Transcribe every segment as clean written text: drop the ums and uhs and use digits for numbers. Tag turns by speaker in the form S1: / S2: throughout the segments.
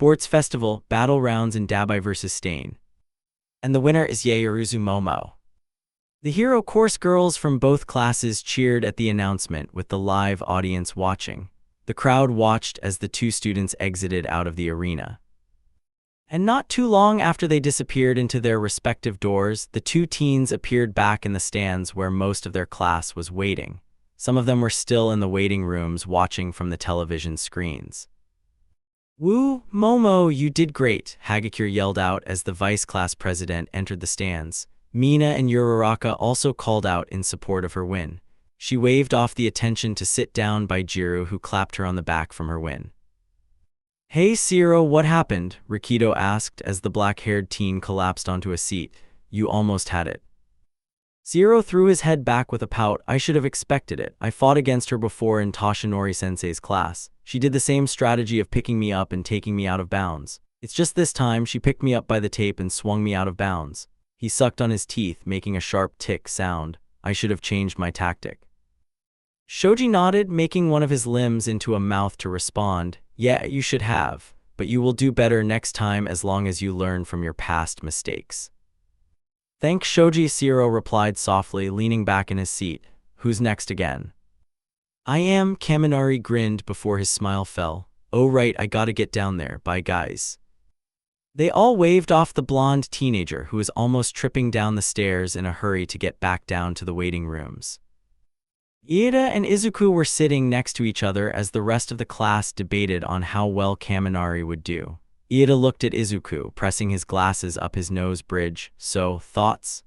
S1: Sports Festival, Battle Rounds in Dabai vs. Stain. And the winner is Yaoruzu Momo. The hero course girls from both classes cheered at the announcement with the live audience watching. The crowd watched as the two students exited out of the arena. And not too long after they disappeared into their respective doors, the two teens appeared back in the stands where most of their class was waiting. Some of them were still in the waiting rooms watching from the television screens. "Woo, Momo, you did great," Hagakure yelled out as the vice class president entered the stands. Mina and Uraraka also called out in support of her win. She waved off the attention to sit down by Jiro, who clapped her on the back from her win. "Hey Siro, what happened?" Rikido asked as the black-haired teen collapsed onto a seat. "You almost had it." Siro threw his head back with a pout. "I should have expected it. I fought against her before in Toshinori-sensei's class. She did the same strategy of picking me up and taking me out of bounds. It's just this time she picked me up by the tape and swung me out of bounds." He sucked on his teeth, making a sharp tick sound. "I should have changed my tactic." Shoji nodded, making one of his limbs into a mouth to respond. "Yeah, you should have, but you will do better next time as long as you learn from your past mistakes." "Thanks, Shoji," Siro replied softly, leaning back in his seat. "Who's next again?" "I am," Kaminari grinned before his smile fell. "Oh right, I gotta get down there. Bye guys." They all waved off the blonde teenager who was almost tripping down the stairs in a hurry to get back down to the waiting rooms. Iida and Izuku were sitting next to each other as the rest of the class debated on how well Kaminari would do. Iida looked at Izuku, pressing his glasses up his nose bridge. "So, thoughts?"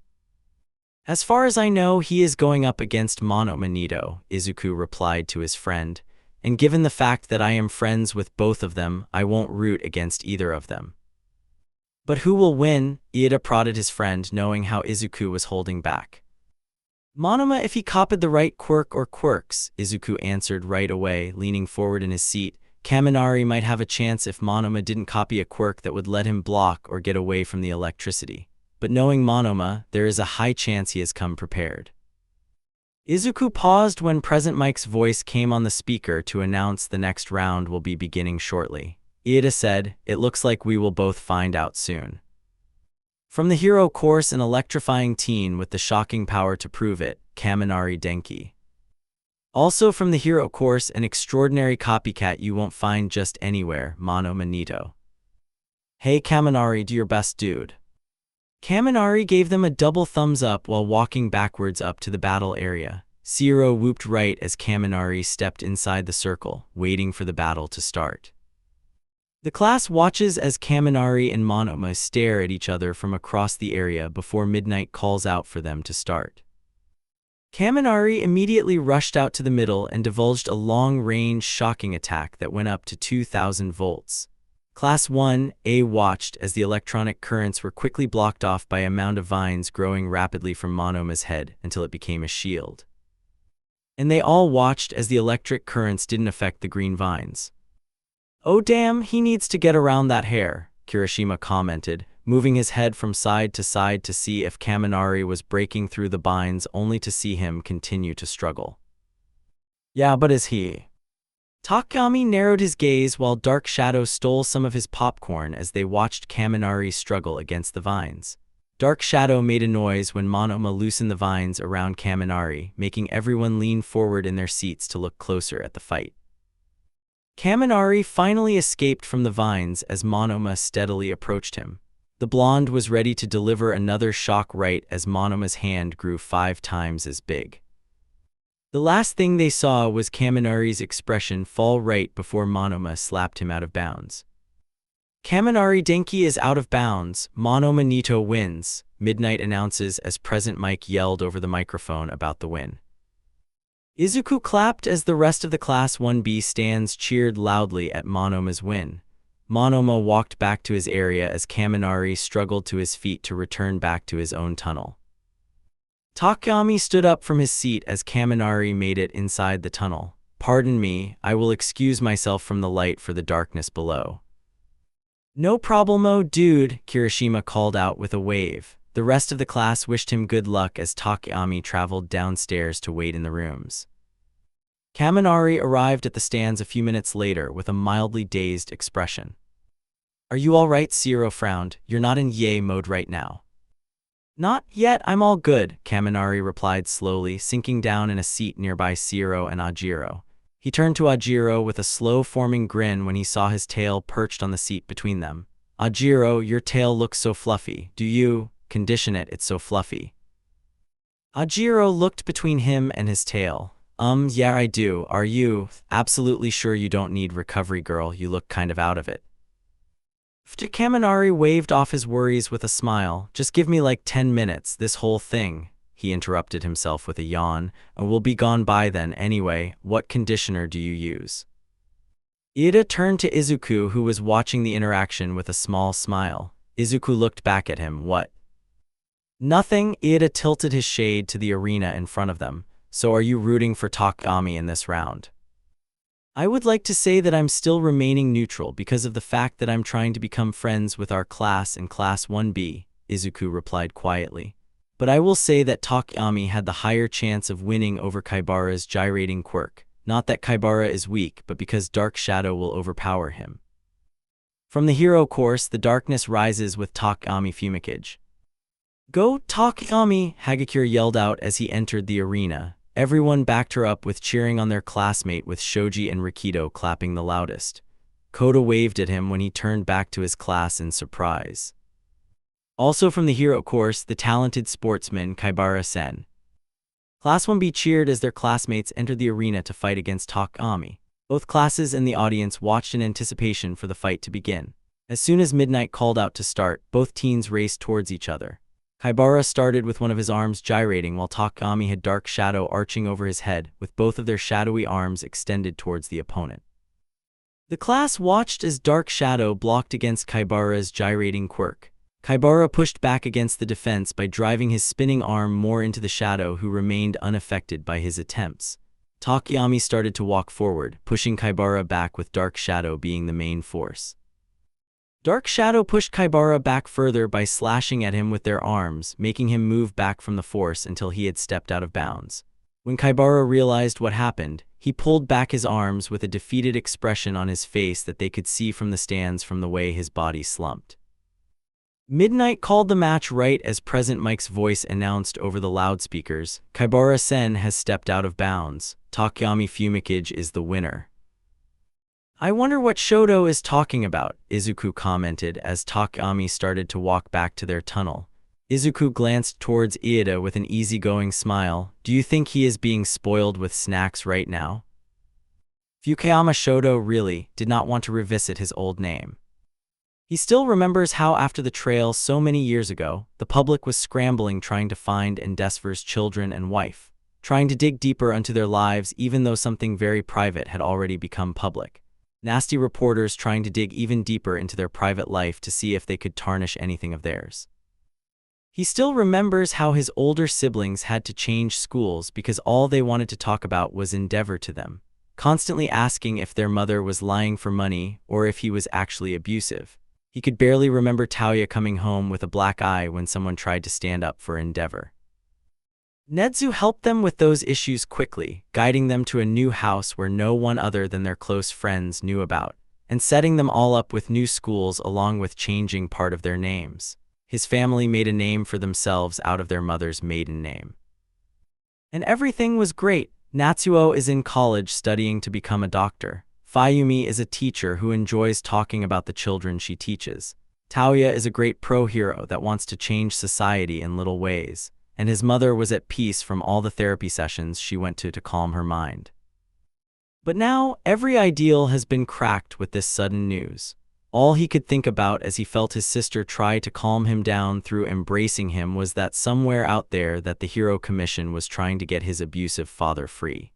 S1: "As far as I know, he is going up against Mono Manito," Izuku replied to his friend. "And given the fact that I am friends with both of them, I won't root against either of them." "But who will win?" Iida prodded his friend, knowing how Izuku was holding back. "Monoma if he copied the right quirk or quirks," Izuku answered right away, leaning forward in his seat. "Kaminari might have a chance if Monoma didn't copy a quirk that would let him block or get away from the electricity. But knowing Monoma, there is a high chance he has come prepared." Izuku paused when Present Mike's voice came on the speaker to announce the next round will be beginning shortly. Iida said, "It looks like we will both find out soon." From the hero course, an electrifying teen with the shocking power to prove it, Kaminari Denki. Also from the hero course, an extraordinary copycat you won't find just anywhere, Mono Manito. "Hey Kaminari, do your best, dude." Kaminari gave them a double thumbs up while walking backwards up to the battle area. Siro whooped right as Kaminari stepped inside the circle, waiting for the battle to start. The class watches as Kaminari and Monoma stare at each other from across the area before midnight calls out for them to start. Kaminari immediately rushed out to the middle and divulged a long-range shocking attack that went up to 2,000 volts. Class 1A watched as the electronic currents were quickly blocked off by a mound of vines growing rapidly from Monoma's head until it became a shield. And they all watched as the electric currents didn't affect the green vines. "Oh damn, he needs to get around that hair," Kirishima commented, moving his head from side to side to see if Kaminari was breaking through the vines, only to see him continue to struggle. "Yeah, but is he?" Takami narrowed his gaze while Dark Shadow stole some of his popcorn as they watched Kaminari struggle against the vines. Dark Shadow made a noise when Monoma loosened the vines around Kaminari, making everyone lean forward in their seats to look closer at the fight. Kaminari finally escaped from the vines as Monoma steadily approached him. The blonde was ready to deliver another shock right as Monoma's hand grew 5 times as big. The last thing they saw was Kaminari's expression fall right before Monoma slapped him out of bounds. "Kaminari Denki is out of bounds. Mono Manito wins," Midnight announces as Present Mike yelled over the microphone about the win. Izuku clapped as the rest of the Class 1B stands cheered loudly at Monoma's win. Monoma walked back to his area as Kaminari struggled to his feet to return back to his own tunnel. Takami stood up from his seat as Kaminari made it inside the tunnel. "Pardon me, I will excuse myself from the light for the darkness below." "No problemo, dude," Kirishima called out with a wave. The rest of the class wished him good luck as Takami traveled downstairs to wait in the rooms. Kaminari arrived at the stands a few minutes later with a mildly dazed expression. Are you all right? Siro frowned. You're not in yay mode right now. Not yet, I'm all good, Kaminari replied slowly, sinking down in a seat nearby Siro and Ajiro. He turned to Ajiro with a slow-forming grin when he saw his tail perched on the seat between them. Ajiro, your tail looks so fluffy. Do you condition it? It's so fluffy. Ajiro looked between him and his tail. Yeah, I do. Are you absolutely sure you don't need recovery, girl? You look kind of out of it. Kaminari waved off his worries with a smile. Just give me like 10 minutes, this whole thing. He interrupted himself with a yawn. We'll be gone by then anyway. What conditioner do you use? Ida turned to Izuku, who was watching the interaction with a small smile. Izuku looked back at him. What? Nothing. Ida tilted his shade to the arena in front of them. So are you rooting for Takami in this round? I would like to say that I'm still remaining neutral because of the fact that I'm trying to become friends with our class in Class 1B, Izuku replied quietly. But I will say that Takami had the higher chance of winning over Kaibara's gyrating quirk. Not that Kaibara is weak, but because Dark Shadow will overpower him. From the hero course, the darkness rises with Takami Fumikage. Go, Takami! Hagakure yelled out as he entered the arena. Everyone backed her up with cheering on their classmate, with Shoji and Rikido clapping the loudest. Koda waved at him when he turned back to his class in surprise. Also from the hero course, the talented sportsman Kaibara-sen. Class 1B cheered as their classmates entered the arena to fight against Takami. Both classes and the audience watched in anticipation for the fight to begin. As soon as midnight called out to start, both teens raced towards each other. Kaibara started with one of his arms gyrating while Takami had Dark Shadow arching over his head, with both of their shadowy arms extended towards the opponent. The class watched as Dark Shadow blocked against Kaibara's gyrating quirk. Kaibara pushed back against the defense by driving his spinning arm more into the shadow, who remained unaffected by his attempts. Takami started to walk forward, pushing Kaibara back, with Dark Shadow being the main force. Dark Shadow pushed Kaibara back further by slashing at him with their arms, making him move back from the force until he had stepped out of bounds. When Kaibara realized what happened, he pulled back his arms with a defeated expression on his face that they could see from the stands from the way his body slumped. Midnight called the match right as Present Mike's voice announced over the loudspeakers, Kaibara-sen has stepped out of bounds. Takami Fumikage is the winner. I wonder what Shoto is talking about, Izuku commented as Takami started to walk back to their tunnel. Izuku glanced towards Iida with an easygoing smile. Do you think he is being spoiled with snacks right now? Fukuyama Shoto really did not want to revisit his old name. He still remembers how after the trail so many years ago, the public was scrambling trying to find Endeavor's children and wife, trying to dig deeper into their lives even though something very private had already become public. Nasty reporters trying to dig even deeper into their private life to see if they could tarnish anything of theirs. He still remembers how his older siblings had to change schools because all they wanted to talk about was Endeavor to them, constantly asking if their mother was lying for money or if he was actually abusive. He could barely remember Taoya coming home with a black eye when someone tried to stand up for Endeavor. Nezu helped them with those issues quickly, guiding them to a new house where no one other than their close friends knew about, and setting them all up with new schools along with changing part of their names. His family made a name for themselves out of their mother's maiden name. And everything was great. Natsuo is in college studying to become a doctor. Fayumi is a teacher who enjoys talking about the children she teaches. Taoya is a great pro-hero that wants to change society in little ways. And his mother was at peace from all the therapy sessions she went to calm her mind. But now, every ideal has been cracked with this sudden news. All he could think about as he felt his sister try to calm him down through embracing him was that somewhere out there that the Hero Commission was trying to get his abusive father free.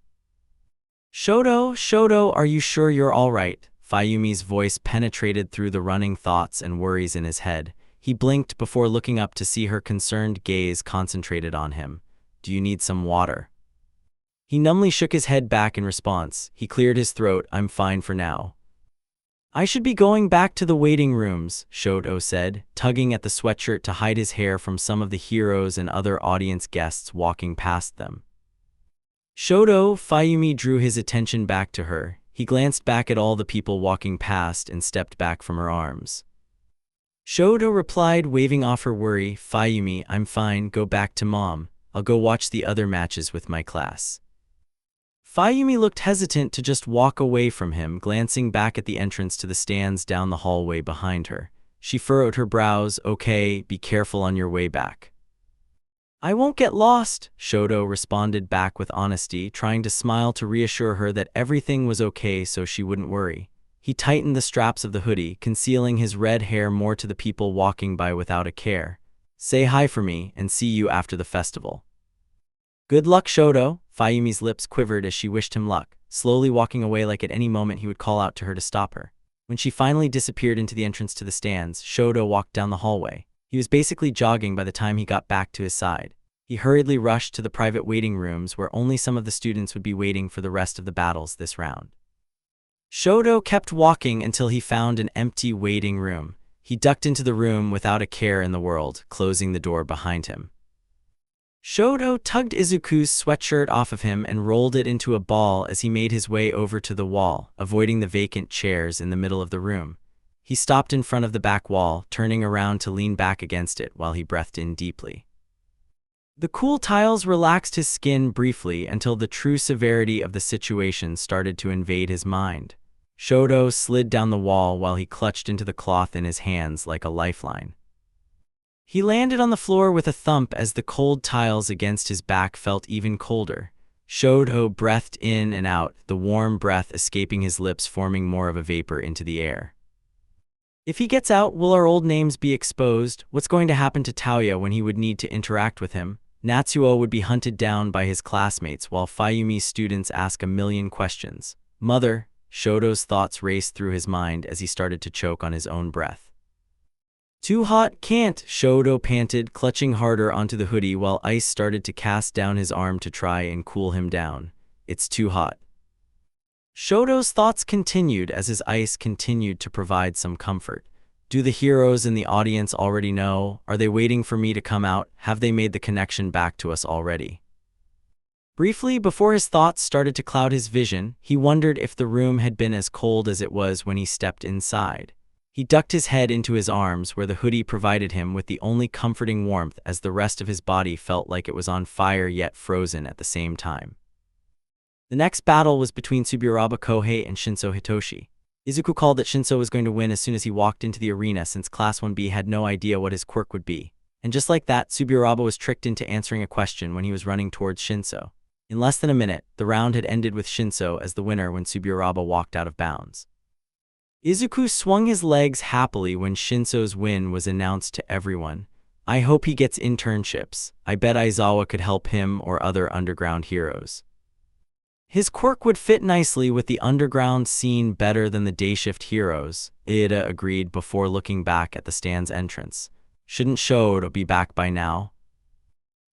S1: Shoto, are you sure you're all right? Fayumi's voice penetrated through the running thoughts and worries in his head. He blinked before looking up to see her concerned gaze concentrated on him. Do you need some water? He numbly shook his head back in response. He cleared his throat. I'm fine for now. I should be going back to the waiting rooms, Shoto said, tugging at the sweatshirt to hide his hair from some of the heroes and other audience guests walking past them. Shoto, Fayumi drew his attention back to her. He glanced back at all the people walking past and stepped back from her arms. Shoto replied, waving off her worry. Fayumi, I'm fine, go back to mom. I'll go watch the other matches with my class. Fayumi looked hesitant to just walk away from him, glancing back at the entrance to the stands down the hallway behind her. She furrowed her brows. Okay, be careful on your way back. I won't get lost, Shoto responded back with honesty, trying to smile to reassure her that everything was okay so she wouldn't worry. He tightened the straps of the hoodie, concealing his red hair more to the people walking by without a care. Say hi for me, and see you after the festival. Good luck, Shoto. Fayumi's lips quivered as she wished him luck, slowly walking away like at any moment he would call out to her to stop her. When she finally disappeared into the entrance to the stands, Shoto walked down the hallway. He was basically jogging by the time he got back to his side. He hurriedly rushed to the private waiting rooms where only some of the students would be waiting for the rest of the battles this round. Shoto kept walking until he found an empty waiting room. He ducked into the room without a care in the world, closing the door behind him. Shoto tugged Izuku's sweatshirt off of him and rolled it into a ball as he made his way over to the wall, avoiding the vacant chairs in the middle of the room. He stopped in front of the back wall, turning around to lean back against it while he breathed in deeply. The cool tiles relaxed his skin briefly until the true severity of the situation started to invade his mind. Shoto slid down the wall while he clutched into the cloth in his hands like a lifeline. He landed on the floor with a thump as the cold tiles against his back felt even colder. Shoto breathed in and out, the warm breath escaping his lips, forming more of a vapor into the air. If he gets out, will our old names be exposed? What's going to happen to Taoya when he would need to interact with him? Natsuo would be hunted down by his classmates while Fayumi's students ask a million questions. Mother, Shoto's thoughts raced through his mind as he started to choke on his own breath. Too hot, can't, Shoto panted, clutching harder onto the hoodie while ice started to cast down his arm to try and cool him down. It's too hot. Shoto's thoughts continued as his ice continued to provide some comfort. Do the heroes in the audience already know? Are they waiting for me to come out? Have they made the connection back to us already? Briefly, before his thoughts started to cloud his vision, he wondered if the room had been as cold as it was when he stepped inside. He ducked his head into his arms where the hoodie provided him with the only comforting warmth as the rest of his body felt like it was on fire yet frozen at the same time. The next battle was between Tsuburaba Kohei and Shinso Hitoshi. Izuku called that Shinso was going to win as soon as he walked into the arena since Class 1B had no idea what his quirk would be. And just like that, Tsuburaba was tricked into answering a question when he was running towards Shinso. In less than a minute, the round had ended with Shinso as the winner when Tsuburaba walked out of bounds. Izuku swung his legs happily when Shinso's win was announced to everyone. I hope he gets internships. I bet Aizawa could help him or other underground heroes. His quirk would fit nicely with the underground scene better than the dayshift heroes, Ida agreed before looking back at the stand's entrance. Shouldn't Shoto be back by now?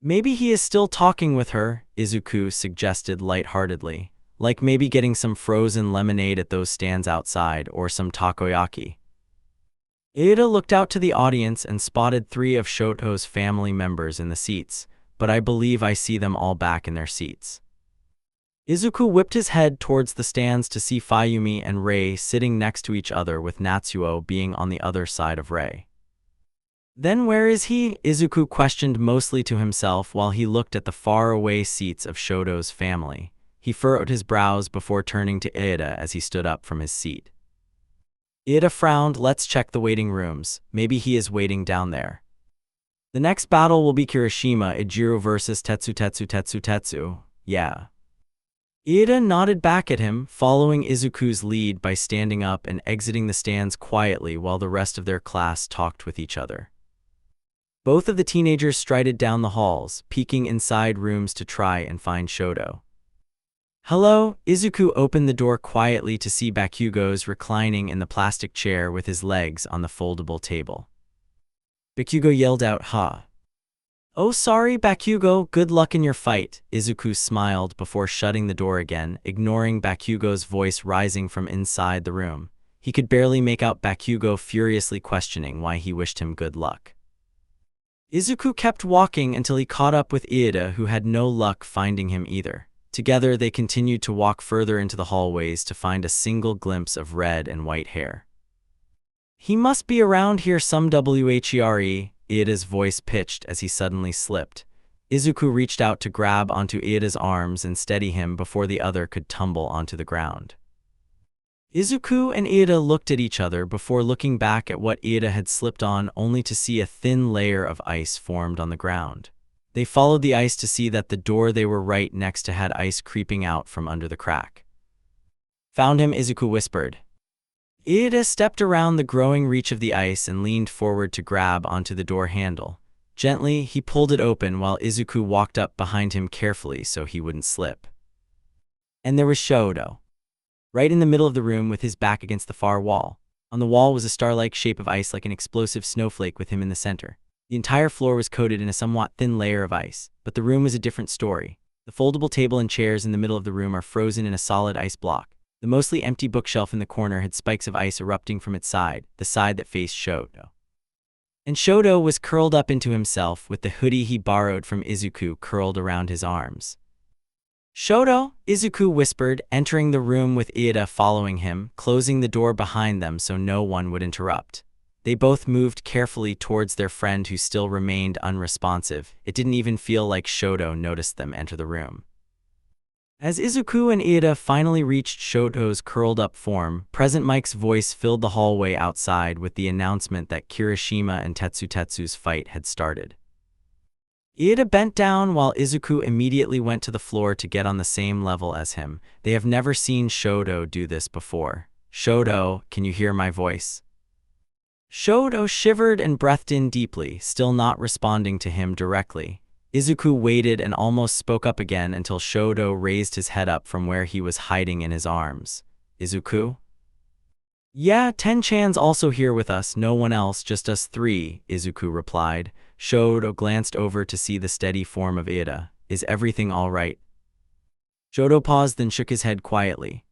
S1: Maybe he is still talking with her, Izuku suggested lightheartedly. Like maybe getting some frozen lemonade at those stands outside or some takoyaki. Ida looked out to the audience and spotted 3 of Shoto's family members in the seats, but I believe I see them all back in their seats. Izuku whipped his head towards the stands to see Fayumi and Rei sitting next to each other with Natsuo being on the other side of Rei. Then where is he? Izuku questioned mostly to himself while he looked at the faraway seats of Shoto's family. He furrowed his brows before turning to Ida as he stood up from his seat. Ida frowned. Let's check the waiting rooms. Maybe he is waiting down there. The next battle will be Kirishima Ijiro versus Tetsu. Yeah. Ida nodded back at him, following Izuku's lead by standing up and exiting the stands quietly while the rest of their class talked with each other. Both of the teenagers strided down the halls, peeking inside rooms to try and find Shoto. Hello, Izuku opened the door quietly to see Bakugo's reclining in the plastic chair with his legs on the foldable table. Bakugo yelled out, "Ha!" Oh sorry, Bakugo, good luck in your fight, Izuku smiled before shutting the door again, ignoring Bakugo's voice rising from inside the room. He could barely make out Bakugo furiously questioning why he wished him good luck. Izuku kept walking until he caught up with Ida, who had no luck finding him either. Together, they continued to walk further into the hallways to find a single glimpse of red and white hair. He must be around here some where, Ieda's voice pitched as he suddenly slipped. Izuku reached out to grab onto Ieda's arms and steady him before the other could tumble onto the ground. Izuku and Ieda looked at each other before looking back at what Ieda had slipped on, only to see a thin layer of ice formed on the ground. They followed the ice to see that the door they were right next to had ice creeping out from under the crack. Found him, Izuku whispered. Ieda stepped around the growing reach of the ice and leaned forward to grab onto the door handle. Gently, he pulled it open while Izuku walked up behind him carefully so he wouldn't slip. And there was Shoto, right in the middle of the room with his back against the far wall. On the wall was a star-like shape of ice like an explosive snowflake with him in the center. The entire floor was coated in a somewhat thin layer of ice, but the room was a different story. The foldable table and chairs in the middle of the room are frozen in a solid ice block. The mostly empty bookshelf in the corner had spikes of ice erupting from its side, the side that faced Shoto. And Shoto was curled up into himself with the hoodie he borrowed from Izuku curled around his arms. Shoto, Izuku whispered, entering the room with Ieda following him, closing the door behind them so no one would interrupt. They both moved carefully towards their friend who still remained unresponsive. It didn't even feel like Shoto noticed them enter the room. As Izuku and Ieda finally reached Shoto's curled-up form, Present Mike's voice filled the hallway outside with the announcement that Kirishima and Tetsutetsu's fight had started. Ieda bent down while Izuku immediately went to the floor to get on the same level as him. They have never seen Shoto do this before. Shoto, can you hear my voice? Shoto shivered and breathed in deeply, still not responding to him directly. Izuku waited and almost spoke up again until Shoto raised his head up from where he was hiding in his arms. Izuku? Yeah, Ten-chan's also here with us, no one else, just us three, Izuku replied. Shoto glanced over to see the steady form of Ieda. Is everything all right? Shoto paused then shook his head quietly.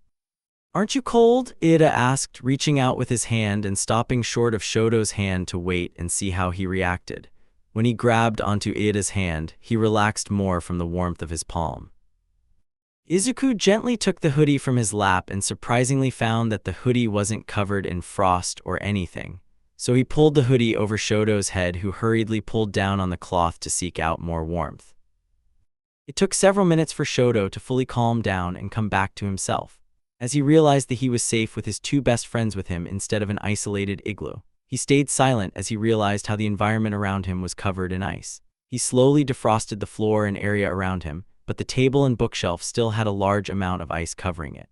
S1: Aren't you cold? Ieda asked, reaching out with his hand and stopping short of Shoto's hand to wait and see how he reacted. When he grabbed onto Ieda's hand, he relaxed more from the warmth of his palm. Izuku gently took the hoodie from his lap and surprisingly found that the hoodie wasn't covered in frost or anything. So he pulled the hoodie over Shoto's head, who hurriedly pulled down on the cloth to seek out more warmth. It took several minutes for Shoto to fully calm down and come back to himself, as he realized that he was safe with his two best friends with him instead of an isolated igloo. He stayed silent as he realized how the environment around him was covered in ice. He slowly defrosted the floor and area around him, but the table and bookshelf still had a large amount of ice covering it.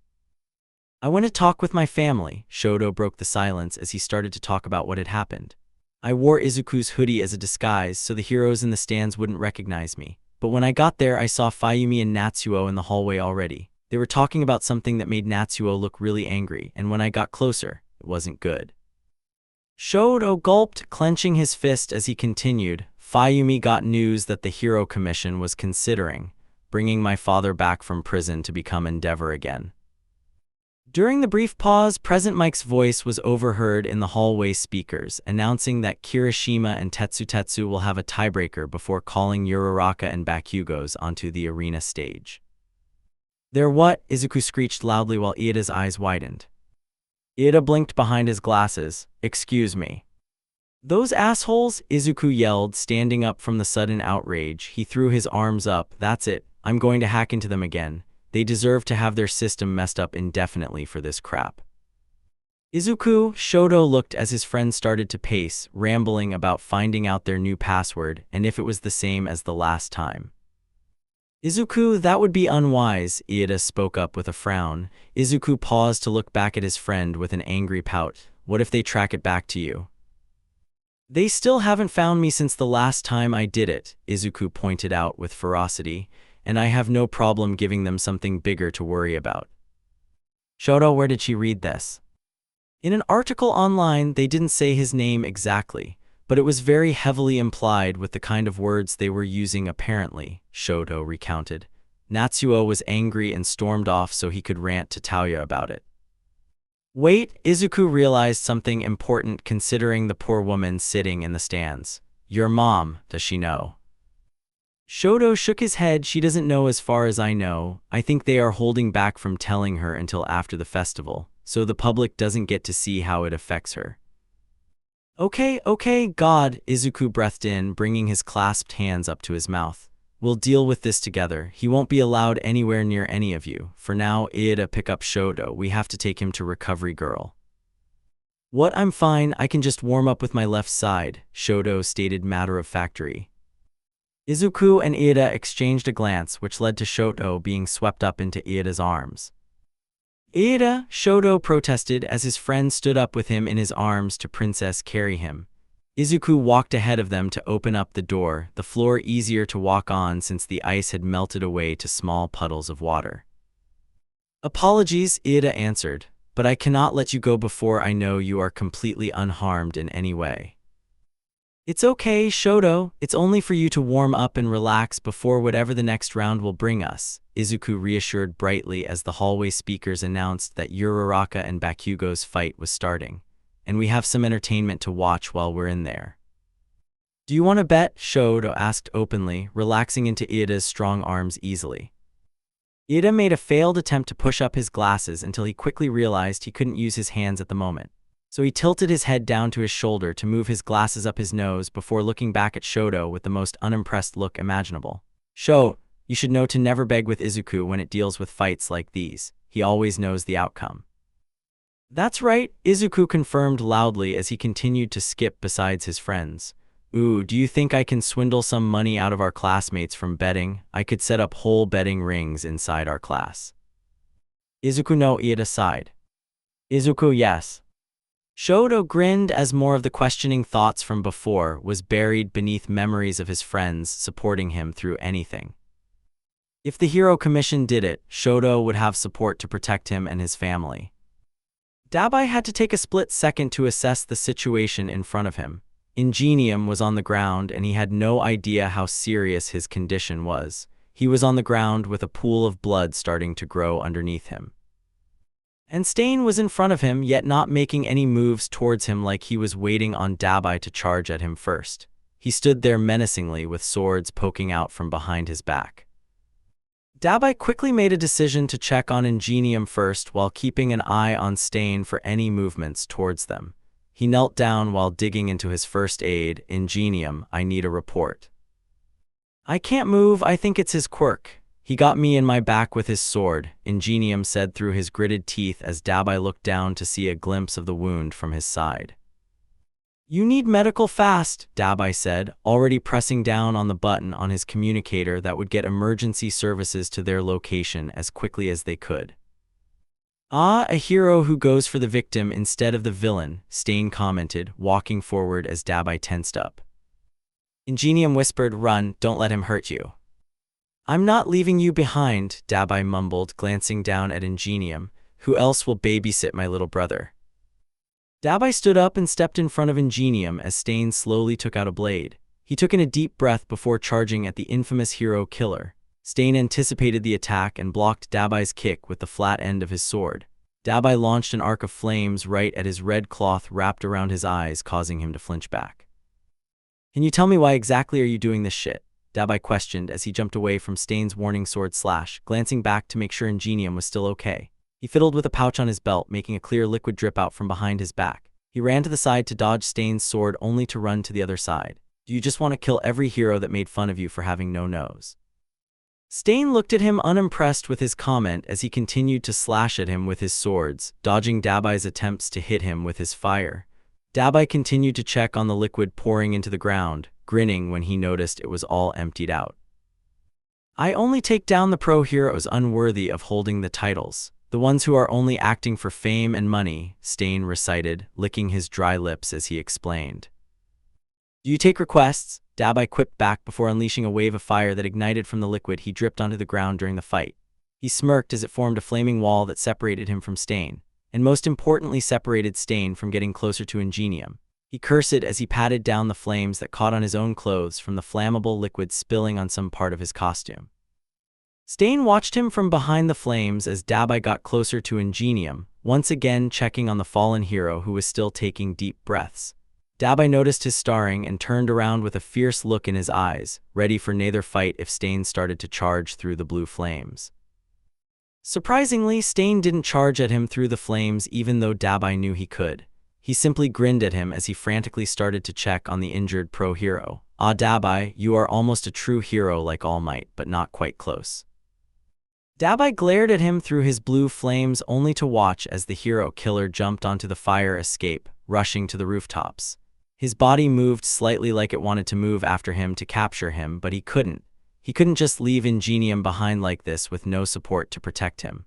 S1: I want to talk with my family, Shoto broke the silence as he started to talk about what had happened. I wore Izuku's hoodie as a disguise so the heroes in the stands wouldn't recognize me, but when I got there I saw Fayumi and Natsuo in the hallway already. They were talking about something that made Natsuo look really angry, and when I got closer, it wasn't good. Shoto gulped, clenching his fist as he continued. Fayumi got news that the Hero Commission was considering bringing my father back from prison to become Endeavor again. During the brief pause, Present Mike's voice was overheard in the hallway speakers, announcing that Kirishima and Tetsutetsu will have a tiebreaker before calling Uraraka and Bakugos onto the arena stage. They're what? Izuku screeched loudly while Ieda's eyes widened. Ieda blinked behind his glasses. Excuse me. Those assholes, Izuku yelled, standing up from the sudden outrage. He threw his arms up. That's it. I'm going to hack into them again. They deserve to have their system messed up indefinitely for this crap. Izuku, Shoto looked as his friend started to pace, rambling about finding out their new password and if it was the same as the last time. Izuku, that would be unwise, Ieda spoke up with a frown. Izuku paused to look back at his friend with an angry pout. What if they track it back to you? They still haven't found me since the last time I did it, Izuku pointed out with ferocity, and I have no problem giving them something bigger to worry about. Shoto, where did she read this? In an article online, they didn't say his name exactly, but it was very heavily implied with the kind of words they were using apparently, Shoto recounted. Natsuo was angry and stormed off so he could rant to Tauya about it. Wait, Izuku realized something important considering the poor woman sitting in the stands. Your mom, does she know? Shoto shook his head. She doesn't know as far as I know. I think they are holding back from telling her until after the festival, so the public doesn't get to see how it affects her. Okay, God, Izuku breathed in, bringing his clasped hands up to his mouth. We'll deal with this together. He won't be allowed anywhere near any of you. For now, Ida, pick up Shoto. We have to take him to Recovery Girl. What? I'm fine. I can just warm up with my left side, Shoto stated matter-of-factory. Izuku and Ida exchanged a glance, which led to Shoto being swept up into Ida's arms. Ida, Shoto protested as his friend stood up with him in his arms to Princess carry him. Izuku walked ahead of them to open up the door, the floor easier to walk on since the ice had melted away to small puddles of water. Apologies, Ida answered, but I cannot let you go before I know you are completely unharmed in any way. It's okay, Shoto. It's only for you to warm up and relax before whatever the next round will bring us, Izuku reassured brightly as the hallway speakers announced that Uraraka and Bakugo's fight was starting, and we have some entertainment to watch while we're in there. Do you want to bet? Shoto asked openly, relaxing into Ida's strong arms easily. Ida made a failed attempt to push up his glasses until he quickly realized he couldn't use his hands at the moment. So he tilted his head down to his shoulder to move his glasses up his nose before looking back at Shoto with the most unimpressed look imaginable. Sho, you should know to never beg with Izuku when it deals with fights like these. He always knows the outcome. That's right, Izuku confirmed loudly as he continued to skip besides his friends. Ooh, do you think I can swindle some money out of our classmates from betting? I could set up whole betting rings inside our class. Izuku no, Ida sighed. Izuku, yes. Shoto grinned as more of the questioning thoughts from before was buried beneath memories of his friends supporting him through anything. If the Hero Commission did it, Shoto would have support to protect him and his family. Dabai had to take a split second to assess the situation in front of him. Ingenium was on the ground and he had no idea how serious his condition was. He was on the ground with a pool of blood starting to grow underneath him. And Stain was in front of him, yet not making any moves towards him like he was waiting on Dabai to charge at him first. He stood there menacingly with swords poking out from behind his back. Dabai quickly made a decision to check on Ingenium first while keeping an eye on Stain for any movements towards them. He knelt down while digging into his first aid. Ingenium, I need a report. I can't move, I think it's his quirk. He got me in my back with his sword, Ingenium said through his gritted teeth as Dabai looked down to see a glimpse of the wound from his side. You need medical fast, Dabai said, already pressing down on the button on his communicator that would get emergency services to their location as quickly as they could. Ah, a hero who goes for the victim instead of the villain, Stain commented, walking forward as Dabai tensed up. Ingenium whispered, run, don't let him hurt you. I'm not leaving you behind, Dabai mumbled, glancing down at Ingenium. Who else will babysit my little brother? Dabai stood up and stepped in front of Ingenium as Stain slowly took out a blade. He took in a deep breath before charging at the infamous hero killer. Stain anticipated the attack and blocked Dabai's kick with the flat end of his sword. Dabai launched an arc of flames right at his red cloth wrapped around his eyes, causing him to flinch back. Can you tell me why exactly are you doing this shit? Dabai questioned as he jumped away from Stain's warning sword slash, glancing back to make sure Ingenium was still okay. He fiddled with a pouch on his belt, making a clear liquid drip out from behind his back. He ran to the side to dodge Stain's sword only to run to the other side. Do you just want to kill every hero that made fun of you for having no nose? Stain looked at him unimpressed with his comment as he continued to slash at him with his swords, dodging Dabai's attempts to hit him with his fire. Dabai continued to check on the liquid pouring into the ground, grinning when he noticed it was all emptied out. I only take down the pro heroes unworthy of holding the titles, the ones who are only acting for fame and money, Stain recited, licking his dry lips as he explained. Do you take requests? Dabai quipped back before unleashing a wave of fire that ignited from the liquid he dripped onto the ground during the fight. He smirked as it formed a flaming wall that separated him from Stain, and most importantly separated Stain from getting closer to Ingenium. He cursed as he patted down the flames that caught on his own clothes from the flammable liquid spilling on some part of his costume. Stain watched him from behind the flames as Dabai got closer to Ingenium, once again checking on the fallen hero who was still taking deep breaths. Dabai noticed his starring and turned around with a fierce look in his eyes, ready for another fight if Stain started to charge through the blue flames. Surprisingly, Stain didn't charge at him through the flames even though Dabai knew he could. He simply grinned at him as he frantically started to check on the injured pro hero. Ah, Dabai, you are almost a true hero like All Might, but not quite close. Dabai glared at him through his blue flames only to watch as the hero killer jumped onto the fire escape, rushing to the rooftops. His body moved slightly like it wanted to move after him to capture him, but he couldn't. He couldn't just leave Ingenium behind like this with no support to protect him.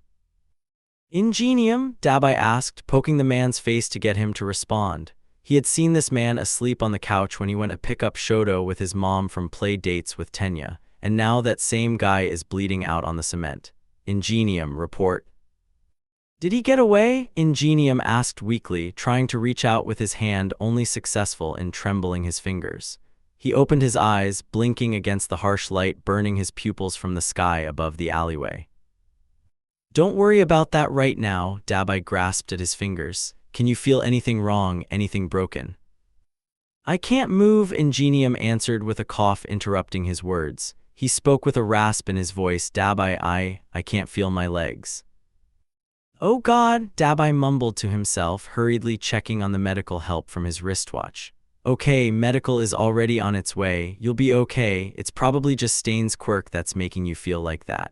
S1: Ingenium? Dabai asked, poking the man's face to get him to respond. He had seen this man asleep on the couch when he went to pick up Shoto with his mom from play dates with Tenya, and now that same guy is bleeding out on the cement. Ingenium, report. Did he get away? Ingenium asked weakly, trying to reach out with his hand, only successful in trembling his fingers. He opened his eyes, blinking against the harsh light burning his pupils from the sky above the alleyway. Don't worry about that right now, Dabai grasped at his fingers. Can you feel anything wrong, anything broken? I can't move, Ingenium answered with a cough interrupting his words. He spoke with a rasp in his voice. Dabai, I can't feel my legs. Oh God, Dabai mumbled to himself, hurriedly checking on the medical help from his wristwatch. Okay, medical is already on its way. You'll be okay. It's probably just Stain's quirk that's making you feel like that.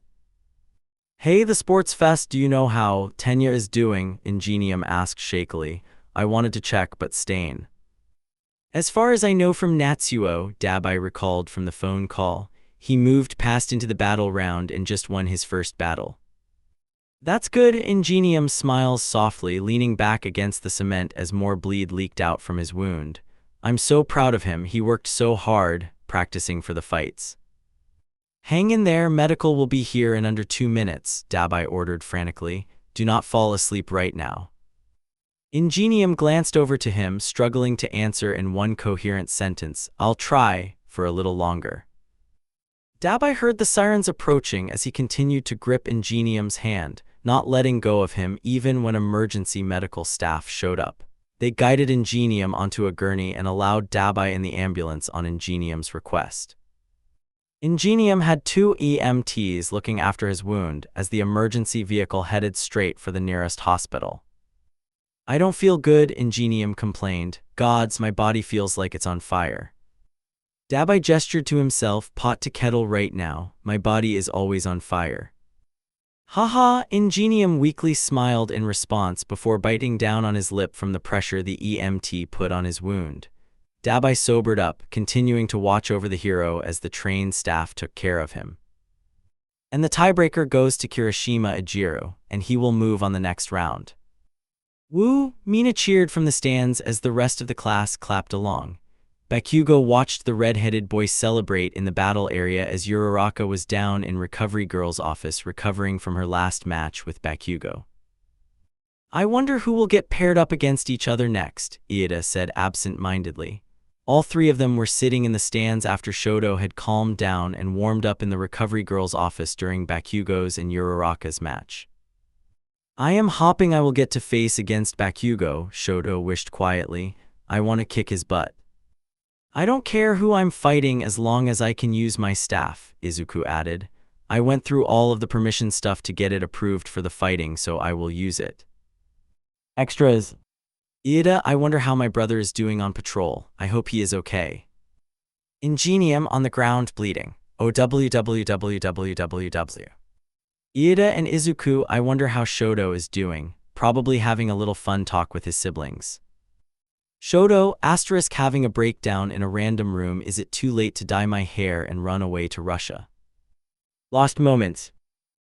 S1: Hey, the sports fest, do you know how Tenya is doing? Ingenium asked shakily. I wanted to check, but Stain. As far as I know from Natsuo, Dabai recalled from the phone call, he moved past into the battle round and just won his first battle. That's good, Ingenium smiles softly, leaning back against the cement as more bleed leaked out from his wound. I'm so proud of him, he worked so hard, practicing for the fights. Hang in there, medical will be here in under 2 minutes, Dabai ordered frantically. Do not fall asleep right now. Ingenium glanced over to him, struggling to answer in one coherent sentence. I'll try, for a little longer. Dabai heard the sirens approaching as he continued to grip Ingenium's hand, not letting go of him even when emergency medical staff showed up. They guided Ingenium onto a gurney and allowed Dabai in the ambulance on Ingenium's request. Ingenium had 2 EMTs looking after his wound as the emergency vehicle headed straight for the nearest hospital. I don't feel good, Ingenium complained. Gods, my body feels like it's on fire. Dabai gestured to himself, pot to kettle right now, my body is always on fire. Haha, Ingenium weakly smiled in response before biting down on his lip from the pressure the EMT put on his wound. Dabai sobered up, continuing to watch over the hero as the trained staff took care of him. And the tiebreaker goes to Kirishima Ejiro, and he will move on the next round. Woo! Mina cheered from the stands as the rest of the class clapped along. Bakugo watched the red-headed boy celebrate in the battle area as Uraraka was down in Recovery Girl's office recovering from her last match with Bakugo. I wonder who will get paired up against each other next, Iida said absent-mindedly. All 3 of them were sitting in the stands after Shoto had calmed down and warmed up in the Recovery Girl's office during Bakugo's and Uraraka's match. I am hoping I will get to face against Bakugo, Shoto wished quietly. I want to kick his butt. I don't care who I'm fighting as long as I can use my staff, Izuku added. I went through all of the permission stuff to get it approved for the fighting, so I will use it. Extras. Iida, I wonder how my brother is doing on patrol. I hope he is okay. Ingenium on the ground bleeding. OWWWWW. Iida and Izuku, I wonder how Shoto is doing. Probably having a little fun talk with his siblings. Shoto, * having a breakdown in a random room. Is it too late to dye my hair and run away to Russia? Lost moments.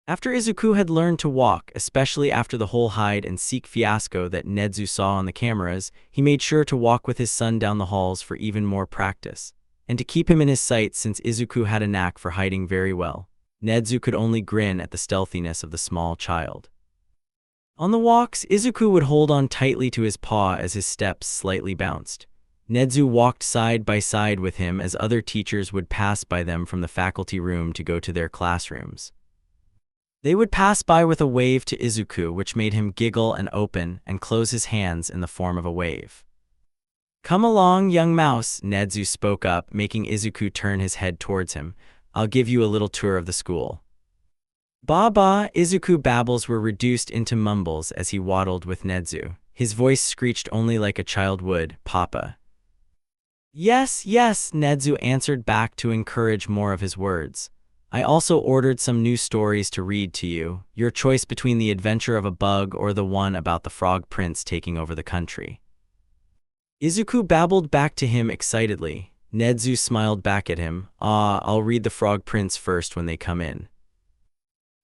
S1: After Izuku had learned to walk, especially after the whole hide-and-seek fiasco that Nezu saw on the cameras, he made sure to walk with his son down the halls for even more practice. And to keep him in his sight since Izuku had a knack for hiding very well, Nezu could only grin at the stealthiness of the small child. On the walks, Izuku would hold on tightly to his paw as his steps slightly bounced. Nezu walked side by side with him as other teachers would pass by them from the faculty room to go to their classrooms. They would pass by with a wave to Izuku, which made him giggle and open and close his hands in the form of a wave. Come along, young mouse, Nezu spoke up, making Izuku turn his head towards him. I'll give you a little tour of the school. Ba-ba, Izuku babbles were reduced into mumbles as he waddled with Nezu, His voice screeched only like a child would, "Papa." "Yes, yes," Nezu answered back to encourage more of his words. "I also ordered some new stories to read to you, your choice between the adventure of a bug or the one about the frog prince taking over the country." Izuku babbled back to him excitedly. Nezu smiled back at him. I'll read the frog prince first when they come in."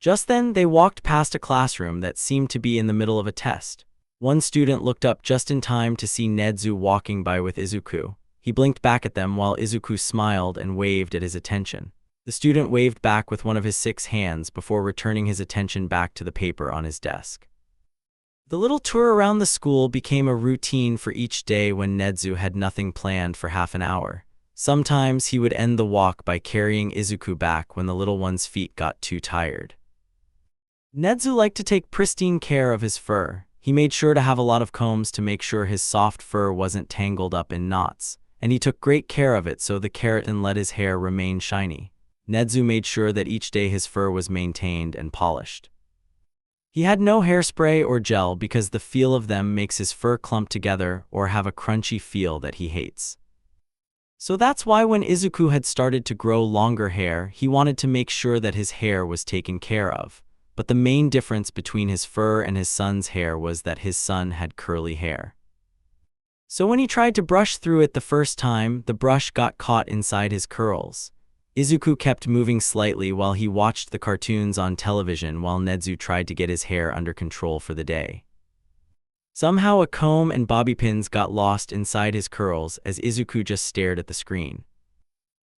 S1: Just then, they walked past a classroom that seemed to be in the middle of a test. One student looked up just in time to see Nezu walking by with Izuku. He blinked back at them while Izuku smiled and waved at his attention. The student waved back with one of his 6 hands before returning his attention back to the paper on his desk. The little tour around the school became a routine for each day when Nezu had nothing planned for half an hour. Sometimes he would end the walk by carrying Izuku back when the little one's feet got too tired. Nezu liked to take pristine care of his fur. He made sure to have a lot of combs to make sure his soft fur wasn't tangled up in knots, and he took great care of it so the keratin let his hair remain shiny. Nezu made sure that each day his fur was maintained and polished. He had no hairspray or gel because the feel of them makes his fur clump together or have a crunchy feel that he hates. So that's why when Izuku had started to grow longer hair, he wanted to make sure that his hair was taken care of. But the main difference between his fur and his son's hair was that his son had curly hair. So when he tried to brush through it the first time, the brush got caught inside his curls. Izuku kept moving slightly while he watched the cartoons on television while Nezu tried to get his hair under control for the day. Somehow a comb and bobby pins got lost inside his curls as Izuku just stared at the screen.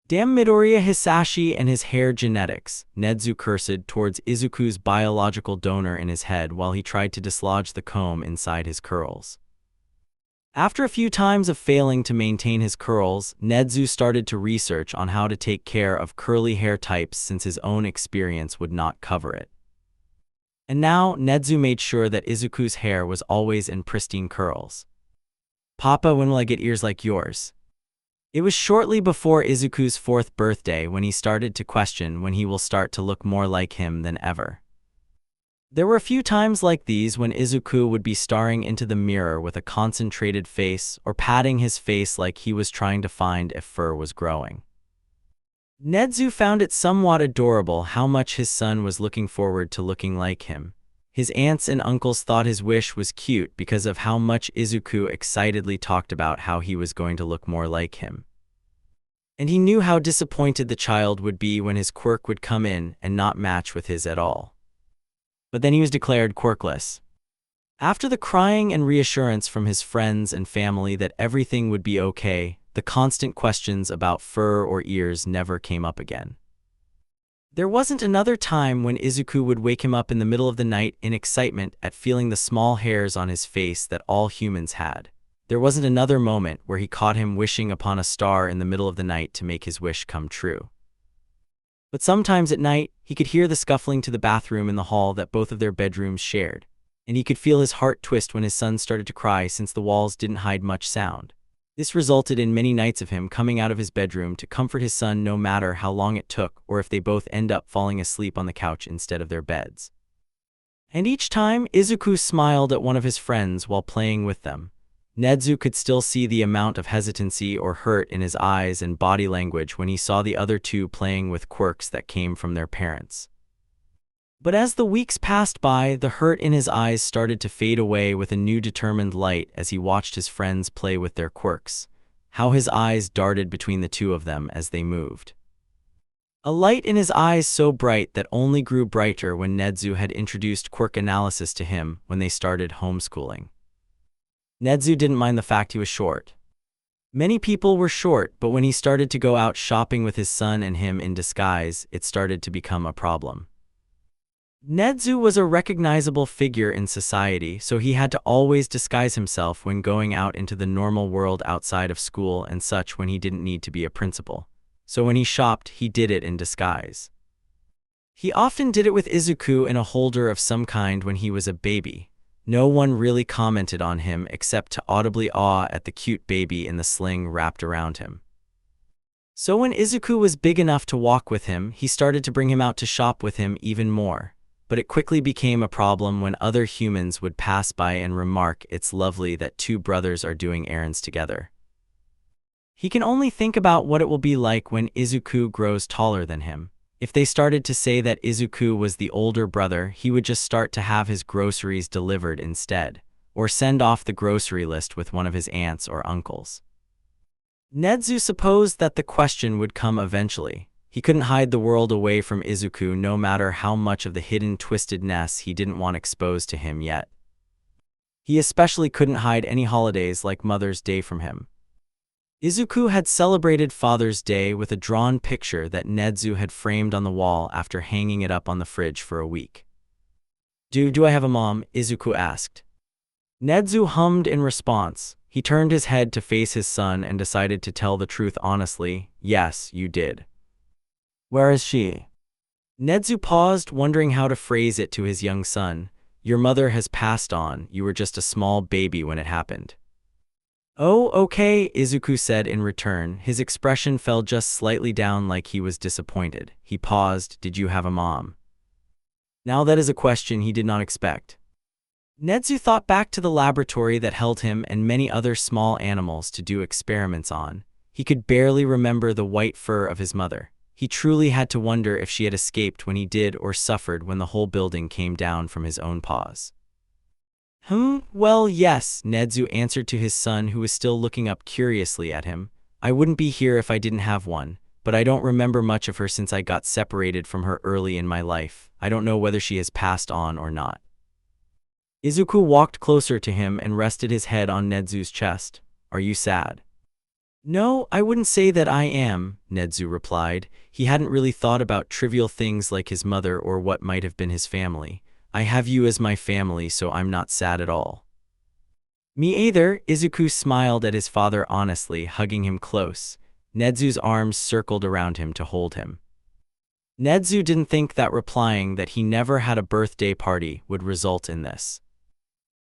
S1: "Damn Midoriya Hisashi and his hair genetics," Nezu cursed towards Izuku's biological donor in his head while he tried to dislodge the comb inside his curls. After a few times of failing to maintain his curls, Nezu started to research on how to take care of curly hair types since his own experience would not cover it. And now, Nezu made sure that Izuku's hair was always in pristine curls. "Papa, when will I get ears like yours?" It was shortly before Izuku's 4th birthday when he started to question when he will start to look more like him than ever. There were a few times like these when Izuku would be staring into the mirror with a concentrated face or patting his face like he was trying to find if fur was growing. Nezu found it somewhat adorable how much his son was looking forward to looking like him. His aunts and uncles thought his wish was cute because of how much Izuku excitedly talked about how he was going to look more like him. And he knew how disappointed the child would be when his quirk would come in and not match with his at all. But then he was declared quirkless. After the crying and reassurance from his friends and family that everything would be okay, the constant questions about fur or ears never came up again. There wasn't another time when Izuku would wake him up in the middle of the night in excitement at feeling the small hairs on his face that all humans had. There wasn't another moment where he caught him wishing upon a star in the middle of the night to make his wish come true. But sometimes at night, he could hear the scuffling to the bathroom in the hall that both of their bedrooms shared, and he could feel his heart twist when his son started to cry since the walls didn't hide much sound. This resulted in many nights of him coming out of his bedroom to comfort his son no matter how long it took or if they both end up falling asleep on the couch instead of their beds. And each time, Izuku smiled at one of his friends while playing with them. Nezu could still see the amount of hesitancy or hurt in his eyes and body language when he saw the other two playing with quirks that came from their parents. But as the weeks passed by, the hurt in his eyes started to fade away with a new determined light as he watched his friends play with their quirks. How his eyes darted between the two of them as they moved. A light in his eyes so bright that only grew brighter when Nezu had introduced quirk analysis to him when they started homeschooling. Nezu didn't mind the fact he was short. Many people were short, but when he started to go out shopping with his son and him in disguise, it started to become a problem. Nezu was a recognizable figure in society, so he had to always disguise himself when going out into the normal world outside of school and such when he didn't need to be a principal. So when he shopped, he did it in disguise. He often did it with Izuku in a holder of some kind when he was a baby. No one really commented on him except to audibly awe at the cute baby in the sling wrapped around him. So when Izuku was big enough to walk with him, he started to bring him out to shop with him even more. but it quickly became a problem when other humans would pass by and remark it's lovely that two brothers are doing errands together. He can only think about what it will be like when Izuku grows taller than him. If they started to say that Izuku was the older brother, he would just start to have his groceries delivered instead, or send off the grocery list with one of his aunts or uncles. Nezu supposed that the question would come eventually. He couldn't hide the world away from Izuku no matter how much of the hidden twistedness he didn't want exposed to him yet. He especially couldn't hide any holidays like Mother's Day from him. Izuku had celebrated Father's Day with a drawn picture that Nezu had framed on the wall after hanging it up on the fridge for a week. Do I have a mom?" Izuku asked. Nezu hummed in response. He turned his head to face his son and decided to tell the truth honestly. "Yes, you did." "Where is she?" Nezu paused, wondering how to phrase it to his young son. "Your mother has passed on. You were just a small baby when it happened." "Oh, okay," Izuku said in return. His expression fell just slightly down like he was disappointed. He paused. "Did you have a mom?" Now that is a question he did not expect. Nezu thought back to the laboratory that held him and many other small animals to do experiments on. He could barely remember the white fur of his mother. He truly had to wonder if she had escaped when he did or suffered when the whole building came down from his own paws. Well, yes," Nezu answered to his son, who was still looking up curiously at him. "I wouldn't be here if I didn't have one, but I don't remember much of her since I got separated from her early in my life. I don't know whether she has passed on or not." Izuku walked closer to him and rested his head on Nezu's chest. "Are you sad?" "No, I wouldn't say that I am," Nezu replied. He hadn't really thought about trivial things like his mother or what might have been his family. "I have you as my family, so I'm not sad at all." "Me either," Izuku smiled at his father honestly, hugging him close. Nezu's arms circled around him to hold him. Nezu didn't think that replying that he never had a birthday party would result in this.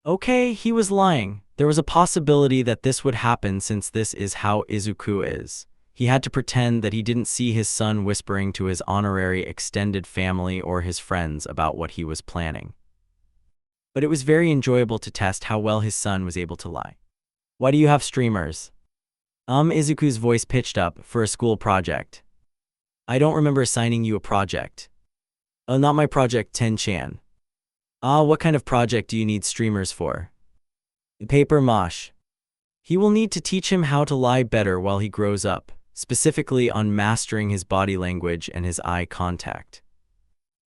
S1: Okay, he was lying. There was a possibility that this would happen since this is how Izuku is. He had to pretend that he didn't see his son whispering to his honorary extended family or his friends about what he was planning. But it was very enjoyable to test how well his son was able to lie. "Why do you have streamers?" Izuku's voice pitched up. "For a school project." "I don't remember assigning you a project." "Oh, not my project, Ten-chan." What kind of project do you need streamers for?" "Paper mache." He will need to teach him how to lie better while he grows up, specifically on mastering his body language and his eye contact.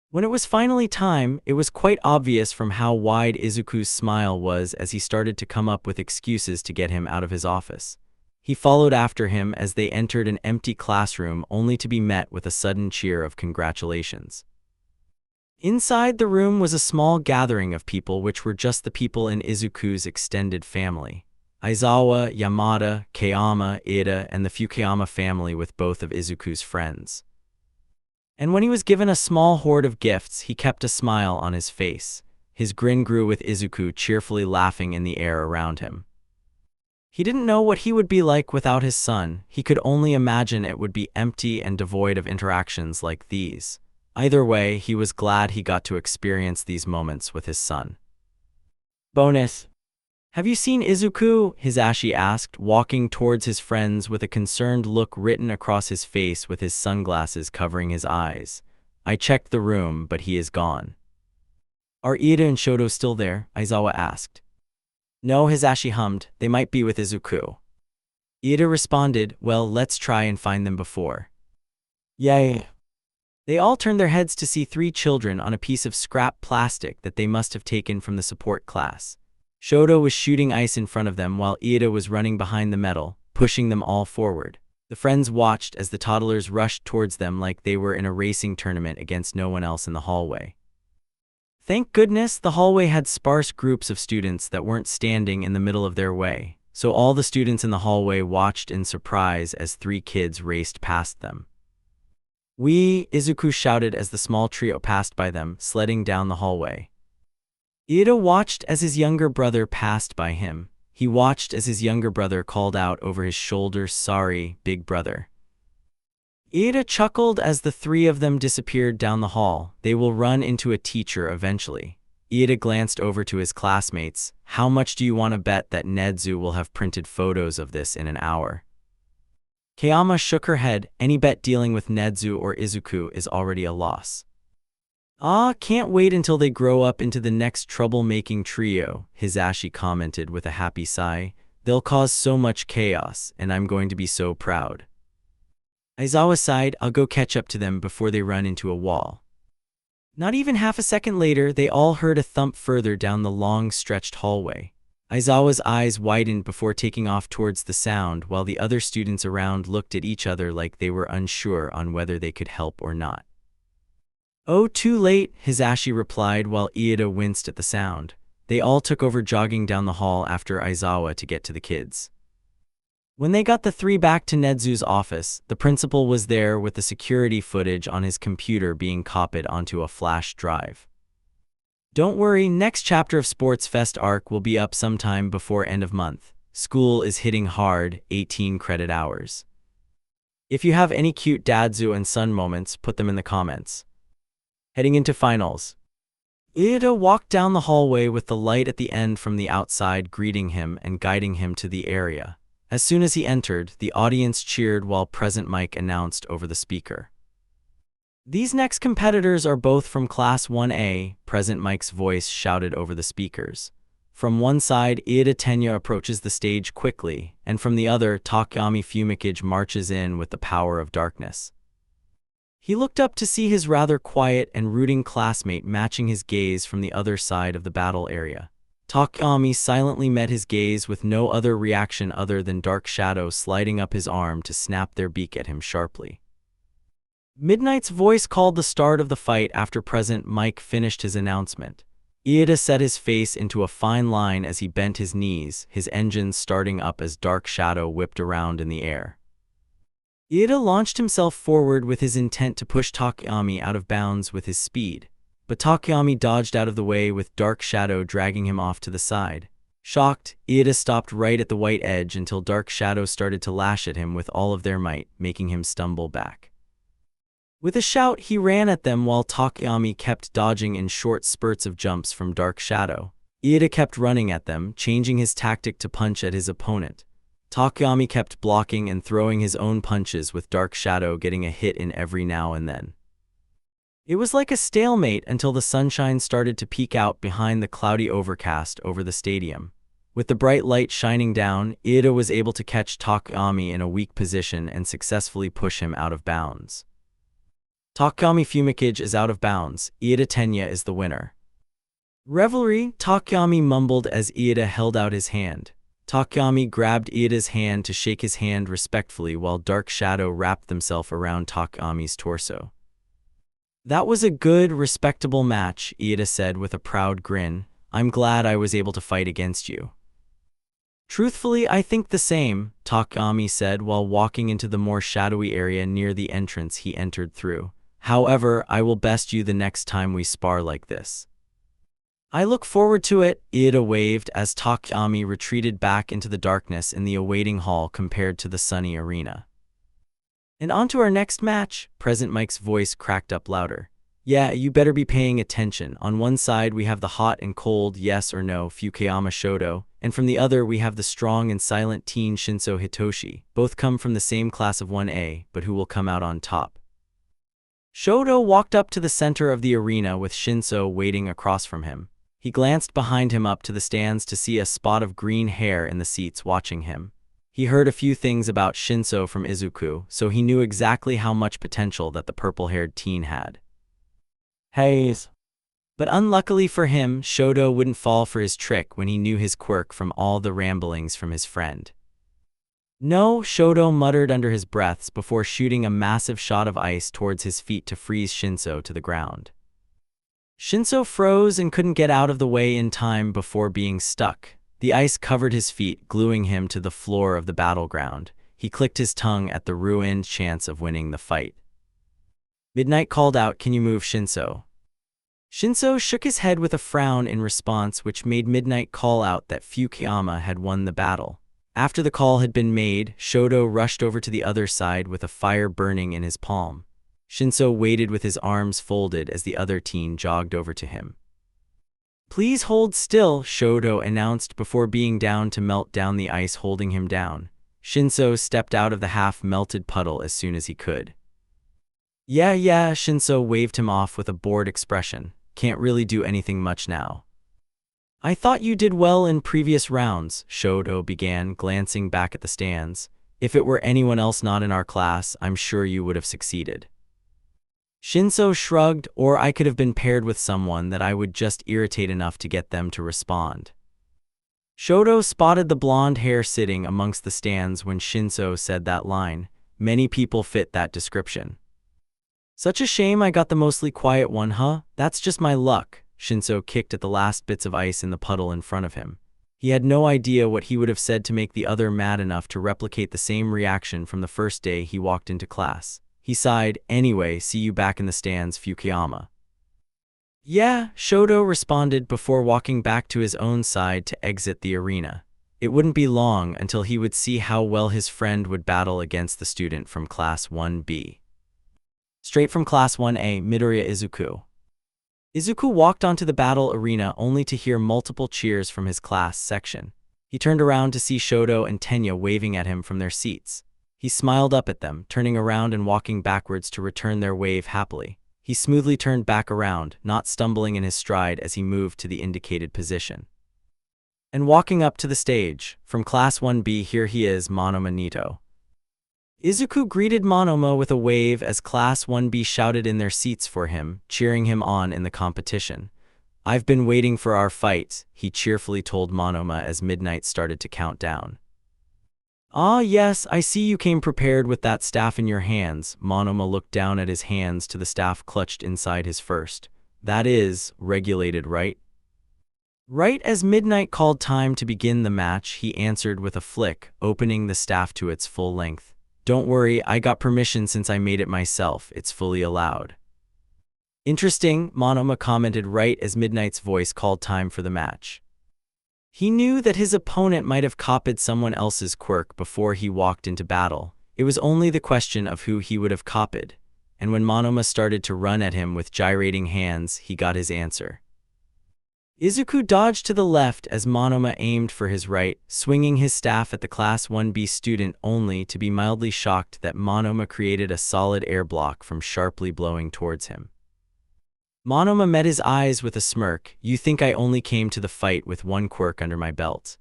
S1: When it was finally time, it was quite obvious from how wide Izuku's smile was as he started to come up with excuses to get him out of his office. He followed after him as they entered an empty classroom only to be met with a sudden cheer of congratulations. Inside the room was a small gathering of people which were just the people in Izuku's extended family. Aizawa, Yamada, Kayama, Ida, and the Fukuyama family with both of Izuku's friends. And when he was given a small hoard of gifts, he kept a smile on his face. His grin grew with Izuku cheerfully laughing in the air around him. He didn't know what he would be like without his son. He could only imagine it would be empty and devoid of interactions like these. Either way, he was glad he got to experience these moments with his son. Bonus. "Have you seen Izuku?" Hisashi asked, walking towards his friends with a concerned look written across his face with his sunglasses covering his eyes. "I checked the room, but he is gone." "Are Ida and Shoto still there?" Aizawa asked. "No," Hisashi hummed. "They might be with Izuku." Ida responded, "Well, let's try and find them before." Yay! They all turned their heads to see three children on a piece of scrap plastic that they must have taken from the support class. Shoto was shooting ice in front of them while Ida was running behind the metal, pushing them all forward. The friends watched as the toddlers rushed towards them like they were in a racing tournament against no one else in the hallway. Thank goodness the hallway had sparse groups of students that weren't standing in the middle of their way, so all the students in the hallway watched in surprise as three kids raced past them. Izuku shouted as the small trio passed by them, sledding down the hallway. Ida watched as his younger brother passed by him. He watched as his younger brother called out over his shoulder, "Sorry, big brother." Iida chuckled as the three of them disappeared down the hall. They will run into a teacher eventually. Iida glanced over to his classmates. How much do you want to bet that Nezu will have printed photos of this in an hour? Kayama shook her head. Any bet dealing with Nezu or Izuku is already a loss. Can't wait until they grow up into the next troublemaking trio, Hisashi commented with a happy sigh. They'll cause so much chaos, and I'm going to be so proud. Aizawa sighed. I'll go catch up to them before they run into a wall. Not even half a second later, they all heard a thump further down the long, stretched hallway. Aizawa's eyes widened before taking off towards the sound, while the other students around looked at each other like they were unsure on whether they could help or not. Oh, too late, Hisashi replied while Iida winced at the sound. They all took over jogging down the hall after Aizawa to get to the kids. When they got the three back to Nezu's office, the principal was there with the security footage on his computer being copied onto a flash drive. Don't worry, next chapter of Sports Fest arc will be up sometime before end of month. School is hitting hard, 18 credit hours. If you have any cute Dadzu and Son moments, put them in the comments. Heading into finals. Iida walked down the hallway with the light at the end from the outside greeting him and guiding him to the area. As soon as he entered, the audience cheered while Present Mike announced over the speaker. These next competitors are both from Class 1A, Present Mike's voice shouted over the speakers. From one side, Iida Tenya approaches the stage quickly, and from the other, Takayami Fumikage marches in with the power of darkness. He looked up to see his rather quiet and rooting classmate matching his gaze from the other side of the battle area. Takayami silently met his gaze with no other reaction other than dark shadow sliding up his arm to snap their beak at him sharply. Midnight's voice called the start of the fight after Present Mike finished his announcement. Iida set his face into a fine line as he bent his knees, his engines starting up as dark shadow whipped around in the air. Iida launched himself forward with his intent to push Takayami out of bounds with his speed, but Takayami dodged out of the way with dark shadow dragging him off to the side. Shocked, Iida stopped right at the white edge until dark shadow started to lash at him with all of their might, making him stumble back. With a shout, he ran at them while Takayami kept dodging in short spurts of jumps from dark shadow. Iida kept running at them, changing his tactic to punch at his opponent. Takayami kept blocking and throwing his own punches with dark shadow getting a hit in every now and then. It was like a stalemate until the sunshine started to peek out behind the cloudy overcast over the stadium. With the bright light shining down, Iida was able to catch Takayami in a weak position and successfully push him out of bounds. Takayami Fumikage is out of bounds. Iida Tenya is the winner. Revelry, Takayami mumbled as Iida held out his hand. Takayami grabbed Iida's hand to shake his hand respectfully while dark shadow wrapped themselves around Takayami's torso. That was a good, respectable match, Iida said with a proud grin. I'm glad I was able to fight against you. Truthfully, I think the same, Takayami said while walking into the more shadowy area near the entrance he entered through. However, I will best you the next time we spar like this. I look forward to it, Iida waved as Takayami retreated back into the darkness in the awaiting hall compared to the sunny arena. And on to our next match, Present Mike's voice cracked up louder. Yeah, you better be paying attention. On one side we have the hot and cold yes or no Fukuyama Shoto, and from the other we have the strong and silent teen Shinso Hitoshi. Both come from the same class of 1A, but who will come out on top? Shoto walked up to the center of the arena with Shinso waiting across from him. He glanced behind him up to the stands to see a spot of green hair in the seats watching him. He heard a few things about Shinso from Izuku, so he knew exactly how much potential that the purple-haired teen had. Haze. But unluckily for him, Shoto wouldn't fall for his trick when he knew his quirk from all the ramblings from his friend. No, Shoto muttered under his breaths before shooting a massive shot of ice towards his feet to freeze Shinso to the ground. Shinso froze and couldn't get out of the way in time before being stuck. The ice covered his feet, gluing him to the floor of the battleground. He clicked his tongue at the ruined chance of winning the fight. Midnight called out, "Can you move, Shinso?" Shinso shook his head with a frown in response, which made Midnight call out that Fukuyama had won the battle. After the call had been made, Shoto rushed over to the other side with a fire burning in his palm. Shinso waited with his arms folded as the other teen jogged over to him. "Please hold still," Shoto announced before being down to melt down the ice holding him down. Shinso stepped out of the half-melted puddle as soon as he could. Yeah, Shinso waved him off with a bored expression. "Can't really do anything much now." "I thought you did well in previous rounds," Shoto began, glancing back at the stands. "If it were anyone else not in our class, I'm sure you would have succeeded." Shinso shrugged, "Or I could have been paired with someone that I would just irritate enough to get them to respond." Shoto spotted the blonde hair sitting amongst the stands when Shinso said that line. Many people fit that description. "Such a shame I got the mostly quiet one, huh? That's just my luck." Shinso kicked at the last bits of ice in the puddle in front of him. He had no idea what he would have said to make the other mad enough to replicate the same reaction from the first day he walked into class. He sighed, "Anyway, see you back in the stands, Fukuyama." "Yeah," Shoto responded before walking back to his own side to exit the arena. It wouldn't be long until he would see how well his friend would battle against the student from Class 1B. Straight from Class 1A, Midoriya Izuku. Izuku walked onto the battle arena only to hear multiple cheers from his class section. He turned around to see Shoto and Tenya waving at him from their seats. He smiled up at them, turning around and walking backwards to return their wave happily. He smoothly turned back around, not stumbling in his stride as he moved to the indicated position. And walking up to the stage, from Class 1B, here he is, Monoma Nito. Izuku greeted Monoma with a wave as Class 1B shouted in their seats for him, cheering him on in the competition. "I've been waiting for our fight," he cheerfully told Monoma as midnight started to count down. "Ah yes, I see you came prepared with that staff in your hands." Monoma looked down at his hands to the staff clutched inside his first. "That is, regulated, right?" Right as midnight called time to begin the match, he answered with a flick, opening the staff to its full length. "Don't worry, I got permission since I made it myself. It's fully allowed." "Interesting," Monoma commented right as Midnight's voice called time for the match. He knew that his opponent might have copied someone else's quirk before he walked into battle. It was only the question of who he would have copied, and when Monoma started to run at him with gyrating hands, he got his answer. Izuku dodged to the left as Monoma aimed for his right, swinging his staff at the Class 1B student only to be mildly shocked that Monoma created a solid air block from sharply blowing towards him. Monoma met his eyes with a smirk. "You think I only came to the fight with one quirk under my belt?"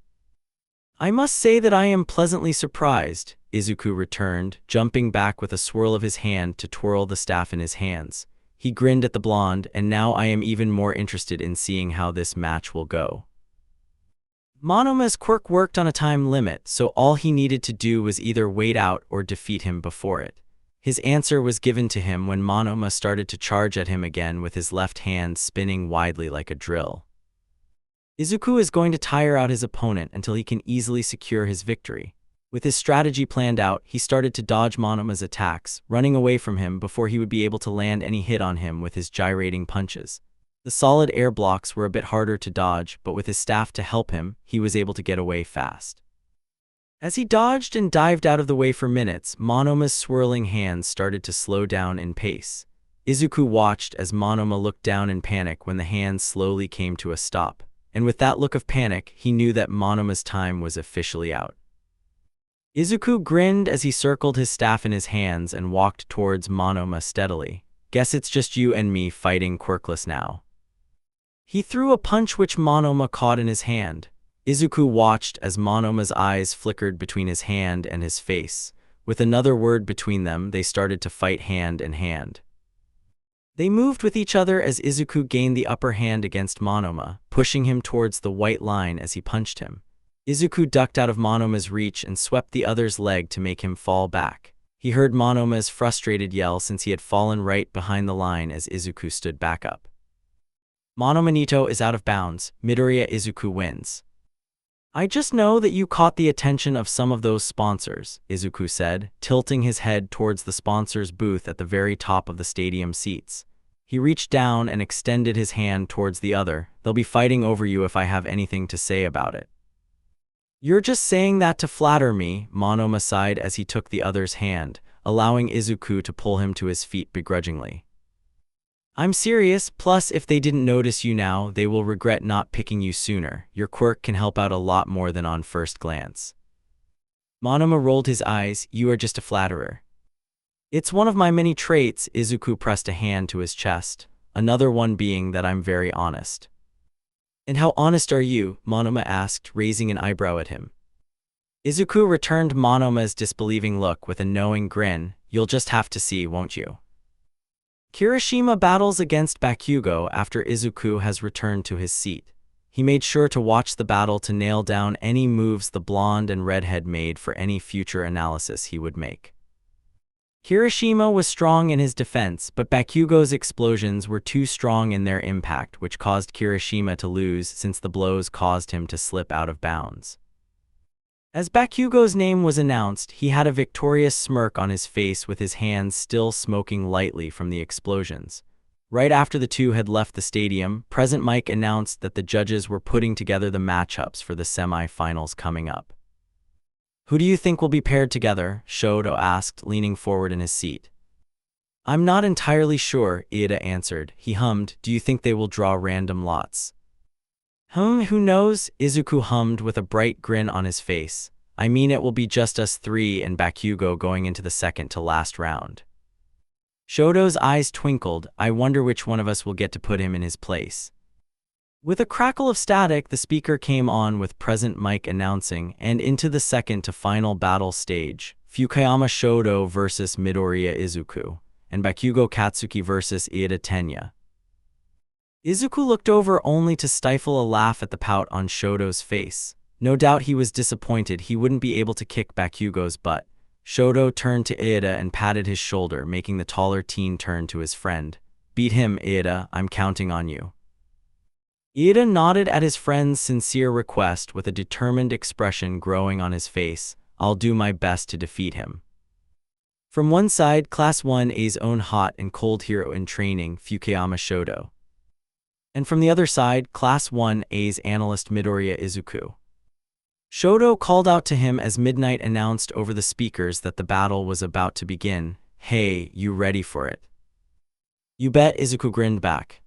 S1: "I must say that I am pleasantly surprised," Izuku returned, jumping back with a swirl of his hand to twirl the staff in his hands. He grinned at the blonde, "And now I am even more interested in seeing how this match will go." Monoma's quirk worked on a time limit, so all he needed to do was either wait out or defeat him before it. His answer was given to him when Monoma started to charge at him again with his left hand spinning widely like a drill. Izuku is going to tire out his opponent until he can easily secure his victory. With his strategy planned out, he started to dodge Monoma's attacks, running away from him before he would be able to land any hit on him with his gyrating punches. The solid air blocks were a bit harder to dodge, but with his staff to help him, he was able to get away fast. As he dodged and dived out of the way for minutes, Monoma's swirling hands started to slow down in pace. Izuku watched as Monoma looked down in panic when the hands slowly came to a stop, and with that look of panic, he knew that Monoma's time was officially out. Izuku grinned as he circled his staff in his hands and walked towards Monoma steadily. "Guess it's just you and me fighting quirkless now." He threw a punch which Monoma caught in his hand. Izuku watched as Monoma's eyes flickered between his hand and his face. With another word between them, they started to fight hand in hand. They moved with each other as Izuku gained the upper hand against Monoma, pushing him towards the white line as he punched him. Izuku ducked out of Monoma's reach and swept the other's leg to make him fall back. He heard Monoma's frustrated yell since he had fallen right behind the line as Izuku stood back up. Monoma Nito is out of bounds. Midoriya Izuku wins. "I just know that you caught the attention of some of those sponsors," Izuku said, tilting his head towards the sponsor's booth at the very top of the stadium seats. He reached down and extended his hand towards the other. "They'll be fighting over you if I have anything to say about it." You're just saying that to flatter me, Monoma sighed as he took the other's hand, allowing Izuku to pull him to his feet begrudgingly. I'm serious, plus if they didn't notice you now, they will regret not picking you sooner. Your quirk can help out a lot more than on first glance. Monoma rolled his eyes. You are just a flatterer. It's one of my many traits. Izuku pressed a hand to his chest, another one being that I'm very honest. And how honest are you? Monoma asked, raising an eyebrow at him. Izuku returned Monoma's disbelieving look with a knowing grin. You'll just have to see, won't you? Kirishima battles against Bakugo after Izuku has returned to his seat. He made sure to watch the battle to nail down any moves the blonde and redhead made for any future analysis he would make. Kirishima was strong in his defense, but Bakugo's explosions were too strong in their impact, which caused Kirishima to lose since the blows caused him to slip out of bounds. As Bakugo's name was announced, he had a victorious smirk on his face with his hands still smoking lightly from the explosions. Right after the two had left the stadium, Present Mike announced that the judges were putting together the matchups for the semi-finals coming up. Who do you think will be paired together? Shoto asked, leaning forward in his seat. I'm not entirely sure, Iida answered. He hummed, do you think they will draw random lots? Who knows? Izuku hummed with a bright grin on his face. I mean it will be just us three and Bakugo going into the second to last round. Shoto's eyes twinkled. I wonder which one of us will get to put him in his place. With a crackle of static, the speaker came on with Present Mike announcing, and into the second to final battle stage, Fukuyama Shoto versus Midoriya Izuku, and Bakugo Katsuki versus Iida Tenya. Izuku looked over only to stifle a laugh at the pout on Shoto's face. No doubt he was disappointed he wouldn't be able to kick Bakugo's butt. Shoto turned to Iida and patted his shoulder, making the taller teen turn to his friend. Beat him, Iida, I'm counting on you. Iida nodded at his friend's sincere request with a determined expression growing on his face. I'll do my best to defeat him. From one side, Class 1A's own hot and cold hero in training, Fukuyama Shoto. And from the other side, Class 1A's analyst Midoriya Izuku. Shoto called out to him as Midnight announced over the speakers that the battle was about to begin. Hey, you ready for it? You bet, Izuku grinned back.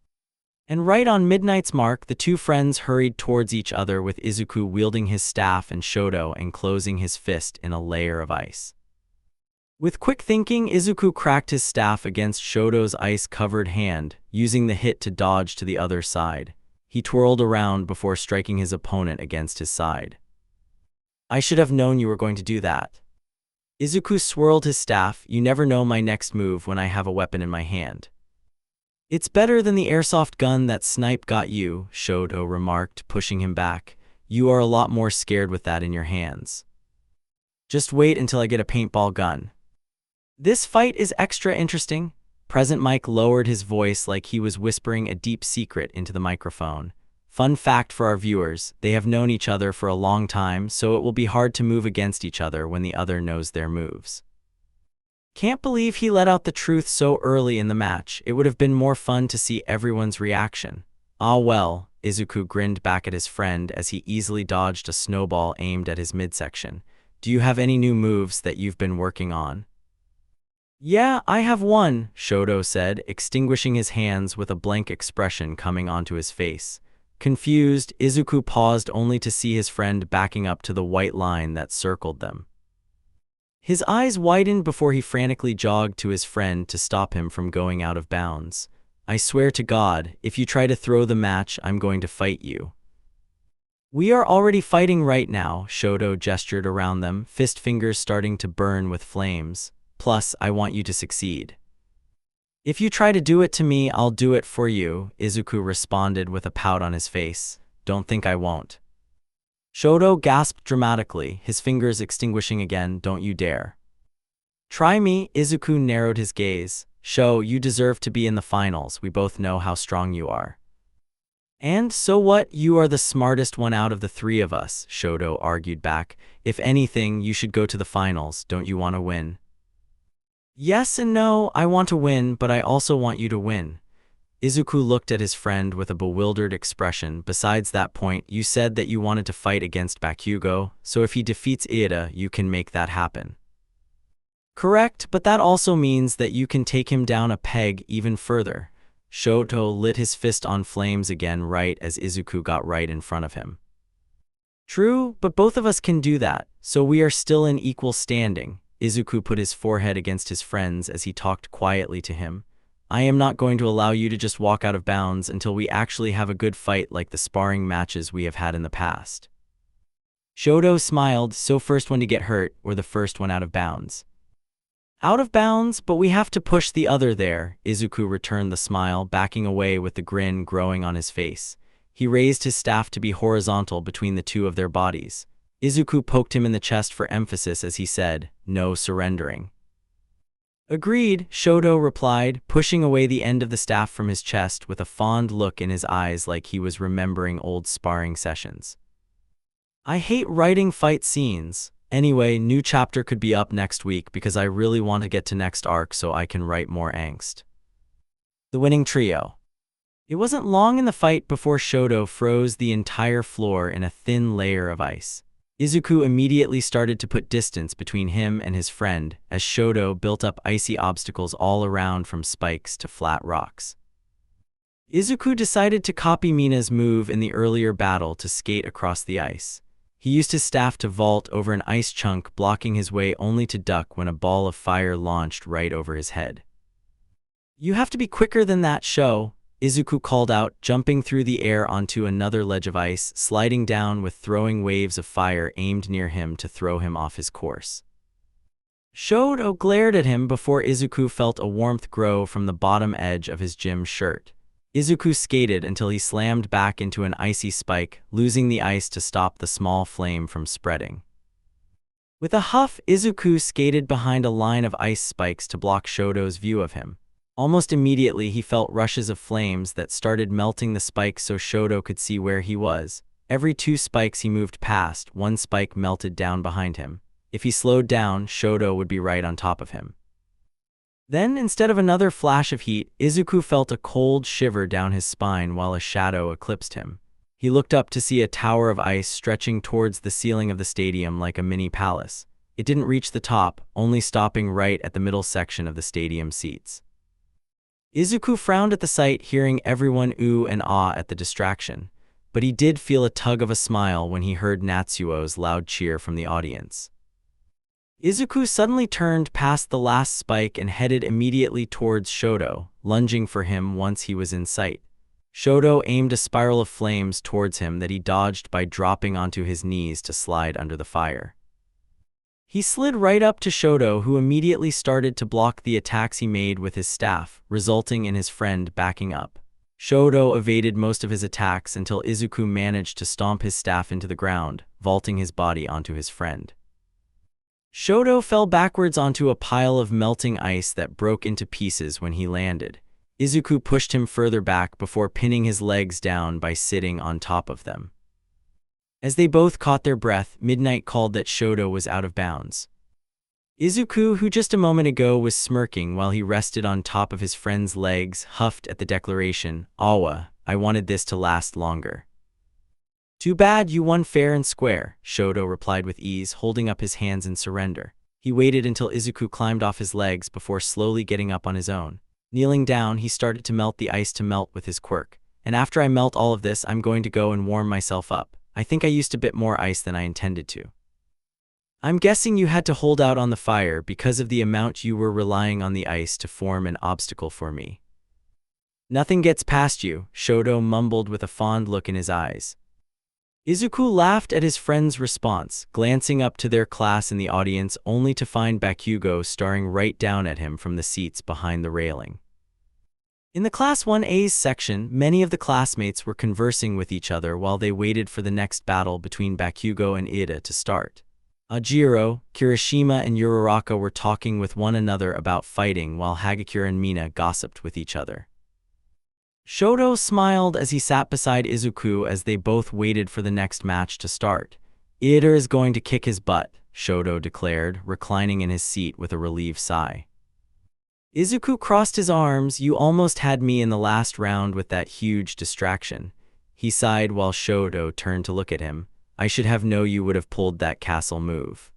S1: And right on Midnight's mark, the two friends hurried towards each other with Izuku wielding his staff and Shoto enclosing his fist in a layer of ice. With quick thinking, Izuku cracked his staff against Shoto's ice-covered hand, using the hit to dodge to the other side. He twirled around before striking his opponent against his side. I should have known you were going to do that. Izuku swirled his staff. You never know my next move when I have a weapon in my hand. It's better than the airsoft gun that Snipe got you, Shoto remarked, pushing him back. You are a lot more scared with that in your hands. Just wait until I get a paintball gun. This fight is extra interesting. Present Mike lowered his voice like he was whispering a deep secret into the microphone. Fun fact for our viewers, they have known each other for a long time, so it will be hard to move against each other when the other knows their moves. Can't believe he let out the truth so early in the match. It would have been more fun to see everyone's reaction. Ah well, Izuku grinned back at his friend as he easily dodged a snowball aimed at his midsection. Do you have any new moves that you've been working on? Yeah, I have one, Shoto said, extinguishing his hands with a blank expression coming onto his face. Confused, Izuku paused only to see his friend backing up to the white line that circled them. His eyes widened before he frantically jogged to his friend to stop him from going out of bounds. I swear to God, if you try to throw the match, I'm going to fight you. We are already fighting right now, Shoto gestured around them, fist fingers starting to burn with flames. Plus, I want you to succeed. If you try to do it to me, I'll do it for you, Izuku responded with a pout on his face. Don't think I won't. Shoto gasped dramatically, his fingers extinguishing again. Don't you dare. Try me, Izuku narrowed his gaze. Sho, you deserve to be in the finals. We both know how strong you are. And so what? You are the smartest one out of the three of us, Shoto argued back. If anything, you should go to the finals. Don't you want to win? Yes and no, I want to win, but I also want you to win. Izuku looked at his friend with a bewildered expression. Besides that point, you said that you wanted to fight against Bakugo, so if he defeats Ida, you can make that happen. Correct, but that also means that you can take him down a peg even further. Shoto lit his fist on flames again right as Izuku got right in front of him. True, but both of us can do that, so we are still in equal standing. Izuku put his forehead against his friend's as he talked quietly to him. I am not going to allow you to just walk out of bounds until we actually have a good fight like the sparring matches we have had in the past. Shoto smiled, so first one to get hurt, or the first one out of bounds? Out of bounds, but we have to push the other there. Izuku returned the smile, backing away with the grin growing on his face. He raised his staff to be horizontal between the two of their bodies. Izuku poked him in the chest for emphasis as he said, "No surrendering." Agreed, Shoto replied, pushing away the end of the staff from his chest with a fond look in his eyes like he was remembering old sparring sessions. I hate writing fight scenes. Anyway, new chapter could be up next week because I really want to get to next arc so I can write more angst. The winning trio. It wasn't long in the fight before Shoto froze the entire floor in a thin layer of ice. Izuku immediately started to put distance between him and his friend as Shoto built up icy obstacles all around from spikes to flat rocks. Izuku decided to copy Mina's move in the earlier battle to skate across the ice. He used his staff to vault over an ice chunk, blocking his way only to duck when a ball of fire launched right over his head. You have to be quicker than that, Sho, Izuku called out, jumping through the air onto another ledge of ice, sliding down with throwing waves of fire aimed near him to throw him off his course. Shoto glared at him before Izuku felt a warmth grow from the bottom edge of his gym shirt. Izuku skated until he slammed back into an icy spike, losing the ice to stop the small flame from spreading. With a huff, Izuku skated behind a line of ice spikes to block Shoto's view of him. Almost immediately, he felt rushes of flames that started melting the spikes so Shoto could see where he was. Every 2 spikes he moved past, 1 spike melted down behind him. If he slowed down, Shoto would be right on top of him. Then, instead of another flash of heat, Izuku felt a cold shiver down his spine while a shadow eclipsed him. He looked up to see a tower of ice stretching towards the ceiling of the stadium like a mini palace. It didn't reach the top, only stopping right at the middle section of the stadium seats. Izuku frowned at the sight, hearing everyone ooh and ah at the distraction, but he did feel a tug of a smile when he heard Natsuo's loud cheer from the audience. Izuku suddenly turned past the last spike and headed immediately towards Shoto, lunging for him once he was in sight. Shoto aimed a spiral of flames towards him that he dodged by dropping onto his knees to slide under the fire. He slid right up to Shoto, who immediately started to block the attacks he made with his staff, resulting in his friend backing up. Shoto evaded most of his attacks until Izuku managed to stomp his staff into the ground, vaulting his body onto his friend. Shoto fell backwards onto a pile of melting ice that broke into pieces when he landed. Izuku pushed him further back before pinning his legs down by sitting on top of them. As they both caught their breath, Midnight called that Shoto was out of bounds. Izuku, who just a moment ago was smirking while he rested on top of his friend's legs, huffed at the declaration, "Awa, I wanted this to last longer." "Too bad you won fair and square," Shoto replied with ease, holding up his hands in surrender. He waited until Izuku climbed off his legs before slowly getting up on his own. Kneeling down, he started to melt the ice to melt with his quirk. "And after I melt all of this, I'm going to go and warm myself up. I think I used a bit more ice than I intended to." "I'm guessing you had to hold out on the fire because of the amount you were relying on the ice to form an obstacle for me." "Nothing gets past you," Shoto mumbled with a fond look in his eyes. Izuku laughed at his friend's response, glancing up to their class in the audience only to find Bakugo staring right down at him from the seats behind the railing. In the Class 1A's section, many of the classmates were conversing with each other while they waited for the next battle between Bakugo and Ida to start. Ajiro, Kirishima, and Uraraka were talking with one another about fighting while Hagakure and Mina gossiped with each other. Shoto smiled as he sat beside Izuku as they both waited for the next match to start. "Ida is going to kick his butt," Shoto declared, reclining in his seat with a relieved sigh. Izuku crossed his arms. You almost had me in the last round with that huge distraction. He sighed while Shoto turned to look at him. I should have known you would have pulled that castle move.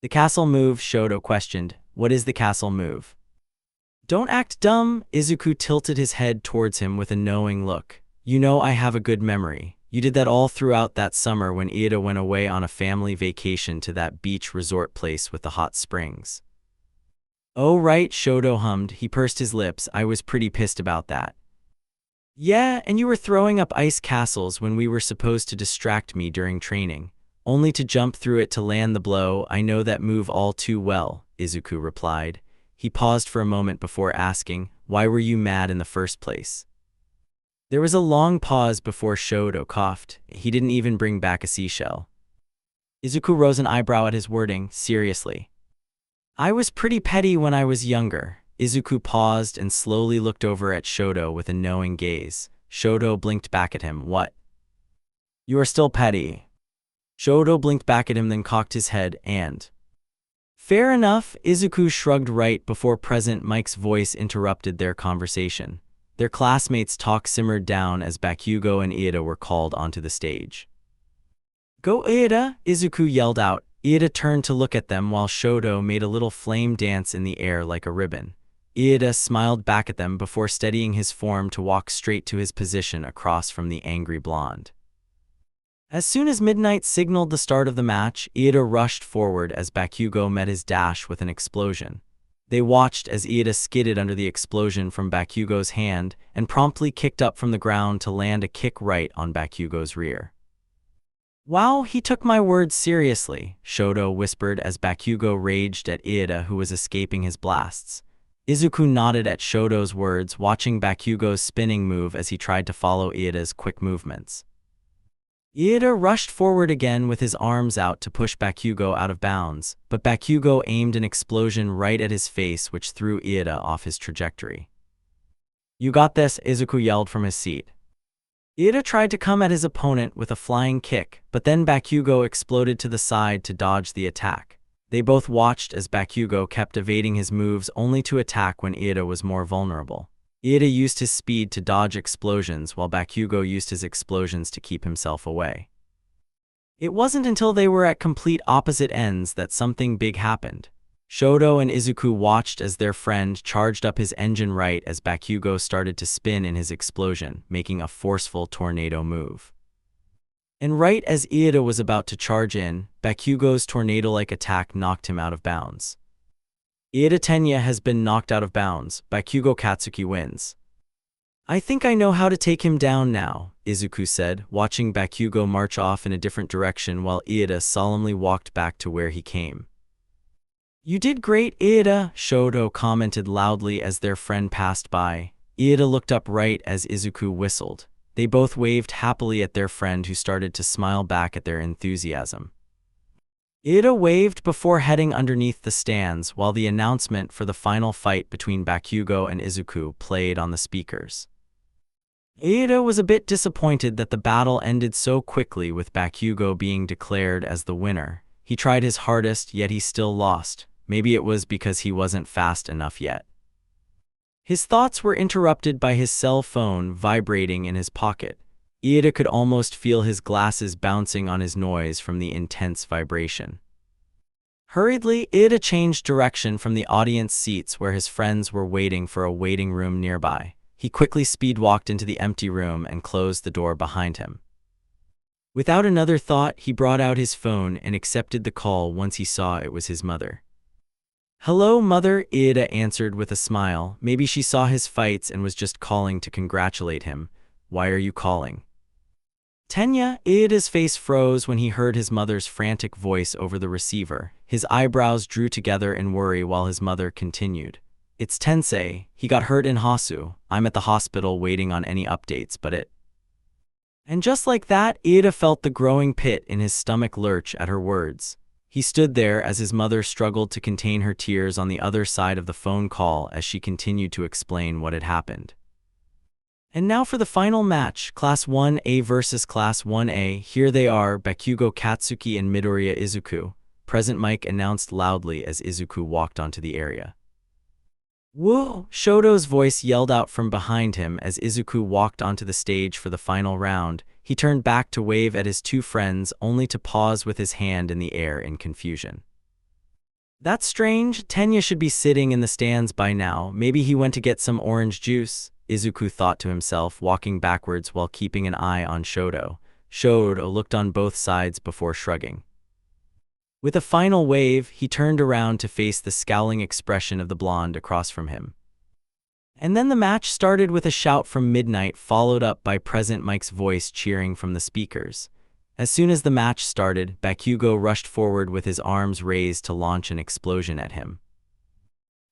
S1: The castle move? Shoto questioned. What is the castle move? Don't act dumb. Izuku tilted his head towards him with a knowing look. You know I have a good memory. You did that all throughout that summer when Ida went away on a family vacation to that beach resort place with the hot springs. Oh right, Shoto hummed. He pursed his lips. I was pretty pissed about that. Yeah, and you were throwing up ice castles when we were supposed to distract me during training, only to jump through it to land the blow. I know that move all too well, Izuku replied. He paused for a moment before asking, why were you mad in the first place? There was a long pause before Shoto coughed. He didn't even bring back a seashell. Izuku rose an eyebrow at his wording. Seriously. I was pretty petty when I was younger. Izuku paused and slowly looked over at Shoto with a knowing gaze. Shoto blinked back at him. What? You are still petty. Shoto blinked back at him, then cocked his head and... Fair enough, Izuku shrugged right before President Mike's voice interrupted their conversation. Their classmates' talk simmered down as Bakugo and Ida were called onto the stage. Go Ida! Izuku yelled out. Ida turned to look at them while Shoto made a little flame dance in the air like a ribbon. Ida smiled back at them before steadying his form to walk straight to his position across from the angry blonde. As soon as midnight signaled the start of the match, Ida rushed forward as Bakugo met his dash with an explosion. They watched as Ida skidded under the explosion from Bakugo's hand and promptly kicked up from the ground to land a kick right on Bakugo's rear. Wow, he took my words seriously, Shoto whispered as Bakugo raged at Ida, who was escaping his blasts. Izuku nodded at Shoto's words, watching Bakugo's spinning move as he tried to follow Ida's quick movements. Ida rushed forward again with his arms out to push Bakugo out of bounds, but Bakugo aimed an explosion right at his face, which threw Ida off his trajectory. You got this, Izuku yelled from his seat. Ida tried to come at his opponent with a flying kick, but then Bakugo exploded to the side to dodge the attack. They both watched as Bakugo kept evading his moves only to attack when Ida was more vulnerable. Ida used his speed to dodge explosions while Bakugo used his explosions to keep himself away. It wasn't until they were at complete opposite ends that something big happened. Shoto and Izuku watched as their friend charged up his engine right as Bakugo started to spin in his explosion, making a forceful tornado move. And right as Ida was about to charge in, Bakugo's tornado-like attack knocked him out of bounds. Ida Tenya has been knocked out of bounds. Bakugo Katsuki wins. I think I know how to take him down now, Izuku said, watching Bakugo march off in a different direction while Ida solemnly walked back to where he came. You did great, Ida, Shoto commented loudly as their friend passed by. Ida looked up right as Izuku whistled. They both waved happily at their friend, who started to smile back at their enthusiasm. Ida waved before heading underneath the stands while the announcement for the final fight between Bakugo and Izuku played on the speakers. Ida was a bit disappointed that the battle ended so quickly with Bakugo being declared as the winner. He tried his hardest, yet he still lost. Maybe it was because he wasn't fast enough yet. His thoughts were interrupted by his cell phone vibrating in his pocket. Ida could almost feel his glasses bouncing on his noise from the intense vibration. Hurriedly, Ida changed direction from the audience seats where his friends were waiting for a waiting room nearby. He quickly speed-walked into the empty room and closed the door behind him. Without another thought, he brought out his phone and accepted the call once he saw it was his mother. Hello, Mother, Ida answered with a smile. Maybe she saw his fights and was just calling to congratulate him. Why are you calling? Tenya, Ida's face froze when he heard his mother's frantic voice over the receiver. His eyebrows drew together in worry while his mother continued. It's Tensei. He got hurt in Hasu. I'm at the hospital waiting on any updates, but it... And just like that, Ida felt the growing pit in his stomach lurch at her words. He stood there as his mother struggled to contain her tears on the other side of the phone call as she continued to explain what had happened. And now for the final match, Class 1A versus Class 1A. Here they are, Bakugo Katsuki and Midoriya Izuku. President Mike announced loudly as Izuku walked onto the area. Woo! Shoto's voice yelled out from behind him as Izuku walked onto the stage for the final round. He turned back to wave at his two friends, only to pause with his hand in the air in confusion. That's strange. Tenya should be sitting in the stands by now. Maybe he went to get some orange juice, Izuku thought to himself, walking backwards while keeping an eye on Shoto. Shoto looked on both sides before shrugging. With a final wave, he turned around to face the scowling expression of the blonde across from him. And then the match started with a shout from Midnight, followed up by Present Mike's voice cheering from the speakers. As soon as the match started, Bakugo rushed forward with his arms raised to launch an explosion at him.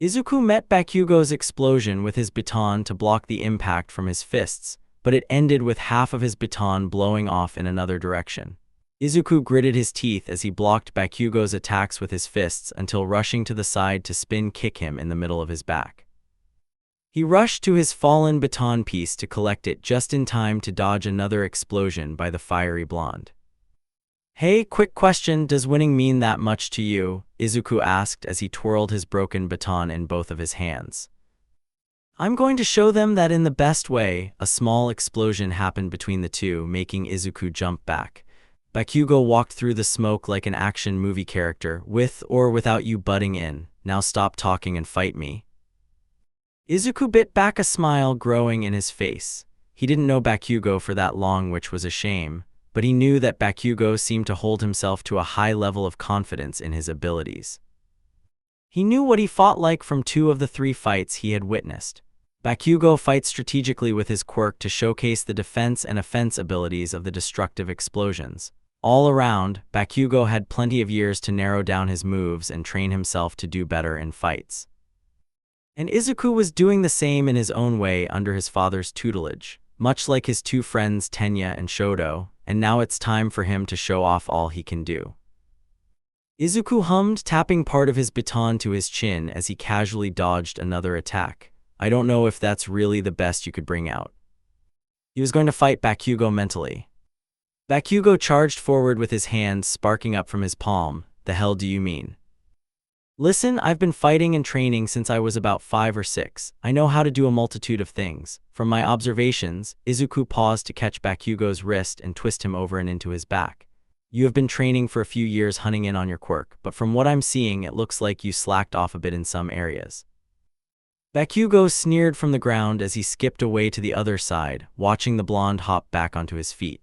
S1: Izuku met Bakugo's explosion with his baton to block the impact from his fists, but it ended with half of his baton blowing off in another direction. Izuku gritted his teeth as he blocked Bakugo's attacks with his fists until rushing to the side to spin kick him in the middle of his back. He rushed to his fallen baton piece to collect it just in time to dodge another explosion by the fiery blonde. Hey, quick question, does winning mean that much to you? Izuku asked as he twirled his broken baton in both of his hands. I'm going to show them that in the best way. A small explosion happened between the two, making Izuku jump back. Bakugo walked through the smoke like an action movie character, with or without you butting in. Now stop talking and fight me. Izuku bit back, a smile growing in his face. He didn't know Bakugo for that long, which was a shame, but he knew that Bakugo seemed to hold himself to a high level of confidence in his abilities. He knew what he fought like from 2 of the 3 fights he had witnessed. Bakugo fights strategically with his quirk to showcase the defense and offense abilities of the destructive explosions. All around, Bakugo had plenty of years to narrow down his moves and train himself to do better in fights. And Izuku was doing the same in his own way under his father's tutelage, much like his 2 friends Tenya and Shoto, and now it's time for him to show off all he can do. Izuku hummed, tapping part of his baton to his chin as he casually dodged another attack. I don't know if that's really the best you could bring out. He was going to fight Bakugo mentally. Bakugo charged forward with his hand sparking up from his palm. The hell do you mean? Listen, I've been fighting and training since I was about 5 or 6. I know how to do a multitude of things. From my observations, Izuku paused to catch Bakugo's wrist and twist him over and into his back. You have been training for a few years, honing in on your quirk, but from what I'm seeing, it looks like you slacked off a bit in some areas. Bakugo sneered from the ground as he skipped away to the other side, watching the blonde hop back onto his feet.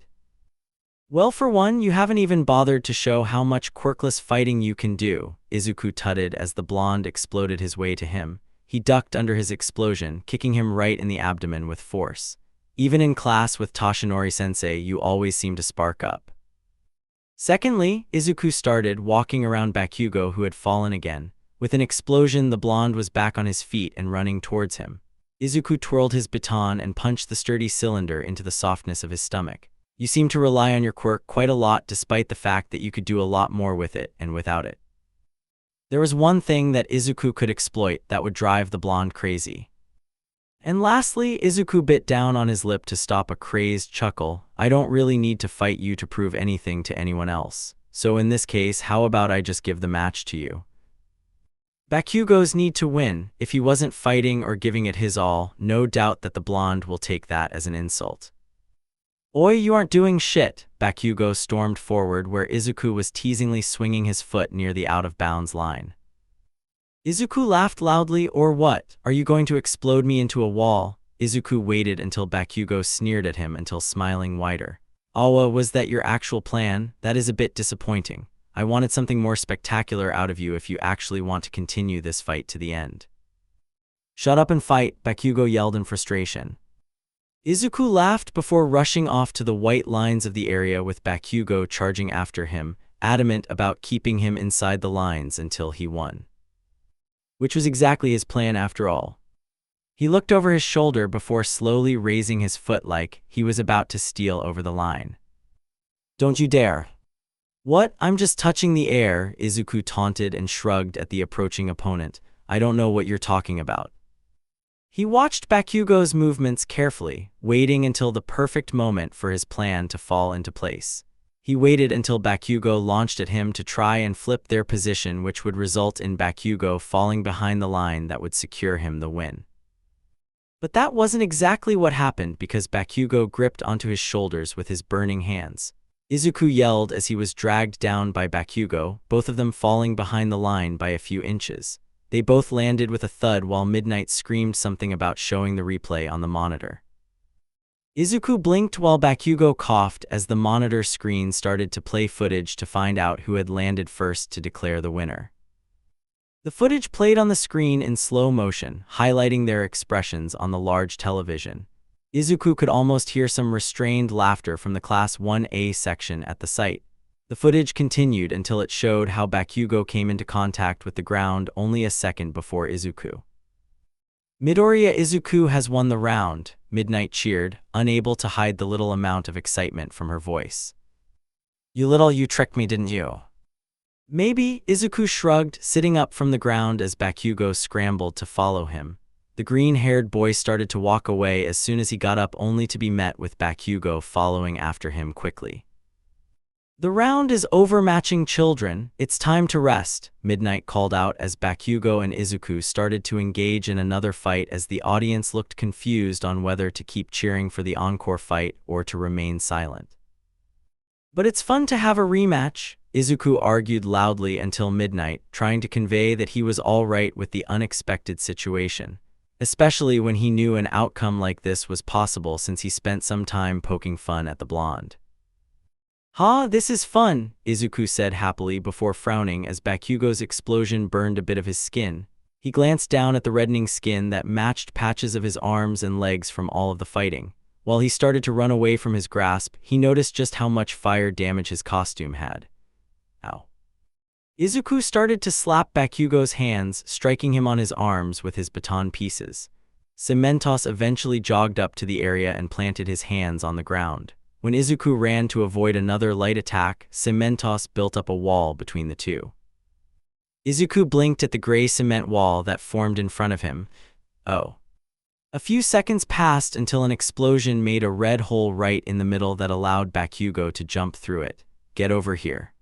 S1: Well, for one, you haven't even bothered to show how much quirkless fighting you can do, Izuku tutted as the blonde exploded his way to him. He ducked under his explosion, kicking him right in the abdomen with force. Even in class with Toshinori-sensei, you always seem to spark up. Secondly, Izuku started walking around Bakugo, who had fallen again. With an explosion, the blonde was back on his feet and running towards him. Izuku twirled his baton and punched the sturdy cylinder into the softness of his stomach. You seem to rely on your quirk quite a lot, despite the fact that you could do a lot more with it and without it. There was one thing that Izuku could exploit that would drive the blonde crazy. And lastly, Izuku bit down on his lip to stop a crazed chuckle. I don't really need to fight you to prove anything to anyone else. So in this case, how about I just give the match to you? Bakugo's need to win. If he wasn't fighting or giving it his all, no doubt that the blonde will take that as an insult. Oi, you aren't doing shit. Bakugo stormed forward where Izuku was teasingly swinging his foot near the out-of-bounds line. Izuku laughed loudly. Or what? Are you going to explode me into a wall? Izuku waited until Bakugo sneered at him until smiling wider. Awa, was that your actual plan? That is a bit disappointing. I wanted something more spectacular out of you if you actually want to continue this fight to the end. Shut up and fight, Bakugo yelled in frustration. Izuku laughed before rushing off to the white lines of the area with Bakugo charging after him, adamant about keeping him inside the lines until he won. Which was exactly his plan after all. He looked over his shoulder before slowly raising his foot like he was about to steal over the line. Don't you dare. What? I'm just touching the air, Izuku taunted and shrugged at the approaching opponent. I don't know what you're talking about. He watched Bakugo's movements carefully, waiting until the perfect moment for his plan to fall into place. He waited until Bakugo launched at him to try and flip their position, which would result in Bakugo falling behind the line that would secure him the win. But that wasn't exactly what happened, because Bakugo gripped onto his shoulders with his burning hands. Izuku yelled as he was dragged down by Bakugo, both of them falling behind the line by a few inches. They both landed with a thud while Midnight screamed something about showing the replay on the monitor. Izuku blinked while Bakugo coughed as the monitor screen started to play footage to find out who had landed first to declare the winner. The footage played on the screen in slow motion, highlighting their expressions on the large television. Izuku could almost hear some restrained laughter from the Class 1A section at the site. The footage continued until it showed how Bakugo came into contact with the ground only a second before Izuku. "Midoriya Izuku has won the round," Midnight cheered, unable to hide the little amount of excitement from her voice. You tricked me, didn't you?" "Maybe," Izuku shrugged, sitting up from the ground as Bakugo scrambled to follow him. The green-haired boy started to walk away as soon as he got up, only to be met with Bakugo following after him quickly. "The round is over, matching children. It's time to rest," Midnight called out as Bakugo and Izuku started to engage in another fight, as the audience looked confused on whether to keep cheering for the encore fight or to remain silent. "But it's fun to have a rematch," Izuku argued loudly until Midnight, trying to convey that he was all right with the unexpected situation, especially when he knew an outcome like this was possible since he spent some time poking fun at the blonde. "Ha, this is fun," Izuku said happily before frowning as Bakugo's explosion burned a bit of his skin. He glanced down at the reddening skin that matched patches of his arms and legs from all of the fighting. While he started to run away from his grasp, he noticed just how much fire damage his costume had. Ow. Izuku started to slap Bakugo's hands, striking him on his arms with his baton pieces. Cementos eventually jogged up to the area and planted his hands on the ground. When Izuku ran to avoid another light attack, Cementos built up a wall between the two. Izuku blinked at the gray cement wall that formed in front of him. Oh. A few seconds passed until an explosion made a red hole right in the middle that allowed Bakugo to jump through it. "Get over here."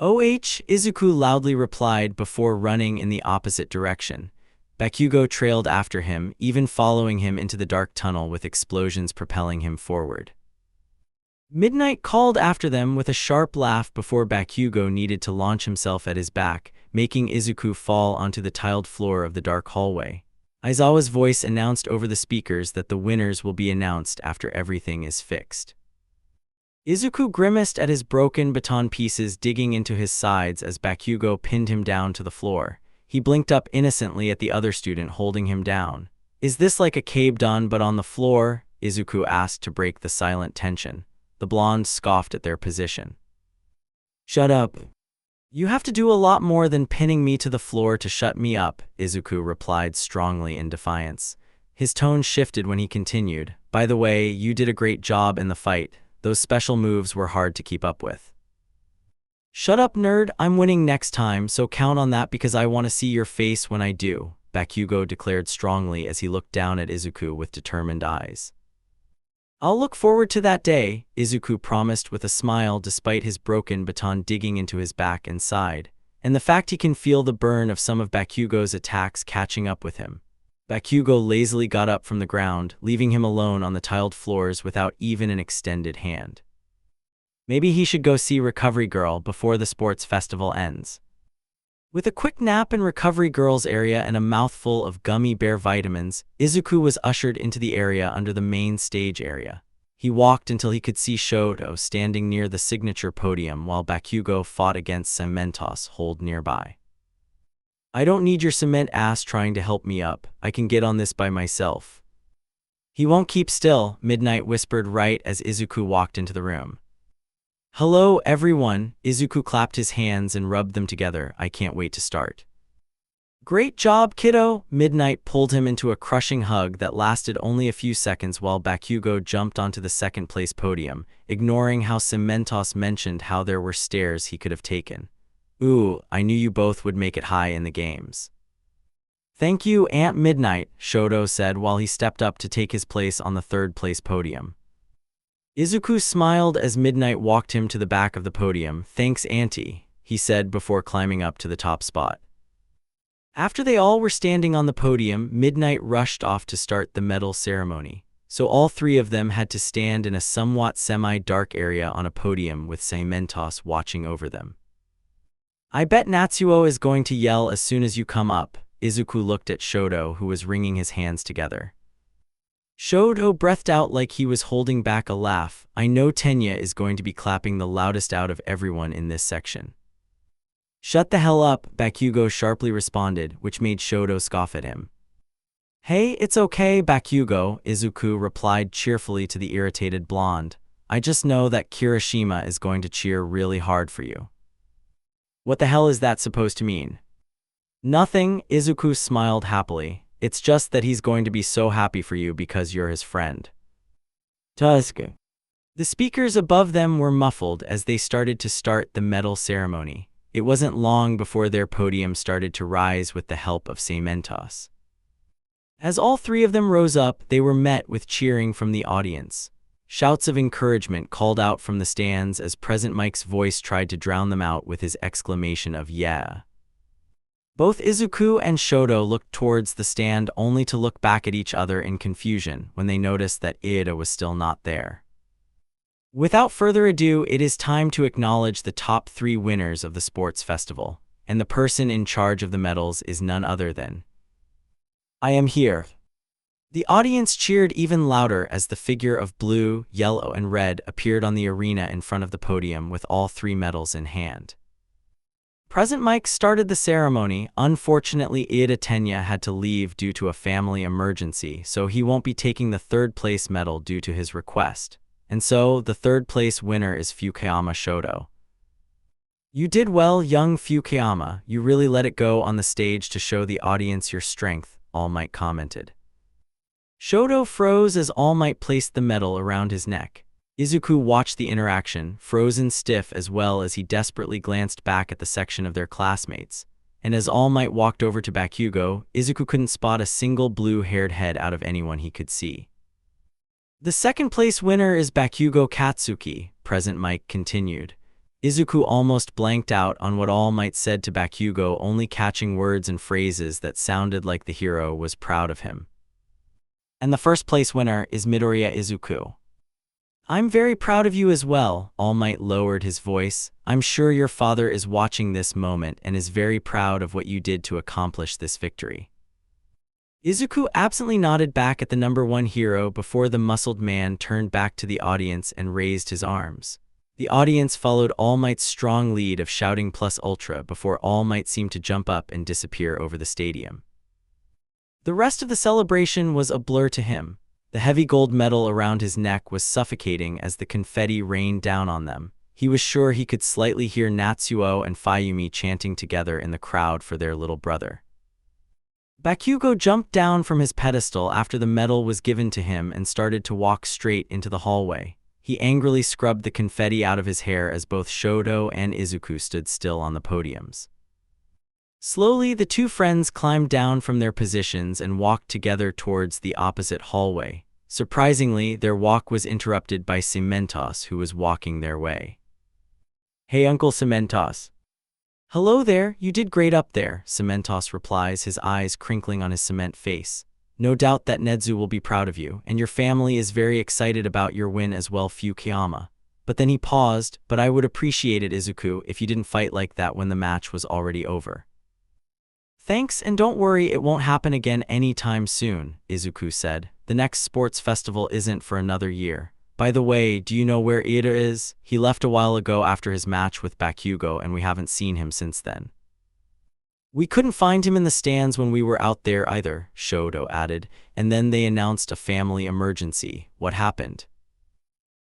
S1: Izuku loudly replied before running in the opposite direction. Bakugo trailed after him, even following him into the dark tunnel with explosions propelling him forward. Midnight called after them with a sharp laugh before Bakugo needed to launch himself at his back, making Izuku fall onto the tiled floor of the dark hallway. Aizawa's voice announced over the speakers that the winners will be announced after everything is fixed. Izuku grimaced at his broken baton pieces digging into his sides as Bakugo pinned him down to the floor. He blinked up innocently at the other student holding him down. "Is this like a Kabedon but on the floor?" Izuku asked to break the silent tension. The blonde scoffed at their position. "Shut up. You have to do a lot more than pinning me to the floor to shut me up," Izuku replied strongly in defiance. His tone shifted when he continued, "By the way, you did a great job in the fight. Those special moves were hard to keep up with." "Shut up, nerd. I'm winning next time, so count on that because I want to see your face when I do," Bakugo declared strongly as he looked down at Izuku with determined eyes. "I'll look forward to that day," Izuku promised with a smile despite his broken baton digging into his back and side, and the fact he can feel the burn of some of Bakugo's attacks catching up with him. Bakugo lazily got up from the ground, leaving him alone on the tiled floors without even an extended hand. Maybe he should go see Recovery Girl before the sports festival ends. With a quick nap in Recovery Girl's area and a mouthful of gummy bear vitamins, Izuku was ushered into the area under the main stage area. He walked until he could see Shoto standing near the signature podium while Bakugo fought against Cementos holed nearby. "I don't need your cement ass trying to help me up. I can get on this by myself." "He won't keep still," Midnight whispered right as Izuku walked into the room. "Hello, everyone." Izuku clapped his hands and rubbed them together. "I can't wait to start." "Great job, kiddo." Midnight pulled him into a crushing hug that lasted only a few seconds while Bakugo jumped onto the second-place podium, ignoring how Cementos mentioned how there were stairs he could have taken. "Ooh, I knew you both would make it high in the games." "Thank you, Aunt Midnight," Shoto said while he stepped up to take his place on the third-place podium. Izuku smiled as Midnight walked him to the back of the podium. "Thanks, Auntie," he said before climbing up to the top spot. After they all were standing on the podium, Midnight rushed off to start the medal ceremony, so all three of them had to stand in a somewhat semi-dark area on a podium with Cementos watching over them. "I bet Natsuo is going to yell as soon as you come up." Izuku looked at Shoto, who was wringing his hands together. Shoto breathed out like he was holding back a laugh. "I know Tenya is going to be clapping the loudest out of everyone in this section." "Shut the hell up," Bakugo sharply responded, which made Shoto scoff at him. "Hey, it's okay, Bakugo," Izuku replied cheerfully to the irritated blonde. "I just know that Kirishima is going to cheer really hard for you." "What the hell is that supposed to mean?" "Nothing," Izuku smiled happily. "It's just that he's going to be so happy for you because you're his friend." Tusk. The speakers above them were muffled as they started to start the medal ceremony. It wasn't long before their podium started to rise with the help of Cementos. As all three of them rose up, they were met with cheering from the audience. Shouts of encouragement called out from the stands as Present Mike's voice tried to drown them out with his exclamation of "Yeah." Both Izuku and Shoto looked towards the stand only to look back at each other in confusion when they noticed that Iida was still not there. Without further ado, it is time to acknowledge the top three winners of the sports festival, and the person in charge of the medals is none other than "I am here." The audience cheered even louder as the figure of blue, yellow, and red appeared on the arena in front of the podium with all three medals in hand. Present Mike started the ceremony. Unfortunately, Iida Tenya had to leave due to a family emergency, so he won't be taking the third-place medal due to his request. And so, the third-place winner is Fukuyama Shoto. "You did well, young Fukuyama. You really let it go on the stage to show the audience your strength," All Might commented. Shoto froze as All Might placed the medal around his neck. Izuku watched the interaction, frozen stiff as well as he desperately glanced back at the section of their classmates. And as All Might walked over to Bakugo, Izuku couldn't spot a single blue-haired head out of anyone he could see. "The second-place winner is Bakugo Katsuki," Present Mike continued. Izuku almost blanked out on what All Might said to Bakugo, only catching words and phrases that sounded like the hero was proud of him. "And the first-place winner is Midoriya Izuku." "I'm very proud of you as well," All Might lowered his voice. "I'm sure your father is watching this moment and is very proud of what you did to accomplish this victory." Izuku absently nodded back at the number one hero before the muscled man turned back to the audience and raised his arms. The audience followed All Might's strong lead of shouting plus ultra before All Might seemed to jump up and disappear over the stadium. The rest of the celebration was a blur to him. The heavy gold medal around his neck was suffocating as the confetti rained down on them. He was sure he could slightly hear Natsuo and Fayumi chanting together in the crowd for their little brother. Bakugo jumped down from his pedestal after the medal was given to him and started to walk straight into the hallway. He angrily scrubbed the confetti out of his hair as both Shoto and Izuku stood still on the podiums. Slowly, the two friends climbed down from their positions and walked together towards the opposite hallway. Surprisingly, their walk was interrupted by Cementos, who was walking their way. "Hey, Uncle Cementos." "Hello there, you did great up there," Cementos replies, his eyes crinkling on his cement face. "No doubt that Nezu will be proud of you, and your family is very excited about your win as well, Fukuyama." But then he paused. "But I would appreciate it, Izuku, if you didn't fight like that when the match was already over." "Thanks, and don't worry, it won't happen again anytime soon," Izuku said. "The next sports festival isn't for another year. By the way, do you know where Iida is? He left a while ago after his match with Bakugo, and we haven't seen him since then." "We couldn't find him in the stands when we were out there either," Shoto added, "and then they announced a family emergency. What happened?"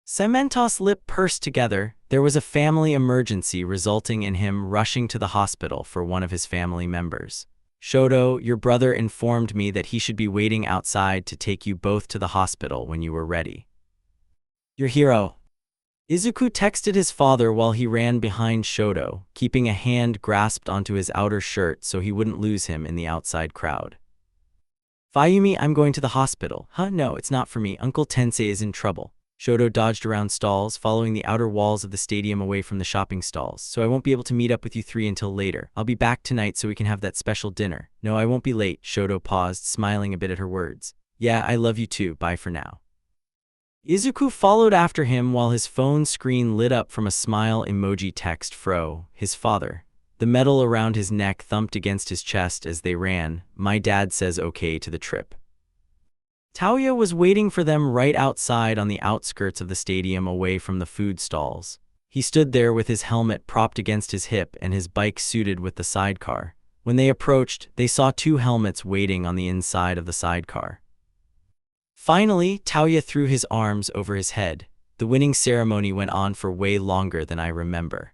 S1: Cementos' lip pursed together. There was a family emergency resulting in him rushing to the hospital for one of his family members. "Shoto, your brother informed me that he should be waiting outside to take you both to the hospital when you were ready." "Your hero." Izuku texted his father while he ran behind Shoto, keeping a hand grasped onto his outer shirt so he wouldn't lose him in the outside crowd. "Fayumi, I'm going to the hospital." "Huh, no, it's not for me. Uncle Tensei is in trouble." Shoto dodged around stalls, following the outer walls of the stadium away from the shopping stalls. So I won't be able to meet up with you three until later. I'll be back tonight so we can have that special dinner. No, I won't be late. Shoto paused, smiling a bit at her words. Yeah, I love you too. Bye for now. Izuku followed after him while his phone screen lit up from a smile emoji text Fro, his father. The metal around his neck thumped against his chest as they ran. My dad says okay to the trip. Taoya was waiting for them right outside on the outskirts of the stadium away from the food stalls. He stood there with his helmet propped against his hip and his bike suited with the sidecar. When they approached, they saw two helmets waiting on the inside of the sidecar. Finally, Taoya threw his arms over his head. The winning ceremony went on for way longer than I remember.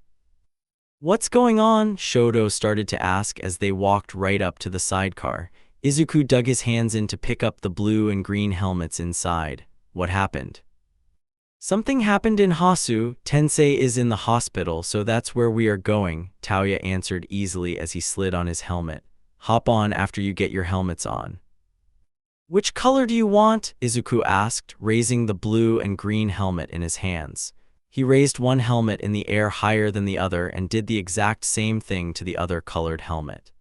S1: What's going on? Shoto started to ask as they walked right up to the sidecar. Izuku dug his hands in to pick up the blue and green helmets inside. What happened? Something happened in Hasu. Tensei is in the hospital, so that's where we are going, Taoya answered easily as he slid on his helmet. Hop on after you get your helmets on. Which color do you want? Izuku asked, raising the blue and green helmet in his hands. He raised one helmet in the air higher than the other and did the exact same thing to the other colored helmet.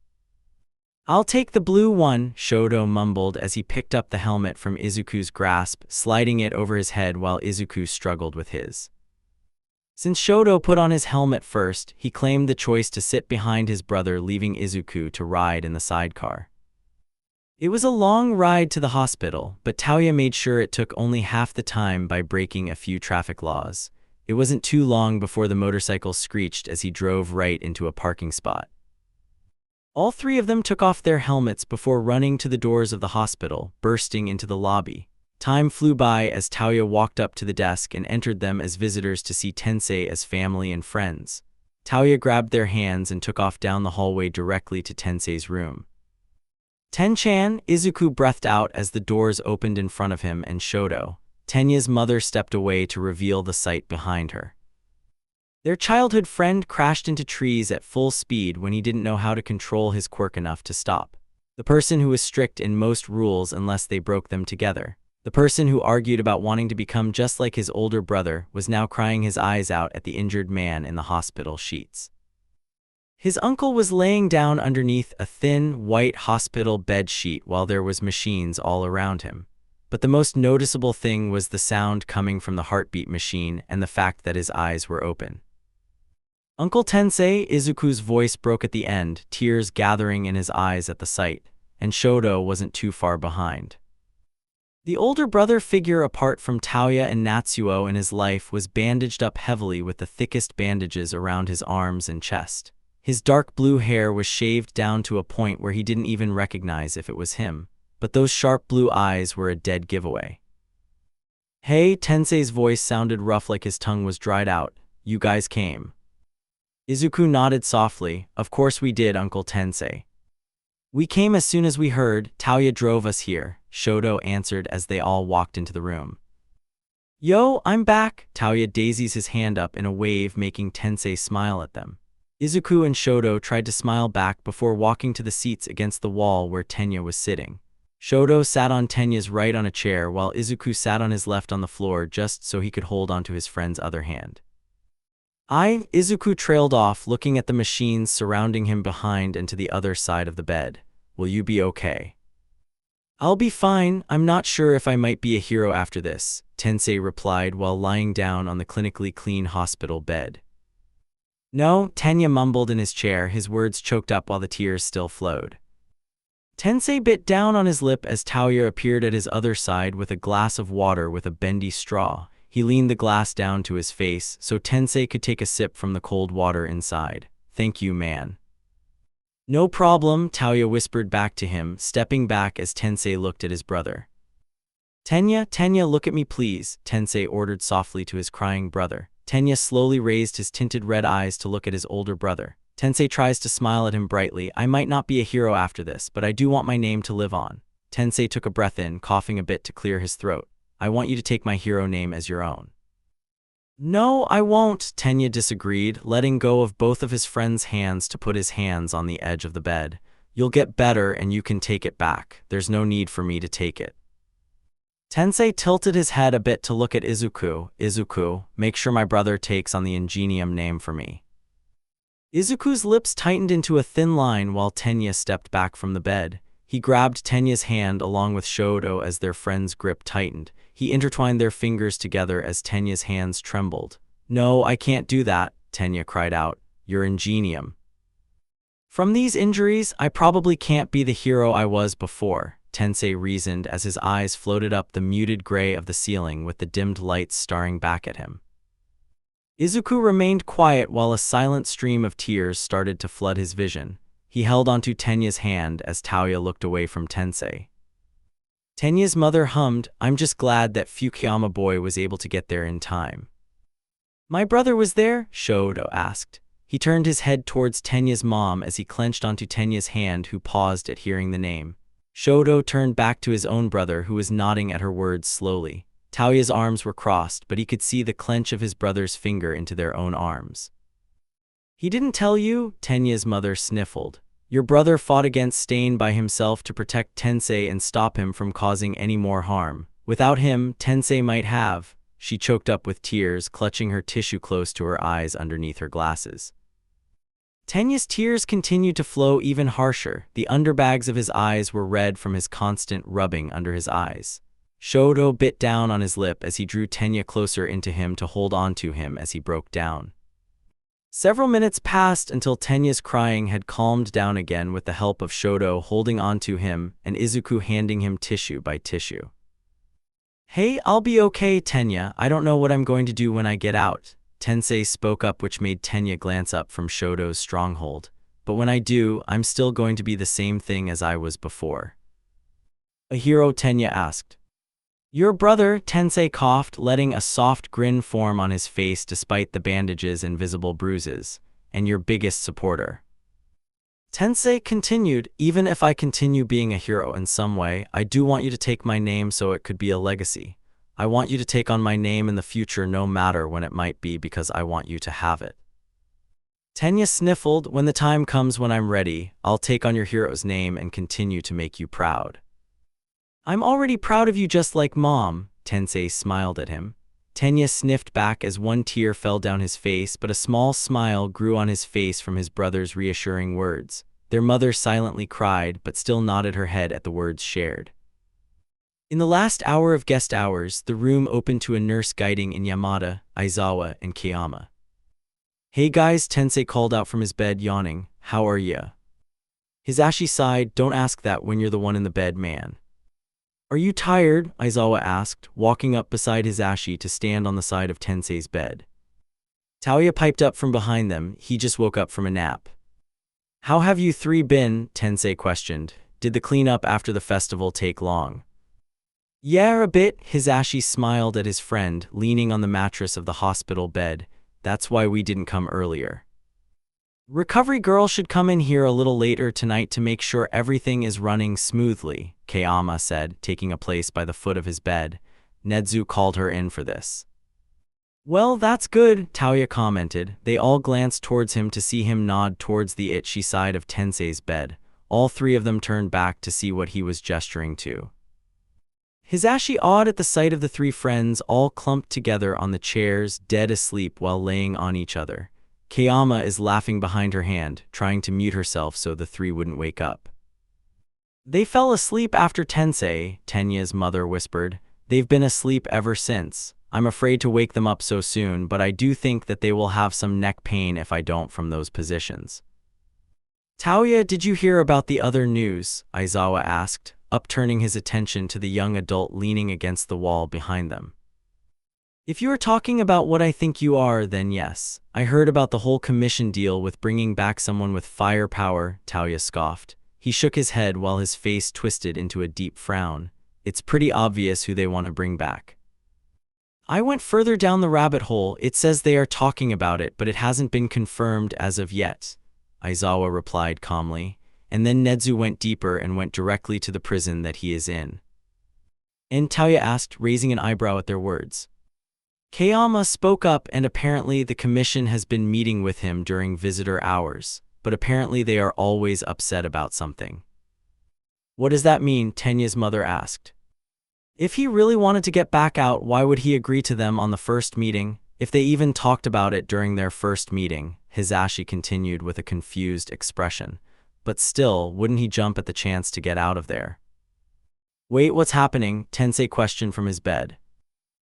S1: I'll take the blue one, Shoto mumbled as he picked up the helmet from Izuku's grasp, sliding it over his head while Izuku struggled with his. Since Shoto put on his helmet first, he claimed the choice to sit behind his brother, leaving Izuku to ride in the sidecar. It was a long ride to the hospital, but Taoya made sure it took only half the time by breaking a few traffic laws. It wasn't too long before the motorcycle screeched as he drove right into a parking spot. All three of them took off their helmets before running to the doors of the hospital, bursting into the lobby. Time flew by as Taoya walked up to the desk and entered them as visitors to see Tensei as family and friends. Taoya grabbed their hands and took off down the hallway directly to Tensei's room. Ten-chan, Izuku breathed out as the doors opened in front of him and Shoto. Tenya's mother stepped away to reveal the sight behind her. Their childhood friend crashed into trees at full speed when he didn't know how to control his quirk enough to stop. The person who was strict in most rules unless they broke them together. The person who argued about wanting to become just like his older brother was now crying his eyes out at the injured man in the hospital sheets. His uncle was laying down underneath a thin, white hospital bed sheet while there was machines all around him. But the most noticeable thing was the sound coming from the heartbeat machine and the fact that his eyes were open. Uncle Tensei, Izuku's voice broke at the end, tears gathering in his eyes at the sight, and Shoto wasn't too far behind. The older brother figure apart from Taoya and Natsuo in his life was bandaged up heavily with the thickest bandages around his arms and chest. His dark blue hair was shaved down to a point where he didn't even recognize if it was him, but those sharp blue eyes were a dead giveaway. Hey, Tensei's voice sounded rough like his tongue was dried out. You guys came. Izuku nodded softly. Of course we did, Uncle Tensei. We came as soon as we heard. Taoya drove us here, Shoto answered as they all walked into the room. Yo, I'm back. Taoya daisies his hand up in a wave, making Tensei smile at them. Izuku and Shoto tried to smile back before walking to the seats against the wall where Tenya was sitting. Shoto sat on Tenya's right on a chair while Izuku sat on his left on the floor just so he could hold onto his friend's other hand. Izuku trailed off, looking at the machines surrounding him behind and to the other side of the bed. Will you be okay? I'll be fine. I'm not sure if I might be a hero after this, Tensei replied while lying down on the clinically clean hospital bed. No, Tenya mumbled in his chair, his words choked up while the tears still flowed. Tensei bit down on his lip as Taoya appeared at his other side with a glass of water with a bendy straw. He leaned the glass down to his face so Tensei could take a sip from the cold water inside. Thank you, man. No problem, Taoya whispered back to him, stepping back as Tensei looked at his brother. Tenya, look at me please, Tensei ordered softly to his crying brother. Tenya slowly raised his tinted red eyes to look at his older brother. Tensei tries to smile at him brightly. I might not be a hero after this, but I do want my name to live on. Tensei took a breath in, coughing a bit to clear his throat. I want you to take my hero name as your own. No, I won't, Tenya disagreed, letting go of both of his friend's hands to put his hands on the edge of the bed. You'll get better and you can take it back. There's no need for me to take it. Tensei tilted his head a bit to look at Izuku. Izuku, make sure my brother takes on the Ingenium name for me. Izuku's lips tightened into a thin line while Tenya stepped back from the bed. He grabbed Tenya's hand along with Shoto as their friend's grip tightened. He intertwined their fingers together as Tenya's hands trembled. No, I can't do that, Tenya cried out. You're Ingenium. From these injuries, I probably can't be the hero I was before, Tensei reasoned as his eyes floated up the muted gray of the ceiling with the dimmed lights staring back at him. Izuku remained quiet while a silent stream of tears started to flood his vision. He held onto Tenya's hand as Tauya looked away from Tensei. Tenya's mother hummed, I'm just glad that Fukuyama boy was able to get there in time. My brother was there? Shoto asked. He turned his head towards Tenya's mom as he clenched onto Tenya's hand, who paused at hearing the name. Shoto turned back to his own brother, who was nodding at her words slowly. Tauya's arms were crossed, but he could see the clench of his brother's finger into their own arms. He didn't tell you? Tenya's mother sniffled. Your brother fought against Stain by himself to protect Tensei and stop him from causing any more harm. Without him, Tensei might have. She choked up with tears, clutching her tissue close to her eyes underneath her glasses. Tenya's tears continued to flow even harsher. The underbags of his eyes were red from his constant rubbing under his eyes. Shoto bit down on his lip as he drew Tenya closer into him to hold on to him as he broke down. Several minutes passed until Tenya's crying had calmed down again with the help of Shoto holding on to him and Izuku handing him tissue by tissue. Hey, I'll be okay, Tenya. I don't know what I'm going to do when I get out. Tensei spoke up, which made Tenya glance up from Shoto's stronghold. But when I do, I'm still going to be the same thing as I was before. A hero? Tenya asked. Your brother, Tensei coughed, letting a soft grin form on his face despite the bandages and visible bruises, and your biggest supporter. Tensei continued, even if I continue being a hero in some way, I do want you to take my name so it could be a legacy. I want you to take on my name in the future no matter when it might be, because I want you to have it. Tenya sniffled, when the time comes when I'm ready, I'll take on your hero's name and continue to make you proud. I'm already proud of you just like Mom, Tensei smiled at him. Tenya sniffed back as one tear fell down his face, but a small smile grew on his face from his brother's reassuring words. Their mother silently cried, but still nodded her head at the words shared. In the last hour of guest hours, the room opened to a nurse guiding in Yamada, Aizawa, and Kayama. Hey guys, Tensei called out from his bed, yawning. How are ya? Hisashi sighed. Don't ask that when you're the one in the bed, man. Are you tired? Aizawa asked, walking up beside Hisashi to stand on the side of Tensei's bed. Tauya piped up from behind them. He just woke up from a nap. How have you three been? Tensei questioned. Did the cleanup after the festival take long? Yeah, a bit. Hisashi smiled at his friend, leaning on the mattress of the hospital bed. That's why we didn't come earlier. Recovery girl should come in here a little later tonight to make sure everything is running smoothly, Kayama said, taking a place by the foot of his bed. Nezu called her in for this. Well, that's good, Tauya commented. They all glanced towards him to see him nod towards the itchy side of Tensei's bed. All three of them turned back to see what he was gesturing to. Hisashi awed at the sight of the three friends all clumped together on the chairs, dead asleep while laying on each other. Kayama is laughing behind her hand, trying to mute herself so the three wouldn't wake up. They fell asleep after Tensei, Tenya's mother whispered. They've been asleep ever since. I'm afraid to wake them up so soon, but I do think that they will have some neck pain if I don't from those positions. Tauya, did you hear about the other news? Aizawa asked, upturning his attention to the young adult leaning against the wall behind them. If you are talking about what I think you are, then yes. I heard about the whole commission deal with bringing back someone with firepower, Tauya scoffed. He shook his head while his face twisted into a deep frown. It's pretty obvious who they want to bring back. I went further down the rabbit hole. It says they are talking about it, but it hasn't been confirmed as of yet, Aizawa replied calmly. And then Nezu went deeper and went directly to the prison that he is in. And Tauya asked, raising an eyebrow at their words. Kayama spoke up, and apparently the commission has been meeting with him during visitor hours, but apparently they are always upset about something. What does that mean? Tenya's mother asked. If he really wanted to get back out, why would he agree to them on the first meeting? If they even talked about it during their first meeting, Hisashi continued with a confused expression. But still, wouldn't he jump at the chance to get out of there? Wait, what's happening? Tensei questioned from his bed.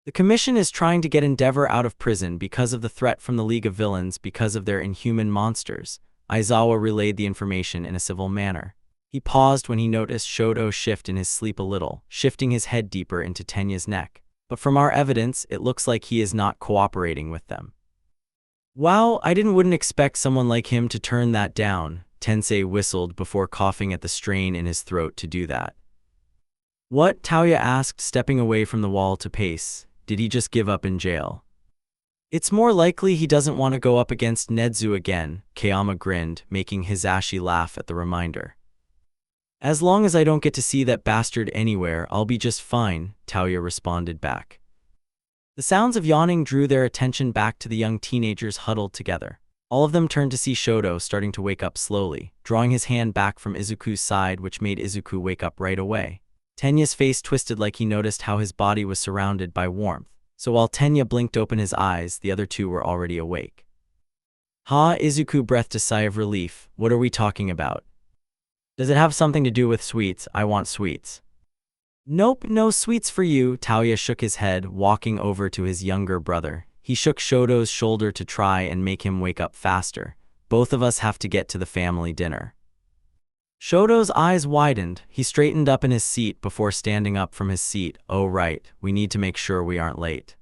S1: The commission is trying to get Endeavor out of prison because of the threat from the League of Villains because of their inhuman monsters. Aizawa relayed the information in a civil manner. He paused when he noticed Shoto shift in his sleep a little, shifting his head deeper into Tenya's neck. But from our evidence, it looks like he is not cooperating with them. Wow, wouldn't expect someone like him to turn that down, Tensei whistled before coughing at the strain in his throat to do that. What? Taoya asked, stepping away from the wall to pace. Did he just give up in jail? It's more likely he doesn't want to go up against Nezu again, Kayama grinned, making Hisashi laugh at the reminder. As long as I don't get to see that bastard anywhere, I'll be just fine, Taoya responded back. The sounds of yawning drew their attention back to the young teenagers huddled together. All of them turned to see Shoto starting to wake up slowly, drawing his hand back from Izuku's side, which made Izuku wake up right away. Tenya's face twisted like he noticed how his body was surrounded by warmth, so while Tenya blinked open his eyes, the other two were already awake. Izuku breathed a sigh of relief. What are we talking about? Does it have something to do with sweets? I want sweets. Nope, no sweets for you, Taoya shook his head, walking over to his younger brother. He shook Shoto's shoulder to try and make him wake up faster. Both of us have to get to the family dinner. Shoto's eyes widened. He straightened up in his seat before standing up from his seat. Oh right, we need to make sure we aren't late.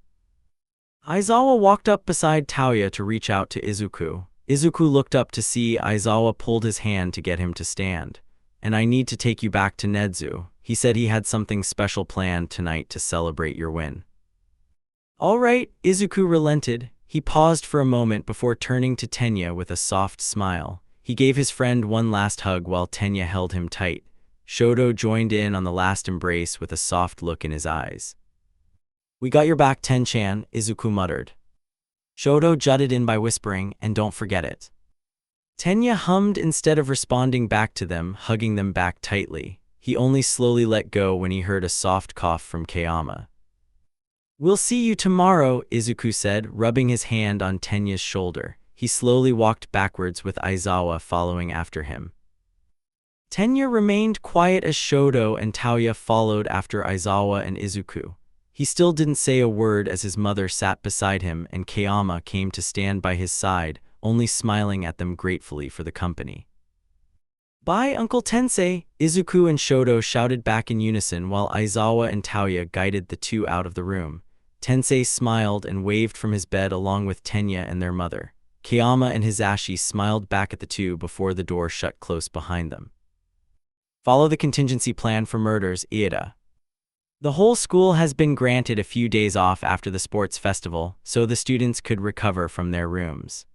S1: Aizawa walked up beside Taoya to reach out to Izuku. Izuku looked up to see Aizawa pulled his hand to get him to stand. And I need to take you back to Nezu. He said he had something special planned tonight to celebrate your win. All right, Izuku relented. He paused for a moment before turning to Tenya with a soft smile. He gave his friend one last hug while Tenya held him tight. Shoto joined in on the last embrace with a soft look in his eyes. We got your back, Ten-chan, Izuku muttered. Shoto jutted in by whispering, and don't forget it. Tenya hummed instead of responding back to them, hugging them back tightly. He only slowly let go when he heard a soft cough from Kayama. We'll see you tomorrow, Izuku said, rubbing his hand on Tenya's shoulder. He slowly walked backwards with Aizawa following after him. Tenya remained quiet as Shoto and Taoya followed after Aizawa and Izuku. He still didn't say a word as his mother sat beside him and Kayama came to stand by his side, only smiling at them gratefully for the company. Bye, Uncle Tensei, Izuku and Shoto shouted back in unison while Aizawa and Taoya guided the two out of the room. Tensei smiled and waved from his bed along with Tenya and their mother. Kayama and Hisashi smiled back at the two before the door shut close behind them. Follow the contingency plan for murders, Iida. The whole school has been granted a few days off after the sports festival, so the students could recover from their rooms.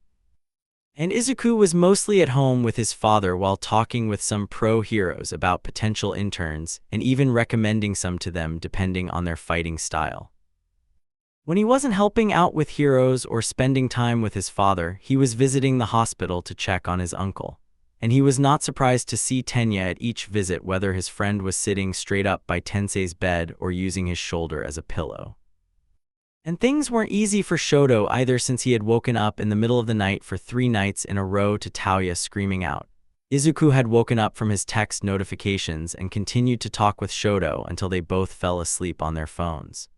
S1: And Izuku was mostly at home with his father while talking with some pro-heroes about potential interns and even recommending some to them depending on their fighting style. When he wasn't helping out with heroes or spending time with his father, he was visiting the hospital to check on his uncle. And he was not surprised to see Tenya at each visit, whether his friend was sitting straight up by Tensei's bed or using his shoulder as a pillow. And things weren't easy for Shoto either, since he had woken up in the middle of the night for 3 nights in a row to Taoya screaming out. Izuku had woken up from his text notifications and continued to talk with Shoto until they both fell asleep on their phones.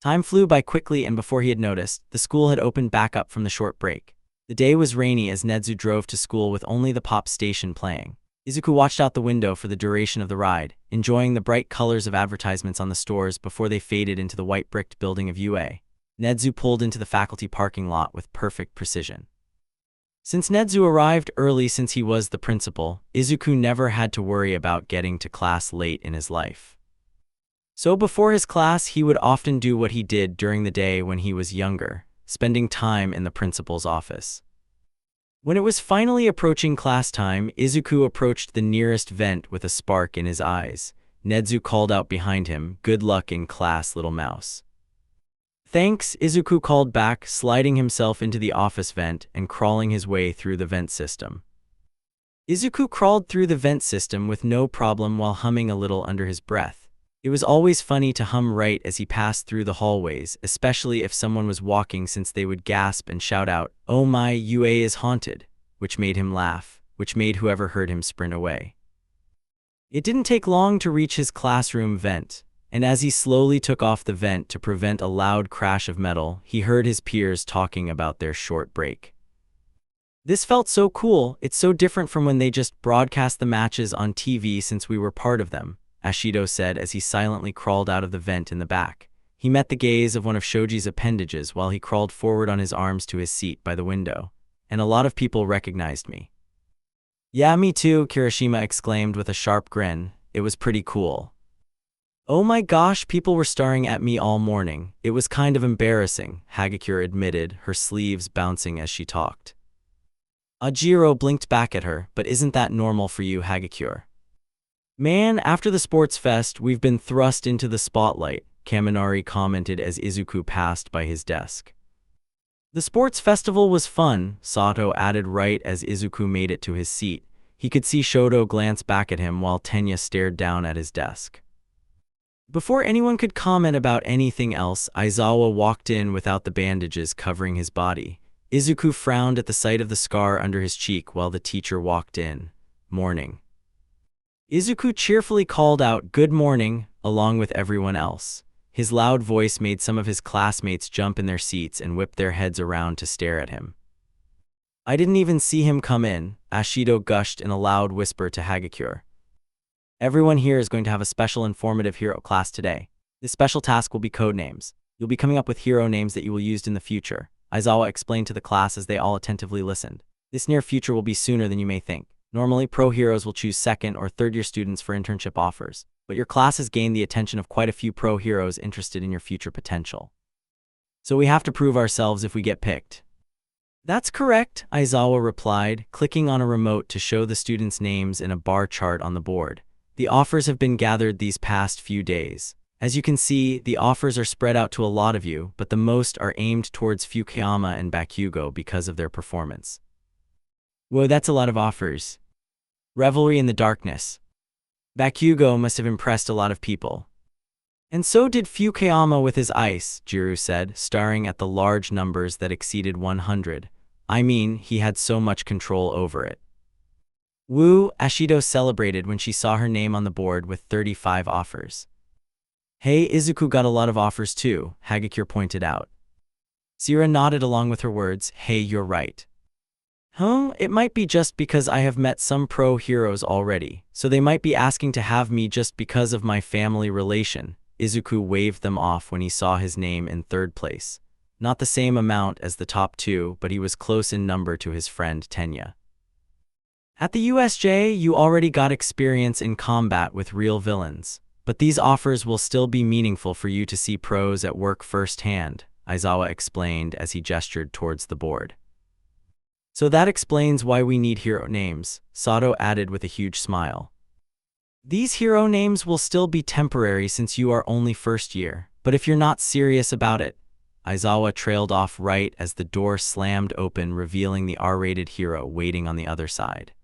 S1: Time flew by quickly, and before he had noticed, the school had opened back up from the short break. The day was rainy as Nezu drove to school with only the pop station playing. Izuku watched out the window for the duration of the ride, enjoying the bright colors of advertisements on the stores before they faded into the white-bricked building of UA. Nezu pulled into the faculty parking lot with perfect precision. Since Nezu arrived early since he was the principal, Izuku never had to worry about getting to class late in his life. So before his class, he would often do what he did during the day when he was younger, spending time in the principal's office. When it was finally approaching class time, Izuku approached the nearest vent with a spark in his eyes. Nezu called out behind him, "Good luck in class, little mouse." "Thanks," Izuku called back, sliding himself into the office vent and crawling his way through the vent system. Izuku crawled through the vent system with no problem while humming a little under his breath. It was always funny to hum right as he passed through the hallways, especially if someone was walking, since they would gasp and shout out, "Oh my, UA is haunted," which made him laugh, which made whoever heard him sprint away. It didn't take long to reach his classroom vent, and as he slowly took off the vent to prevent a loud crash of metal, he heard his peers talking about their short break. "This felt so cool, it's so different from when they just broadcast the matches on TV since we were part of them," Ashido said as he silently crawled out of the vent in the back. He met the gaze of one of Shoji's appendages while he crawled forward on his arms to his seat by the window, and a lot of people recognized me. "Yeah, me too," Kirishima exclaimed with a sharp grin. "It was pretty cool." "Oh my gosh, people were staring at me all morning. It was kind of embarrassing," Hagakure admitted, her sleeves bouncing as she talked. Ajiro blinked back at her. "But isn't that normal for you, Hagakure?" "Man, after the sports fest, we've been thrust into the spotlight," Kaminari commented as Izuku passed by his desk. "The sports festival was fun," Sato added right as Izuku made it to his seat. He could see Shoto glance back at him while Tenya stared down at his desk. Before anyone could comment about anything else, Aizawa walked in without the bandages covering his body. Izuku frowned at the sight of the scar under his cheek while the teacher walked in. "Morning." Izuku cheerfully called out, "Good morning," along with everyone else. His loud voice made some of his classmates jump in their seats and whip their heads around to stare at him. "I didn't even see him come in," Ashido gushed in a loud whisper to Hagakure. "Everyone here is going to have a special informative hero class today. This special task will be code names. You'll be coming up with hero names that you will use in the future," Aizawa explained to the class as they all attentively listened. "This near future will be sooner than you may think. Normally, pro heroes will choose second or third-year students for internship offers, but your class has gained the attention of quite a few pro heroes interested in your future potential. So we have to prove ourselves if we get picked." "That's correct," Aizawa replied, clicking on a remote to show the students' names in a bar chart on the board. "The offers have been gathered these past few days. As you can see, the offers are spread out to a lot of you, but the most are aimed towards Fukuyama and Bakugo because of their performance." "Whoa, that's a lot of offers." "Revelry in the darkness. Bakugo must have impressed a lot of people." "And so did Fukuyama with his ice," Jiru said, staring at the large numbers that exceeded 100. "I mean, he had so much control over it." "Woo," Ashido celebrated when she saw her name on the board with 35 offers. "Hey, Izuku got a lot of offers too," Hagakure pointed out. Sira nodded along with her words. "Hey, you're right." It might be just because I have met some pro heroes already, so they might be asking to have me just because of my family relation." Izuku waved them off when he saw his name in third place. Not the same amount as the top two, but he was close in number to his friend Tenya. "At the USJ, you already got experience in combat with real villains, but these offers will still be meaningful for you to see pros at work firsthand," Aizawa explained as he gestured towards the board. "So that explains why we need hero names," Sato added with a huge smile. "These hero names will still be temporary since you are only first year, but if you're not serious about it," Aizawa trailed off right as the door slammed open, revealing the R-rated hero waiting on the other side.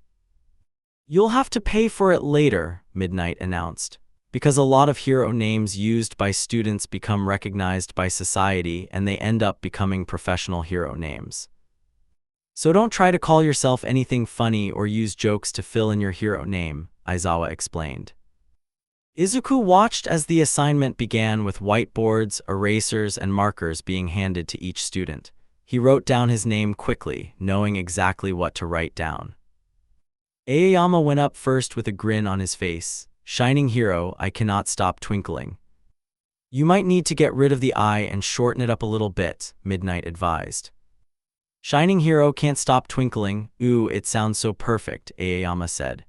S1: "You'll have to pay for it later," Midnight announced, "because a lot of hero names used by students become recognized by society and they end up becoming professional hero names. So don't try to call yourself anything funny or use jokes to fill in your hero name," Aizawa explained. Izuku watched as the assignment began with whiteboards, erasers, and markers being handed to each student. He wrote down his name quickly, knowing exactly what to write down. Aoyama went up first with a grin on his face. "Shining hero, I cannot stop twinkling." "You might need to get rid of the I and shorten it up a little bit," Midnight advised. "Shining hero can't stop twinkling. Ooh, it sounds so perfect," Aoyama said.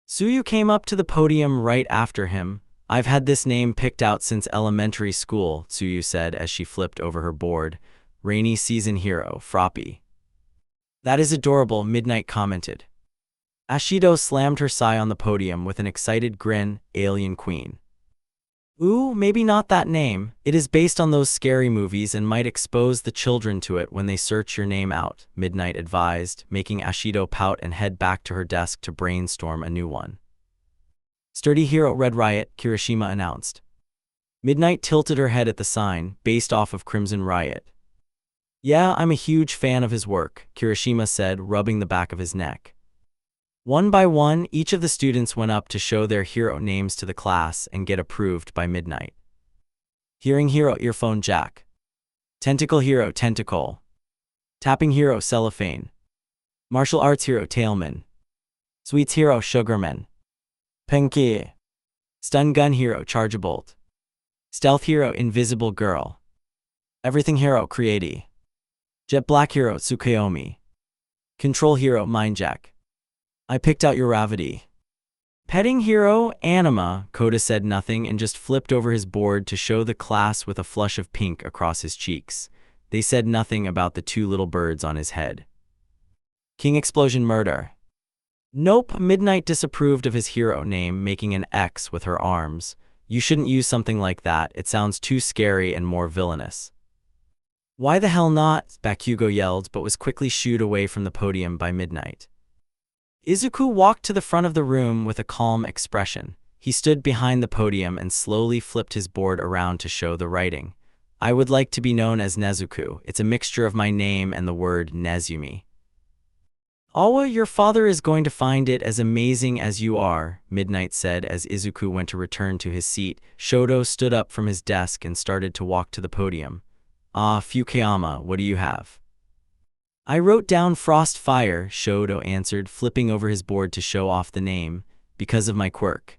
S1: Tsuyu came up to the podium right after him. "I've had this name picked out since elementary school," Tsuyu said as she flipped over her board. "Rainy season hero, Froppy." "That is adorable," Midnight commented. Ashido slammed her sigh on the podium with an excited grin. "Alien Queen." "Ooh, maybe not that name. It is based on those scary movies and might expose the children to it when they search your name out," Midnight advised, making Ashido pout and head back to her desk to brainstorm a new one. Sturdy hero Red Riot, Kirishima announced. Midnight tilted her head at the sign, based off of Crimson Riot. Yeah, I'm a huge fan of his work, Kirishima said, rubbing the back of his neck. One by one, each of the students went up to show their hero names to the class and get approved by Midnight. Hearing hero Earphone Jack. Tentacle hero Tentacle. Tapping hero Cellophane. Martial arts hero Tailman. Sweets hero Sugarman. Pinky. Stun gun hero Chargebolt. Stealth hero Invisible Girl. Everything hero Creati. Jet black hero Tsukuyomi. Control hero Mindjack. I picked out your Ravity. Petting hero Anima. Koda said nothing and just flipped over his board to show the class with a flush of pink across his cheeks. They said nothing about the two little birds on his head. King Explosion Murder. Nope, Midnight disapproved of his hero name making an X with her arms. You shouldn't use something like that, it sounds too scary and more villainous. Why the hell not? Bakugo yelled, but was quickly shooed away from the podium by Midnight. Izuku walked to the front of the room with a calm expression. He stood behind the podium and slowly flipped his board around to show the writing. I would like to be known as Nezuko. It's a mixture of my name and the word Nezumi. Awa, your father is going to find it as amazing as you are, Midnight said as Izuku went to return to his seat. Shoto stood up from his desk and started to walk to the podium. Ah, Fukuyama, what do you have? I wrote down Frost Fire, Shoto answered, flipping over his board to show off the name, because of my quirk.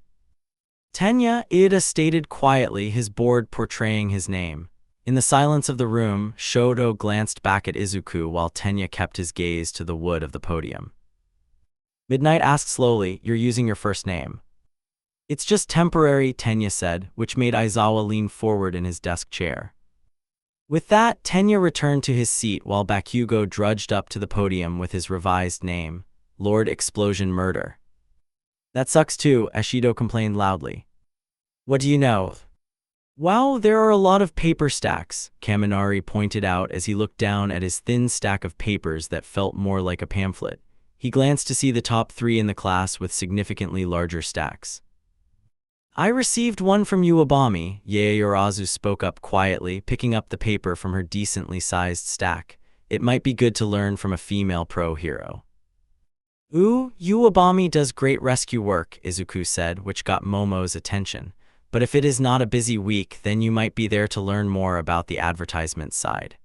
S1: Tenya, Ida stated quietly, his board portraying his name. In the silence of the room, Shoto glanced back at Izuku while Tenya kept his gaze to the wood of the podium. Midnight asked slowly, you're using your first name. It's just temporary, Tenya said, which made Aizawa lean forward in his desk chair. With that, Tenya returned to his seat while Bakugo drudged up to the podium with his revised name, Lord Explosion Murder. That sucks too, Ashido complained loudly. What do you know? Wow, there are a lot of paper stacks, Kaminari pointed out as he looked down at his thin stack of papers that felt more like a pamphlet. He glanced to see the top 3 in the class with significantly larger stacks. I received one from Uebami, Yaoyorozu spoke up quietly, picking up the paper from her decently sized stack. It might be good to learn from a female pro hero. Ooh, Uebami does great rescue work, Izuku said, which got Momo's attention. But if it is not a busy week, then you might be there to learn more about the advertisement side.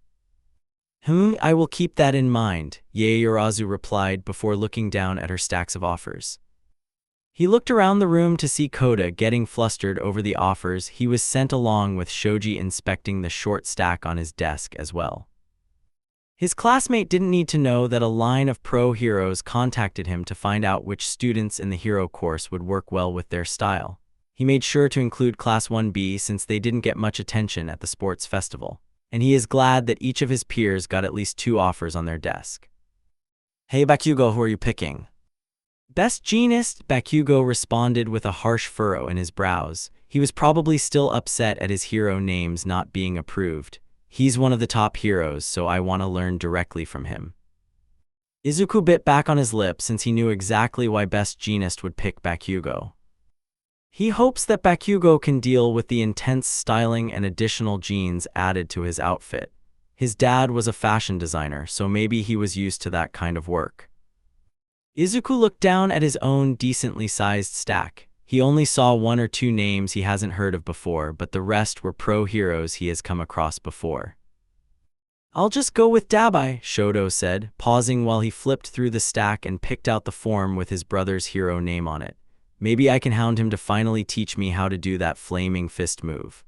S1: I will keep that in mind, Yaoyorozu replied before looking down at her stacks of offers. He looked around the room to see Koda getting flustered over the offers he was sent along with Shoji inspecting the short stack on his desk as well. His classmate didn't need to know that a line of pro heroes contacted him to find out which students in the hero course would work well with their style. He made sure to include Class 1B since they didn't get much attention at the sports festival, and he is glad that each of his peers got at least 2 offers on their desk. Hey Bakugo, who are you picking? Best Jeanist, Bakugo responded with a harsh furrow in his brows. He was probably still upset at his hero names not being approved. He's one of the top heroes, so I want to learn directly from him. Izuku bit back on his lip since he knew exactly why Best Jeanist would pick Bakugo. He hopes that Bakugo can deal with the intense styling and additional jeans added to his outfit. His dad was a fashion designer, so maybe he was used to that kind of work. Izuku looked down at his own decently sized stack. He only saw 1 or 2 names he hasn't heard of before, but the rest were pro heroes he has come across before. I'll just go with Dabai, Shoto said, pausing while he flipped through the stack and picked out the form with his brother's hero name on it. Maybe I can hound him to finally teach me how to do that flaming fist move.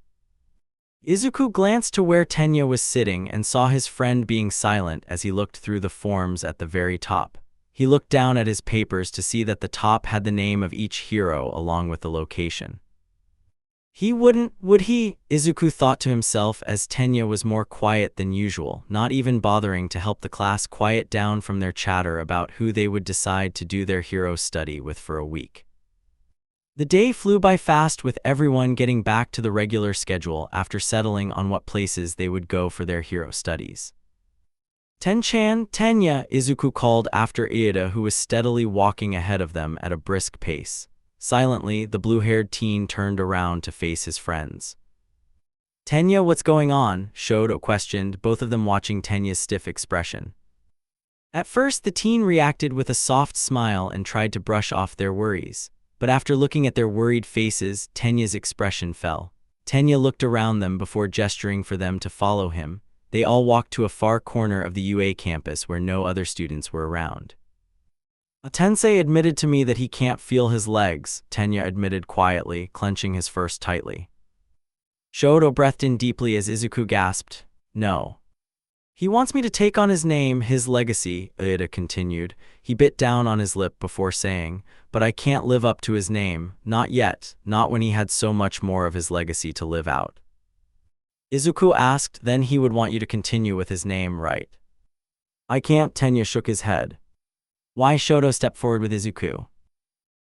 S1: Izuku glanced to where Tenya was sitting and saw his friend being silent as he looked through the forms at the very top. He looked down at his papers to see that the top had the name of each hero along with the location. He wouldn't, would he? Izuku thought to himself as Tenya was more quiet than usual, not even bothering to help the class quiet down from their chatter about who they would decide to do their hero study with for a week. The day flew by fast with everyone getting back to the regular schedule after settling on what places they would go for their hero studies. Ten-chan, Tenya, Izuku called after Iida, who was steadily walking ahead of them at a brisk pace. Silently, the blue-haired teen turned around to face his friends. "Tenya, what's going on?" Shoto questioned, both of them watching Tenya's stiff expression. At first, the teen reacted with a soft smile and tried to brush off their worries. But after looking at their worried faces, Tenya's expression fell. Tenya looked around them before gesturing for them to follow him. They all walked to a far corner of the UA campus where no other students were around. "Tensei admitted to me that he can't feel his legs," Tenya admitted quietly, clenching his fist tightly. Shoto breathed in deeply as Izuku gasped, "No. He wants me to take on his name, his legacy," Ida continued. He bit down on his lip before saying, "But I can't live up to his name, not yet, not when he had so much more of his legacy to live out." Izuku asked, "Then he would want you to continue with his name, right?" "I can't," Tenya shook his head. "Why?" Shoto stepped forward with Izuku.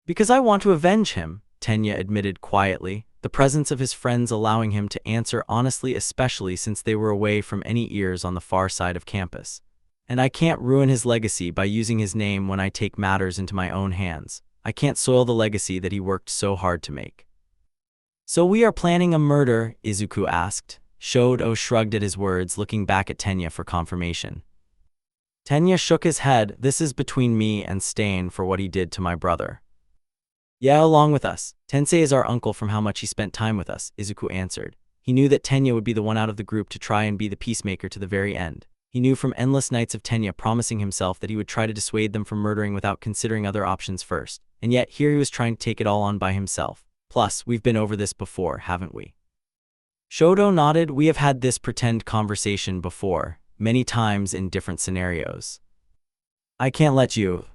S1: "Because I want to avenge him," Tenya admitted quietly, the presence of his friends allowing him to answer honestly, especially since they were away from any ears on the far side of campus. "And I can't ruin his legacy by using his name when I take matters into my own hands. I can't soil the legacy that he worked so hard to make." "So we are planning a murder?" Izuku asked. Shoto shrugged at his words, looking back at Tenya for confirmation. Tenya shook his head. "This is between me and Stain for what he did to my brother." "Yeah, along with us. Tensei is our uncle from how much he spent time with us," Izuku answered. He knew that Tenya would be the one out of the group to try and be the peacemaker to the very end. He knew from endless nights of Tenya promising himself that he would try to dissuade them from murdering without considering other options first. And yet, here he was trying to take it all on by himself. "Plus, we've been over this before, haven't we?" Shoto nodded. "We have had this pretend conversation before, many times in different scenarios." "I can't let you."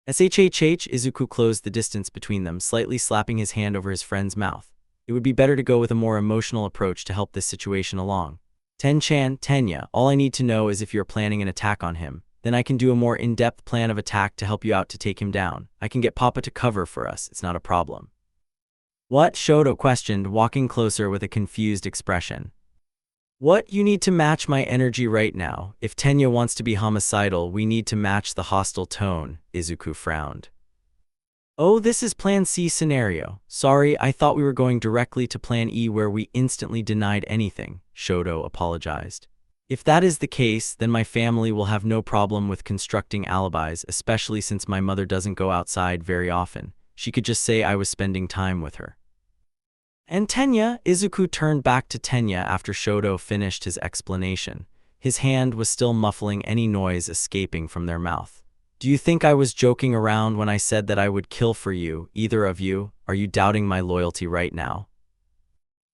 S1: SHHH, Izuku closed the distance between them, slightly slapping his hand over his friend's mouth. It would be better to go with a more emotional approach to help this situation along. "Ten-chan, Tenya, all I need to know is if you're planning an attack on him. Then I can do a more in-depth plan of attack to help you out to take him down. I can get Papa to cover for us, it's not a problem." "What?" Shoto questioned, walking closer with a confused expression. "What? You need to match my energy right now. If Tenya wants to be homicidal, we need to match the hostile tone," Izuku frowned. "Oh, this is Plan C scenario. Sorry, I thought we were going directly to Plan E where we instantly denied anything," Shoto apologized. "If that is the case, then my family will have no problem with constructing alibis, especially since my mother doesn't go outside very often. She could just say I was spending time with her." "And Tenya?" Izuku turned back to Tenya after Shoto finished his explanation. His hand was still muffling any noise escaping from their mouth. "Do you think I was joking around when I said that I would kill for you, either of you? Are you doubting my loyalty right now?"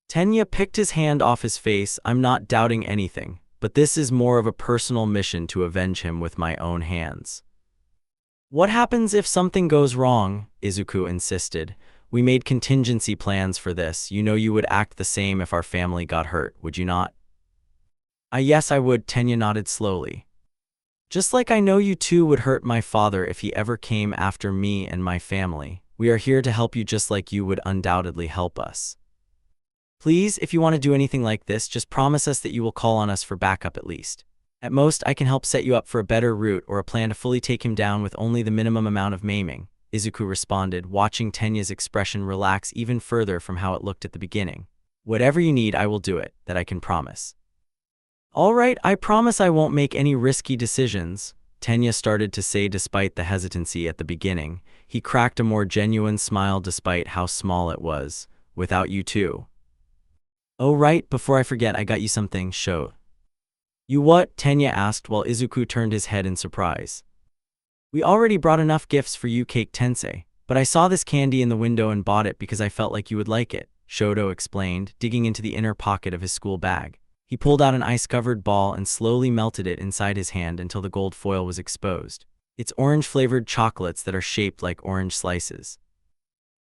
S1: Tenya picked his hand off his face. "I'm not doubting anything, but this is more of a personal mission to avenge him with my own hands." "What happens if something goes wrong?" Izuku insisted. "We made contingency plans for this. You know you would act the same if our family got hurt, would you not?" Yes, I would," Tenya nodded slowly. "Just like I know you too would hurt my father if he ever came after me and my family. We are here to help you just like you would undoubtedly help us. Please, if you want to do anything like this, just promise us that you will call on us for backup at least. At most, I can help set you up for a better route or a plan to fully take him down with only the minimum amount of maiming," Izuku responded, watching Tenya's expression relax even further from how it looked at the beginning. "Whatever you need, I will do it, that I can promise." "All right, I promise I won't make any risky decisions," Tenya started to say despite the hesitancy at the beginning. He cracked a more genuine smile despite how small it was. "Without you too." "Oh right, before I forget, I got you something, Sho." "You what?" Tenya asked while Izuku turned his head in surprise. "We already brought enough gifts for you, Cake Tensei, but I saw this candy in the window and bought it because I felt like you would like it," Shoto explained, digging into the inner pocket of his school bag. He pulled out an ice-covered ball and slowly melted it inside his hand until the gold foil was exposed. It's orange-flavored chocolates that are shaped like orange slices.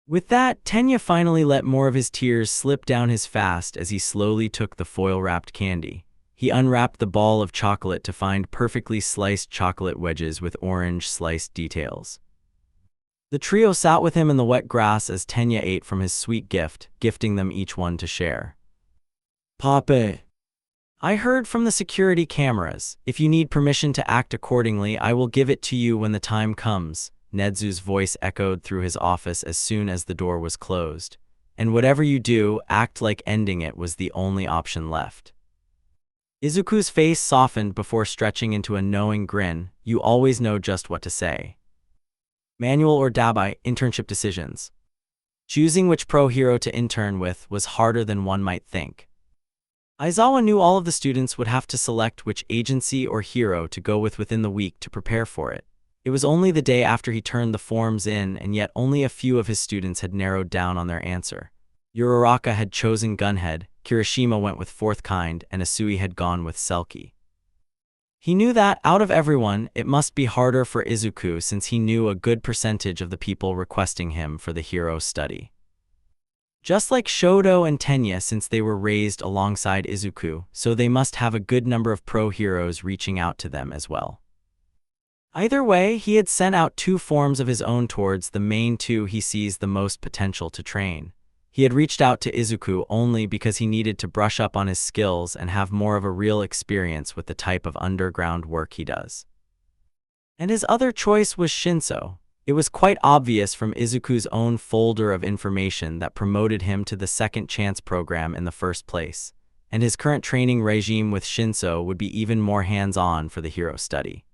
S1: With that, Tenya finally let more of his tears slip down his face as he slowly took the foil-wrapped candy. He unwrapped the ball of chocolate to find perfectly sliced chocolate wedges with orange sliced details. The trio sat with him in the wet grass as Tenya ate from his sweet gift, gifting them each one to share. "Papa, I heard from the security cameras. If you need permission to act accordingly, I will give it to you when the time comes," Nezu's voice echoed through his office as soon as the door was closed. And whatever you do, act like ending it was the only option left. Izuku's face softened before stretching into a knowing grin. You always know just what to say. Manual or Dabai, internship decisions. Choosing which pro hero to intern with was harder than one might think. Aizawa knew all of the students would have to select which agency or hero to go with within the week to prepare for it. It was only the day after he turned the forms in, and yet only a few of his students had narrowed down on their answer. Uraraka had chosen Gunhead, Kirishima went with Fourth Kind, and Asui had gone with Selkie. He knew that, out of everyone, it must be harder for Izuku since he knew a good percentage of the people requesting him for the hero study. Just like Shoto and Tenya, since they were raised alongside Izuku, so they must have a good number of pro heroes reaching out to them as well. Either way, he had sent out 2 forms of his own towards the main 2 he sees the most potential to train. He had reached out to Izuku only because he needed to brush up on his skills and have more of a real experience with the type of underground work he does. And his other choice was Shinso. It was quite obvious from Izuku's own folder of information that promoted him to the Second Chance program in the first place, and his current training regime with Shinso would be even more hands-on for the hero study.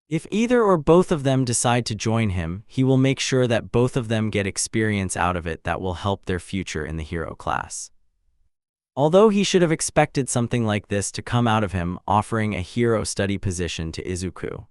S1: If either or both of them decide to join him, he will make sure that both of them get experience out of it that will help their future in the hero class. Although he should have expected something like this to come out of him offering a hero study position to Izuku.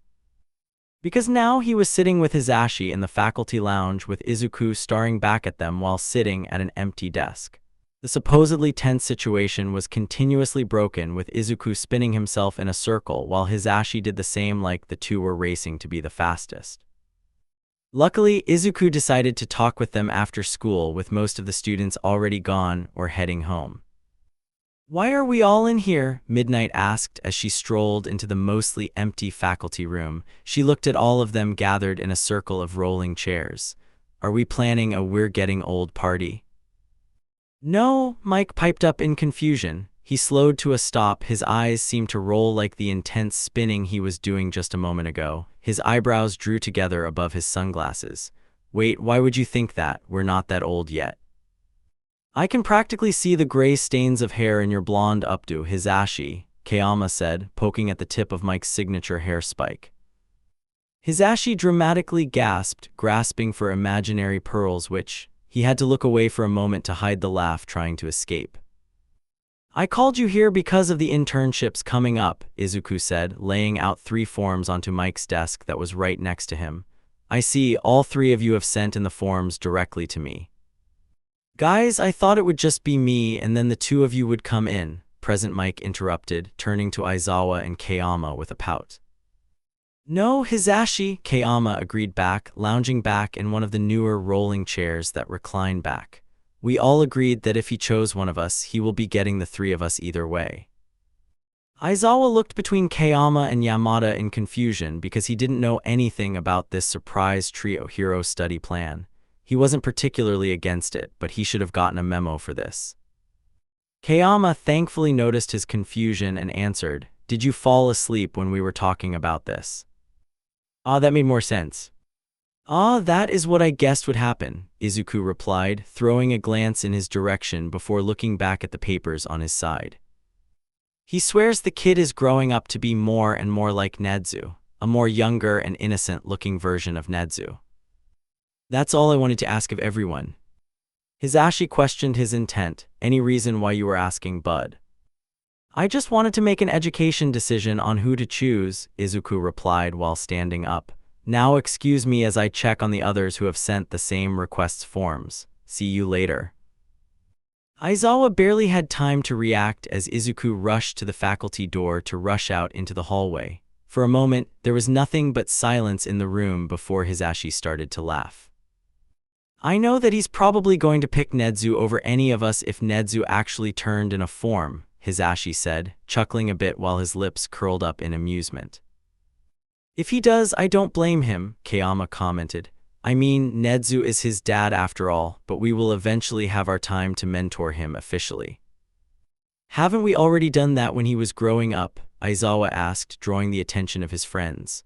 S1: Because now he was sitting with Hisashi in the faculty lounge with Izuku staring back at them while sitting at an empty desk. The supposedly tense situation was continuously broken with Izuku spinning himself in a circle while Hisashi did the same, like the two were racing to be the fastest. Luckily, Izuku decided to talk with them after school with most of the students already gone or heading home. "Why are we all in here?" Midnight asked as she strolled into the mostly empty faculty room. She looked at all of them gathered in a circle of rolling chairs. "Are we planning a we're getting old party?" "No," Mike piped up in confusion. He slowed to a stop. His eyes seemed to roll like the intense spinning he was doing just a moment ago. His eyebrows drew together above his sunglasses. "Wait, why would you think that? We're not that old yet." "I can practically see the gray stains of hair in your blonde updo, Hisashi," Kayama said, poking at the tip of Mike's signature hair spike. Hisashi dramatically gasped, grasping for imaginary pearls which he had to look away for a moment to hide the laugh trying to escape. "I called you here because of the internships coming up," Izuku said, laying out 3 forms onto Mike's desk that was right next to him. "I see all 3 of you have sent in the forms directly to me." "Guys, I thought it would just be me and then the 2 of you would come in," Present Mike interrupted, turning to Aizawa and Kayama with a pout. "No, Hisashi," Kayama agreed back, lounging back in one of the newer rolling chairs that recline back. "We all agreed that if he chose one of us, he will be getting the 3 of us either way." Aizawa looked between Kayama and Yamada in confusion because he didn't know anything about this surprise trio hero study plan. He wasn't particularly against it, but he should have gotten a memo for this. Kayama thankfully noticed his confusion and answered, "Did you fall asleep when we were talking about this?" "Ah, that made more sense." "Ah, that is what I guessed would happen," Izuku replied, throwing a glance in his direction before looking back at the papers on his side. "He swears the kid is growing up to be more and more like Nezu, a more younger and innocent-looking version of Nezu." "That's all I wanted to ask of everyone." Hisashi questioned his intent. "Any reason why you were asking, bud?" "I just wanted to make an education decision on who to choose," Izuku replied while standing up. "Now excuse me as I check on the others who have sent the same requests forms. See you later." Aizawa barely had time to react as Izuku rushed to the faculty door to rush out into the hallway. For a moment, there was nothing but silence in the room before Hisashi started to laugh. "I know that he's probably going to pick Nezu over any of us if Nezu actually turned in a form," Hisashi said, chuckling a bit while his lips curled up in amusement. "If he does, I don't blame him," Kayama commented. "I mean, Nezu is his dad after all, but we will eventually have our time to mentor him officially." "Haven't we already done that when he was growing up?" Aizawa asked, drawing the attention of his friends.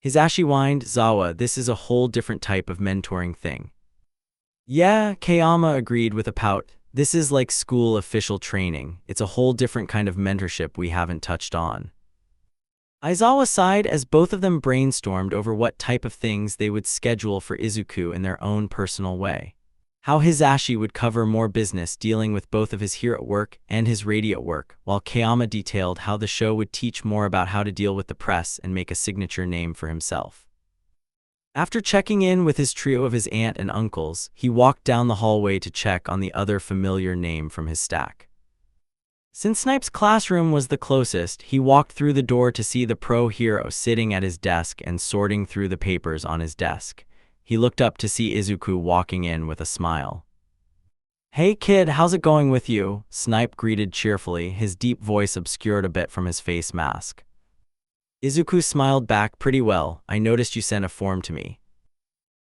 S1: Hisashi whined, Zawa, this is a whole different type of mentoring thing. Yeah, Kayama agreed with a pout. This is like school official training. It's a whole different kind of mentorship we haven't touched on. Aizawa sighed as both of them brainstormed over what type of things they would schedule for Izuku in their own personal way. How Hisashi would cover more business dealing with both of his hero work and his radio work, while Kayama detailed how the show would teach more about how to deal with the press and make a signature name for himself. After checking in with his trio of his aunt and uncles, he walked down the hallway to check on the other familiar name from his stack. Since Snipe's classroom was the closest, he walked through the door to see the pro hero sitting at his desk and sorting through the papers on his desk. He looked up to see Izuku walking in with a smile. Hey kid, how's it going with you? Snipe greeted cheerfully, his deep voice obscured a bit from his face mask. Izuku smiled back, pretty well. I noticed you sent a form to me.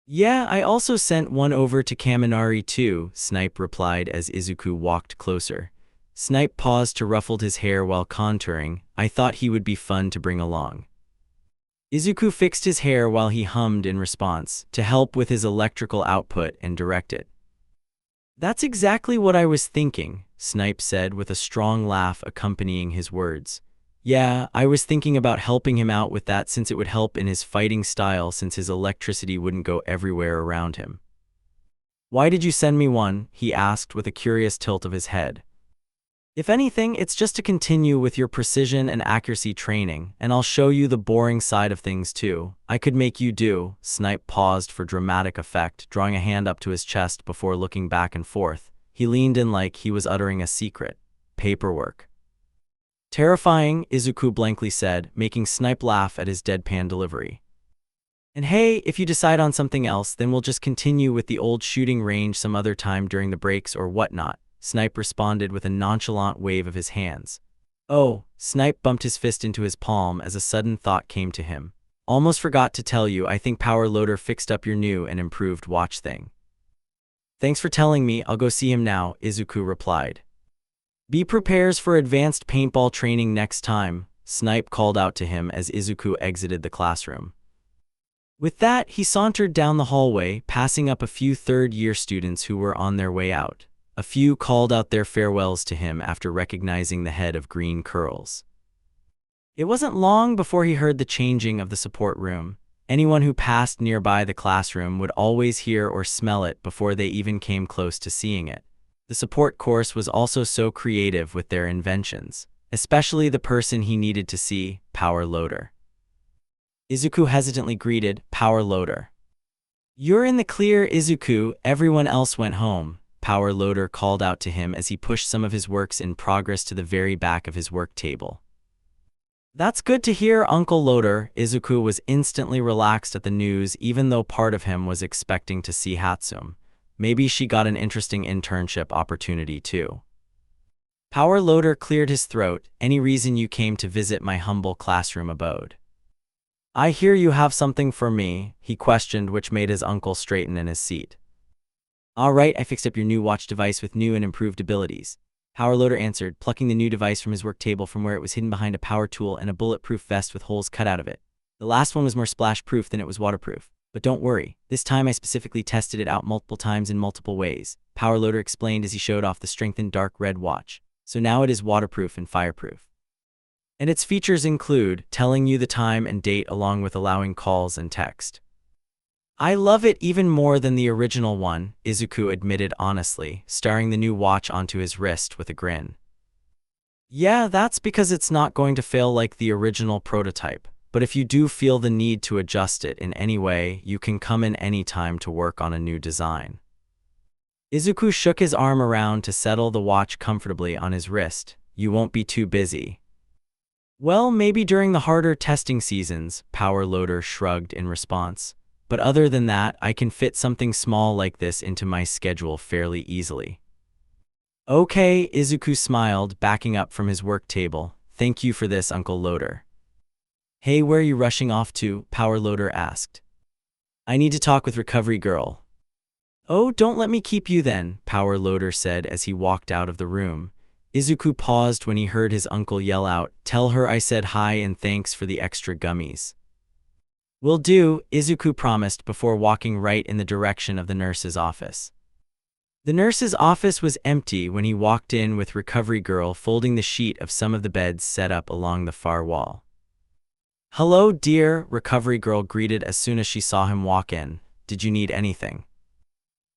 S1: Yeah, I also sent one over to Kaminari too, Snipe replied as Izuku walked closer. Snipe paused to ruffle his hair while contouring. I thought he would be fun to bring along. Izuku fixed his hair while he hummed in response, to help with his electrical output and direct it. That's exactly what I was thinking, Snipe said with a strong laugh accompanying his words. Yeah, I was thinking about helping him out with that since it would help in his fighting style since his electricity wouldn't go everywhere around him. Why did you send me one? He asked with a curious tilt of his head. If anything, it's just to continue with your precision and accuracy training, and I'll show you the boring side of things too. I could make you do. Snipe paused for dramatic effect, drawing a hand up to his chest before looking back and forth. He leaned in like he was uttering a secret. Paperwork. Terrifying, Izuku blankly said, making Snipe laugh at his deadpan delivery. And hey, if you decide on something else, then we'll just continue with the old shooting range some other time during the breaks or whatnot. Snipe responded with a nonchalant wave of his hands. Oh, Snipe bumped his fist into his palm as a sudden thought came to him. Almost forgot to tell you, I think Power Loader fixed up your new and improved watch thing. Thanks for telling me, I'll go see him now, Izuku replied. Be prepared for advanced paintball training next time, Snipe called out to him as Izuku exited the classroom. With that, he sauntered down the hallway, passing up a few third-year students who were on their way out. A few called out their farewells to him after recognizing the head of green curls. It wasn't long before he heard the changing of the support room. Anyone who passed nearby the classroom would always hear or smell it before they even came close to seeing it. The support course was also so creative with their inventions, especially the person he needed to see, Power Loader. Izuku hesitantly greeted, Power Loader. You're in the clear, Izuku, everyone else went home. Power Loader called out to him as he pushed some of his works in progress to the very back of his work table. That's good to hear, Uncle Loader. Izuku was instantly relaxed at the news even though part of him was expecting to see Hatsune. Maybe she got an interesting internship opportunity too. Power Loader cleared his throat. Any reason you came to visit my humble classroom abode? I hear you have something for me, he questioned, which made his uncle straighten in his seat. Alright, I fixed up your new watch device with new and improved abilities. Power Loader answered, plucking the new device from his work table from where it was hidden behind a power tool and a bulletproof vest with holes cut out of it. The last one was more splash-proof than it was waterproof. But don't worry, this time I specifically tested it out multiple times in multiple ways, Power Loader explained as he showed off the strengthened dark red watch. So now it is waterproof and fireproof. And its features include telling you the time and date along with allowing calls and text. I love it even more than the original one, Izuku admitted honestly, starring the new watch onto his wrist with a grin. Yeah, that's because it's not going to fail like the original prototype, but if you do feel the need to adjust it in any way, you can come in any time to work on a new design. Izuku shook his arm around to settle the watch comfortably on his wrist. You won't be too busy. Well, maybe during the harder testing seasons, Power Loader shrugged in response. But other than that, I can fit something small like this into my schedule fairly easily. Okay, Izuku smiled, backing up from his work table. Thank you for this, Uncle Loader. Hey, where are you rushing off to? Power Loader asked. I need to talk with Recovery Girl. Oh, don't let me keep you then, Power Loader said as he walked out of the room. Izuku paused when he heard his uncle yell out, Tell her I said hi and thanks for the extra gummies. Will do, Izuku promised before walking right in the direction of the nurse's office. The nurse's office was empty when he walked in, with Recovery Girl folding the sheet of some of the beds set up along the far wall. "Hello, dear," Recovery Girl greeted as soon as she saw him walk in. "Did you need anything?"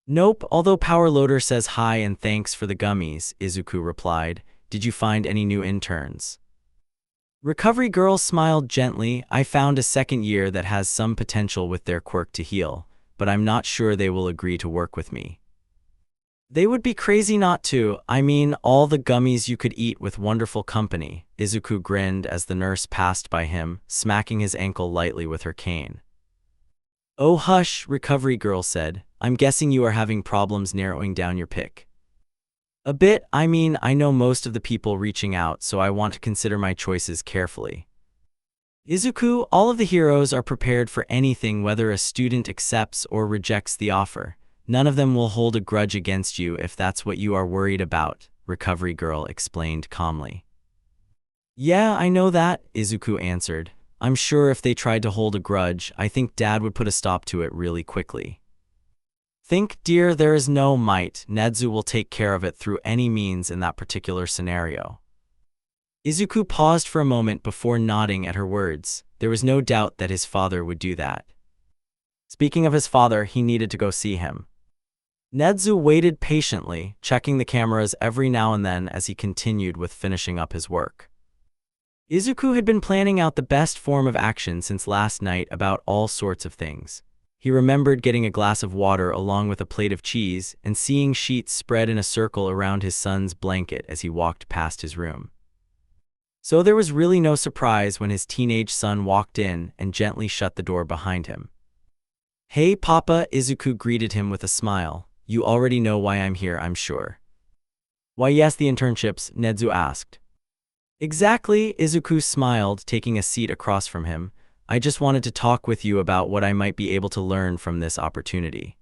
S1: "Nope, although Power Loader says hi and thanks for the gummies," Izuku replied. "Did you find any new interns?" Recovery Girl smiled gently. "I found a second year that has some potential with their quirk to heal, but I'm not sure they will agree to work with me." "They would be crazy not to. I mean, all the gummies you could eat with wonderful company." Izuku grinned as the nurse passed by him, smacking his ankle lightly with her cane. "Oh hush," Recovery Girl said. "I'm guessing you are having problems narrowing down your pick." "A bit. I mean, I know most of the people reaching out, so I want to consider my choices carefully." "Izuku, all of the heroes are prepared for anything, whether a student accepts or rejects the offer. None of them will hold a grudge against you if that's what you are worried about," Recovery Girl explained calmly. "Yeah, I know that," Izuku answered. "I'm sure if they tried to hold a grudge, I think Dad would put a stop to it really quickly." "Think, dear, there is no might. Nezu will take care of it through any means in that particular scenario." Izuku paused for a moment before nodding at her words. There was no doubt that his father would do that. Speaking of his father, he needed to go see him. Nezu waited patiently, checking the cameras every now and then as he continued with finishing up his work. Izuku had been planning out the best form of action since last night about all sorts of things. He remembered getting a glass of water along with a plate of cheese and seeing sheets spread in a circle around his son's blanket as he walked past his room. So there was really no surprise when his teenage son walked in and gently shut the door behind him. "Hey, Papa," Izuku greeted him with a smile. "You already know why I'm here, I'm sure." "Why, yes, the internships," Nezu asked. "Exactly," Izuku smiled, taking a seat across from him. "I just wanted to talk with you about what I might be able to learn from this opportunity."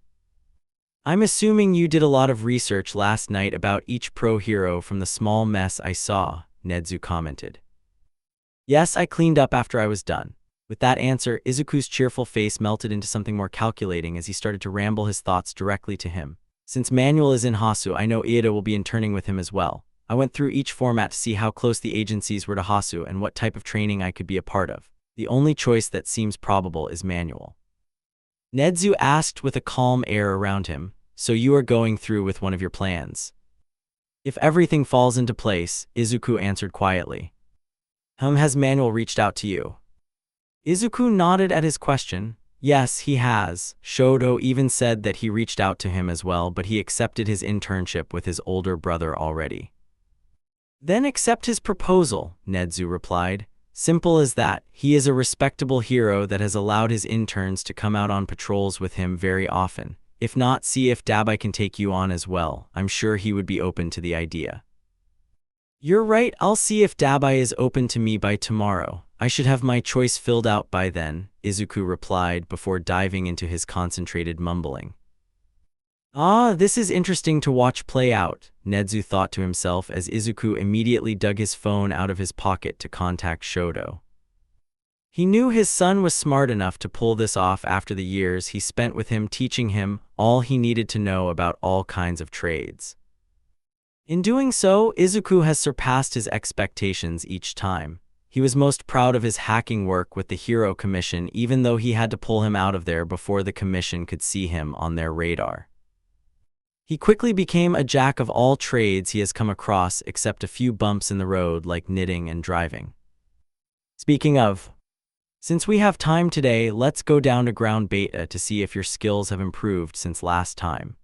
S1: "I'm assuming you did a lot of research last night about each pro hero from the small mess I saw," Nezu commented. "Yes, I cleaned up after I was done." With that answer, Izuku's cheerful face melted into something more calculating as he started to ramble his thoughts directly to him. "Since Manuel is in Hasu, I know Iida will be interning with him as well. I went through each format to see how close the agencies were to Hasu and what type of training I could be a part of. The only choice that seems probable is Manuel." Nezu asked with a calm air around him. "So you are going through with one of your plans?" "If everything falls into place," Izuku answered quietly. Has Manuel reached out to you?" Izuku nodded at his question. "Yes, he has. Shoto even said that he reached out to him as well, but he accepted his internship with his older brother already." "Then accept his proposal," Nezu replied. "Simple as that. He is a respectable hero that has allowed his interns to come out on patrols with him very often. If not, see if Dabai can take you on as well. I'm sure he would be open to the idea." "You're right, I'll see if Dabai is open to me by tomorrow. I should have my choice filled out by then," Izuku replied before diving into his concentrated mumbling. This is interesting to watch play out," Nezu thought to himself as Izuku immediately dug his phone out of his pocket to contact Shoto. He knew his son was smart enough to pull this off after the years he spent with him, teaching him all he needed to know about all kinds of trades. In doing so, Izuku has surpassed his expectations each time. He was most proud of his hacking work with the Hero Commission, even though he had to pull him out of there before the Commission could see him on their radar. He quickly became a jack of all trades he has come across, except a few bumps in the road like knitting and driving. Speaking of, since we have time today, let's go down to ground beta to see if your skills have improved since last time.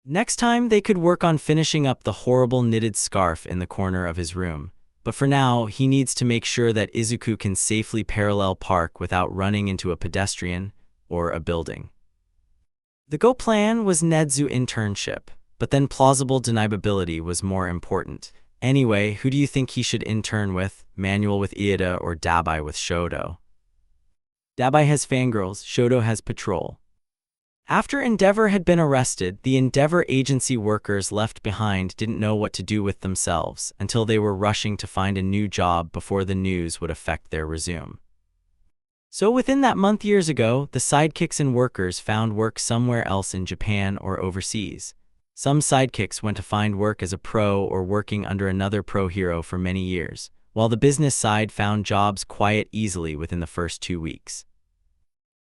S1: Next time, they could work on finishing up the horrible knitted scarf in the corner of his room. But for now, he needs to make sure that Izuku can safely parallel park without running into a pedestrian or a building. The Go plan was Nezu internship, but then plausible deniability was more important. Anyway, who do you think he should intern with? Manuel with Iida or Dabai with Shoto? Dabai has fangirls, Shoto has patrol. After Endeavor had been arrested, the Endeavor agency workers left behind didn't know what to do with themselves until they were rushing to find a new job before the news would affect their resume. So within that month years ago, the sidekicks and workers found work somewhere else in Japan or overseas. Some sidekicks went to find work as a pro or working under another pro hero for many years, while the business side found jobs quite easily within the first 2 weeks.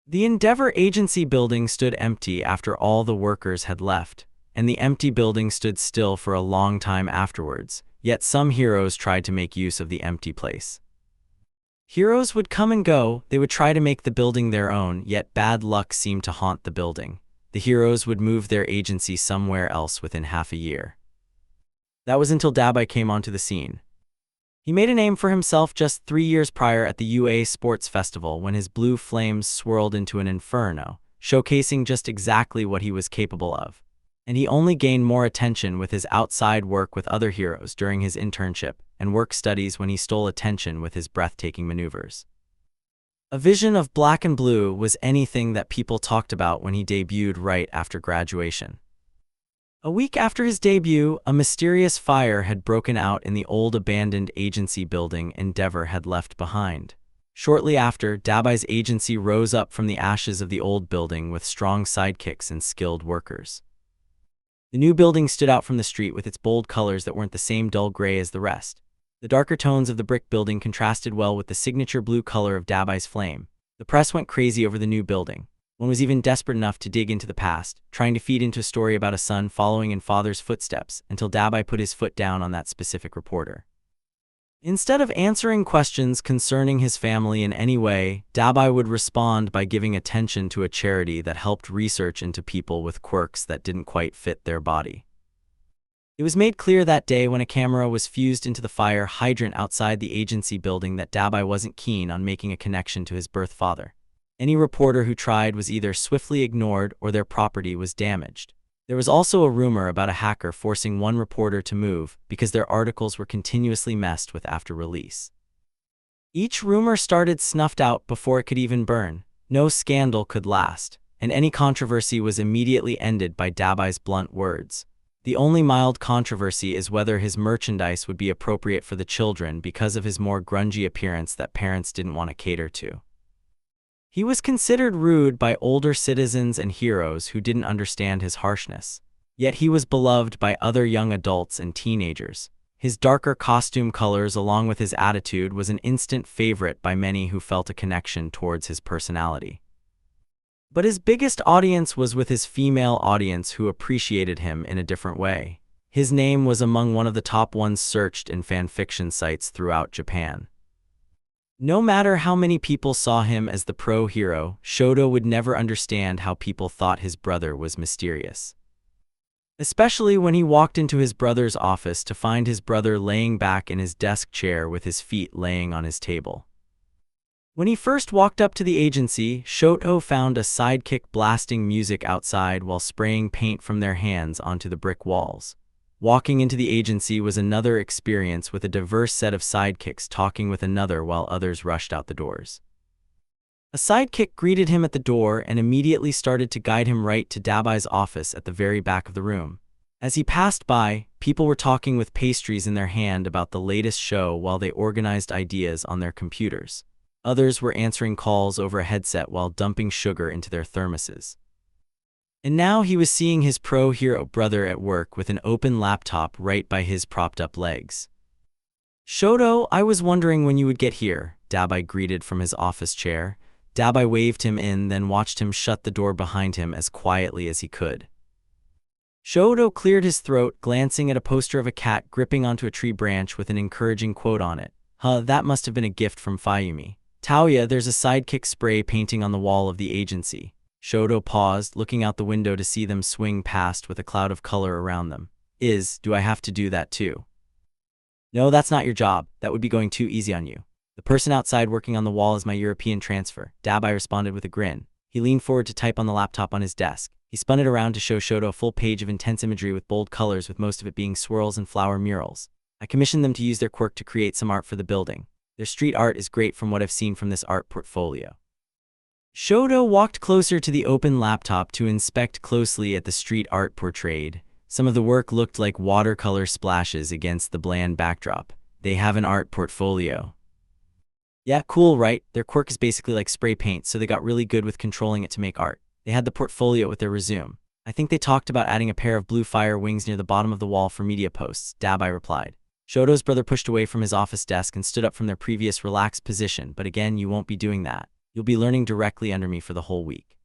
S1: The Endeavor agency building stood empty after all the workers had left, and the empty building stood still for a long time afterwards, yet some heroes tried to make use of the empty place. Heroes would come and go, they would try to make the building their own, yet bad luck seemed to haunt the building. The heroes would move their agency somewhere else within half a year. That was until Dabai came onto the scene. He made a name for himself just 3 years prior at the UA Sports Festival when his blue flames swirled into an inferno, showcasing just exactly what he was capable of. And he only gained more attention with his outside work with other heroes during his internship and work studies when he stole attention with his breathtaking maneuvers. A vision of black and blue was anything that people talked about when he debuted right after graduation. A week after his debut, a mysterious fire had broken out in the old abandoned agency building Endeavor had left behind. Shortly after, Dabai's agency rose up from the ashes of the old building with strong sidekicks and skilled workers. The new building stood out from the street with its bold colors that weren't the same dull gray as the rest. The darker tones of the brick building contrasted well with the signature blue color of Dabai's flame. The press went crazy over the new building. One was even desperate enough to dig into the past, trying to feed into a story about a son following in father's footsteps, until Dabai put his foot down on that specific reporter. Instead of answering questions concerning his family in any way, Dabai would respond by giving attention to a charity that helped research into people with quirks that didn't quite fit their body. It was made clear that day when a camera was fused into the fire hydrant outside the agency building that Dabai wasn't keen on making a connection to his birth father. Any reporter who tried was either swiftly ignored or their property was damaged. There was also a rumor about a hacker forcing one reporter to move because their articles were continuously messed with after release. Each rumor started snuffed out before it could even burn. No scandal could last, and any controversy was immediately ended by Dabai's blunt words. The only mild controversy is whether his merchandise would be appropriate for the children because of his more grungy appearance that parents didn't want to cater to. He was considered rude by older citizens and heroes who didn't understand his harshness. Yet he was beloved by other young adults and teenagers. His darker costume colors along with his attitude was an instant favorite by many who felt a connection towards his personality. But his biggest audience was with his female audience who appreciated him in a different way. His name was among one of the top ones searched in fanfiction sites throughout Japan. No matter how many people saw him as the pro hero, Shoto would never understand how people thought his brother was mysterious. Especially when he walked into his brother's office to find his brother laying back in his desk chair with his feet laying on his table. When he first walked up to the agency, Shoto found a sidekick blasting music outside while spraying paint from their hands onto the brick walls. Walking into the agency was another experience with a diverse set of sidekicks talking with another while others rushed out the doors. A sidekick greeted him at the door and immediately started to guide him right to Dabai's office at the very back of the room. As he passed by, people were talking with pastries in their hand about the latest show while they organized ideas on their computers. Others were answering calls over a headset while dumping sugar into their thermoses. And now he was seeing his pro hero brother at work with an open laptop right by his propped up legs. "Shoto, I was wondering when you would get here," Dabai greeted from his office chair. Dabai waved him in, then watched him shut the door behind him as quietly as he could. Shoto cleared his throat, glancing at a poster of a cat gripping onto a tree branch with an encouraging quote on it. That must have been a gift from Fayumi. Taoya, there's a sidekick spray painting on the wall of the agency. Shoto paused, looking out the window to see them swing past with a cloud of color around them. Do I have to do that too? No, that's not your job. That would be going too easy on you. The person outside working on the wall is my European transfer, Dabai responded with a grin. He leaned forward to type on the laptop on his desk. He spun it around to show Shoto a full page of intense imagery with bold colors, with most of it being swirls and flower murals. I commissioned them to use their quirk to create some art for the building. Their street art is great from what I've seen from this art portfolio. Shoto walked closer to the open laptop to inspect closely at the street art portrayed. Some of the work looked like watercolor splashes against the bland backdrop. They have an art portfolio. Yeah, cool, right? Their quirk is basically like spray paint, so they got really good with controlling it to make art. They had the portfolio with their resume. I think they talked about adding a pair of blue fire wings near the bottom of the wall for media posts, Dabai replied. Shoto's brother pushed away from his office desk and stood up from their previous relaxed position, but again, you won't be doing that. You'll be learning directly under me for the whole week.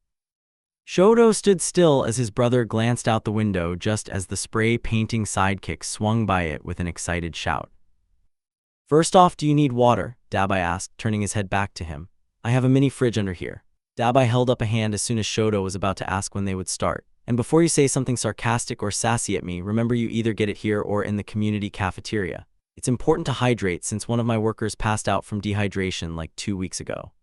S1: Shoto stood still as his brother glanced out the window just as the spray painting sidekick swung by it with an excited shout. First off, do you need water? Dabai asked, turning his head back to him. I have a mini fridge under here. Dabai held up a hand as soon as Shoto was about to ask when they would start. And before you say something sarcastic or sassy at me, remember you either get it here or in the community cafeteria. It's important to hydrate since one of my workers passed out from dehydration like 2 weeks ago.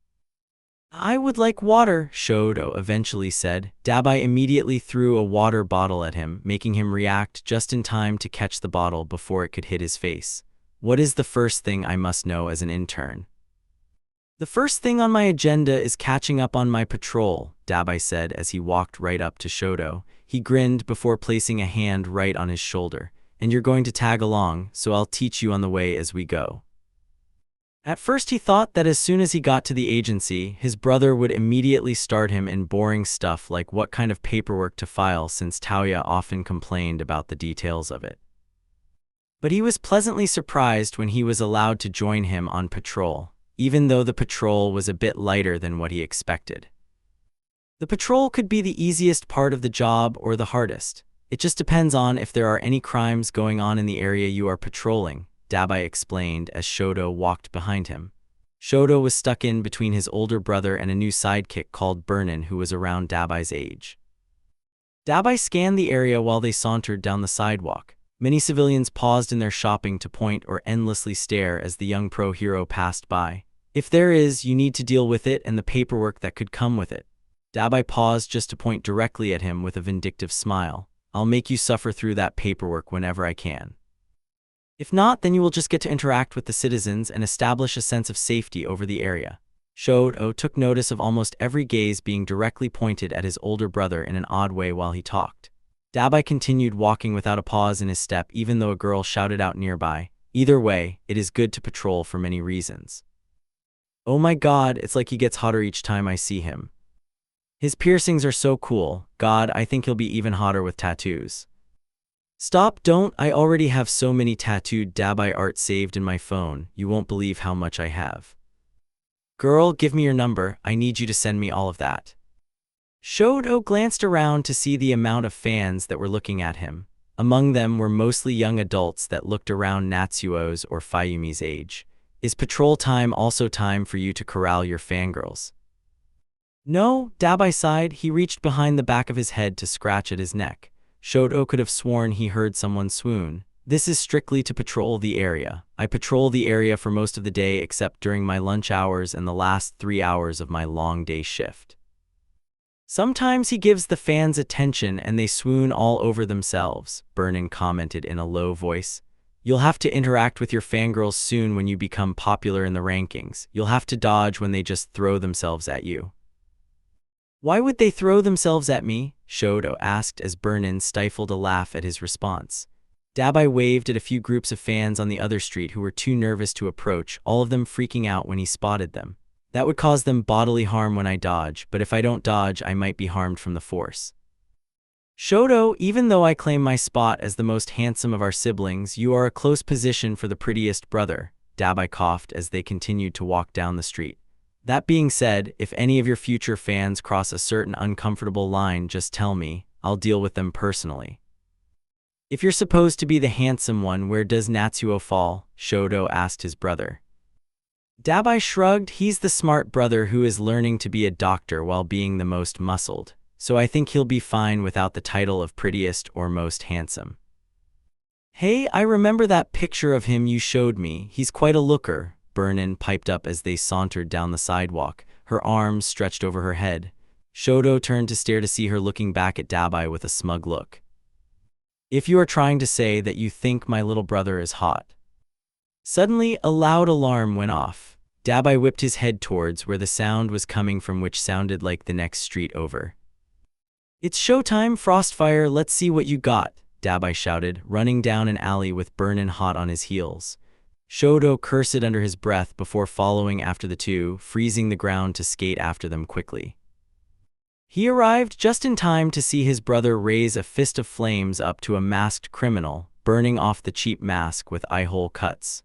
S1: I would like water, Shoto eventually said. Dabai immediately threw a water bottle at him, making him react just in time to catch the bottle before it could hit his face. What is the first thing I must know as an intern? The first thing on my agenda is catching up on my patrol, Dabai said as he walked right up to Shoto. He grinned before placing a hand right on his shoulder. And you're going to tag along, so I'll teach you on the way as we go. At first he thought that as soon as he got to the agency, his brother would immediately start him in boring stuff like what kind of paperwork to file since Taoya often complained about the details of it. But he was pleasantly surprised when he was allowed to join him on patrol, even though the patrol was a bit lighter than what he expected. The patrol could be the easiest part of the job or the hardest. It just depends on if there are any crimes going on in the area you are patrolling, Dabai explained as Shoto walked behind him. Shoto was stuck in between his older brother and a new sidekick called Burnin who was around Dabai's age. Dabai scanned the area while they sauntered down the sidewalk. Many civilians paused in their shopping to point or endlessly stare as the young pro hero passed by. If there is, you need to deal with it and the paperwork that could come with it. Dabai paused just to point directly at him with a vindictive smile. I'll make you suffer through that paperwork whenever I can. If not, then you will just get to interact with the citizens and establish a sense of safety over the area. Shoto took notice of almost every gaze being directly pointed at his older brother in an odd way while he talked. Dabai continued walking without a pause in his step even though a girl shouted out nearby. Either way, it is good to patrol for many reasons. Oh my god, it's like he gets hotter each time I see him. His piercings are so cool. God, I think he'll be even hotter with tattoos. Stop, don't, I already have so many tattooed Dabai art saved in my phone, you won't believe how much I have. Girl, give me your number, I need you to send me all of that. Shoto glanced around to see the amount of fans that were looking at him. Among them were mostly young adults that looked around Natsuo's or Fayumi's age. Is patrol time also time for you to corral your fangirls? No, Dabai sighed. He reached behind the back of his head to scratch at his neck. Shoto could have sworn he heard someone swoon. This is strictly to patrol the area. I patrol the area for most of the day except during my lunch hours and the last 3 hours of my long day shift. Sometimes he gives the fans attention and they swoon all over themselves, Burnin commented in a low voice. You'll have to interact with your fangirls soon when you become popular in the rankings. You'll have to dodge when they just throw themselves at you. Why would they throw themselves at me? Shoto asked as Burnin stifled a laugh at his response. Dabai waved at a few groups of fans on the other street who were too nervous to approach, all of them freaking out when he spotted them. That would cause them bodily harm when I dodge, but if I don't dodge, I might be harmed from the force. Shoto, even though I claim my spot as the most handsome of our siblings, you are a close position for the prettiest brother, Dabai coughed as they continued to walk down the street. That being said, if any of your future fans cross a certain uncomfortable line, just tell me, I'll deal with them personally. If you're supposed to be the handsome one, where does Natsuo fall? Shoto asked his brother. Dabai shrugged. He's the smart brother who is learning to be a doctor while being the most muscled, so I think he'll be fine without the title of prettiest or most handsome. Hey, I remember that picture of him you showed me. He's quite a looker, Burnin piped up as they sauntered down the sidewalk, her arms stretched over her head. Shoto turned to stare to see her looking back at Dabai with a smug look. If you are trying to say that you think my little brother is hot. Suddenly, a loud alarm went off. Dabai whipped his head towards where the sound was coming from, which sounded like the next street over. It's showtime, Frostfire, let's see what you got, Dabai shouted, running down an alley with Burnin hot on his heels. Shoto cursed under his breath before following after the two, freezing the ground to skate after them quickly. He arrived just in time to see his brother raise a fist of flames up to a masked criminal, burning off the cheap mask with eye-hole cuts.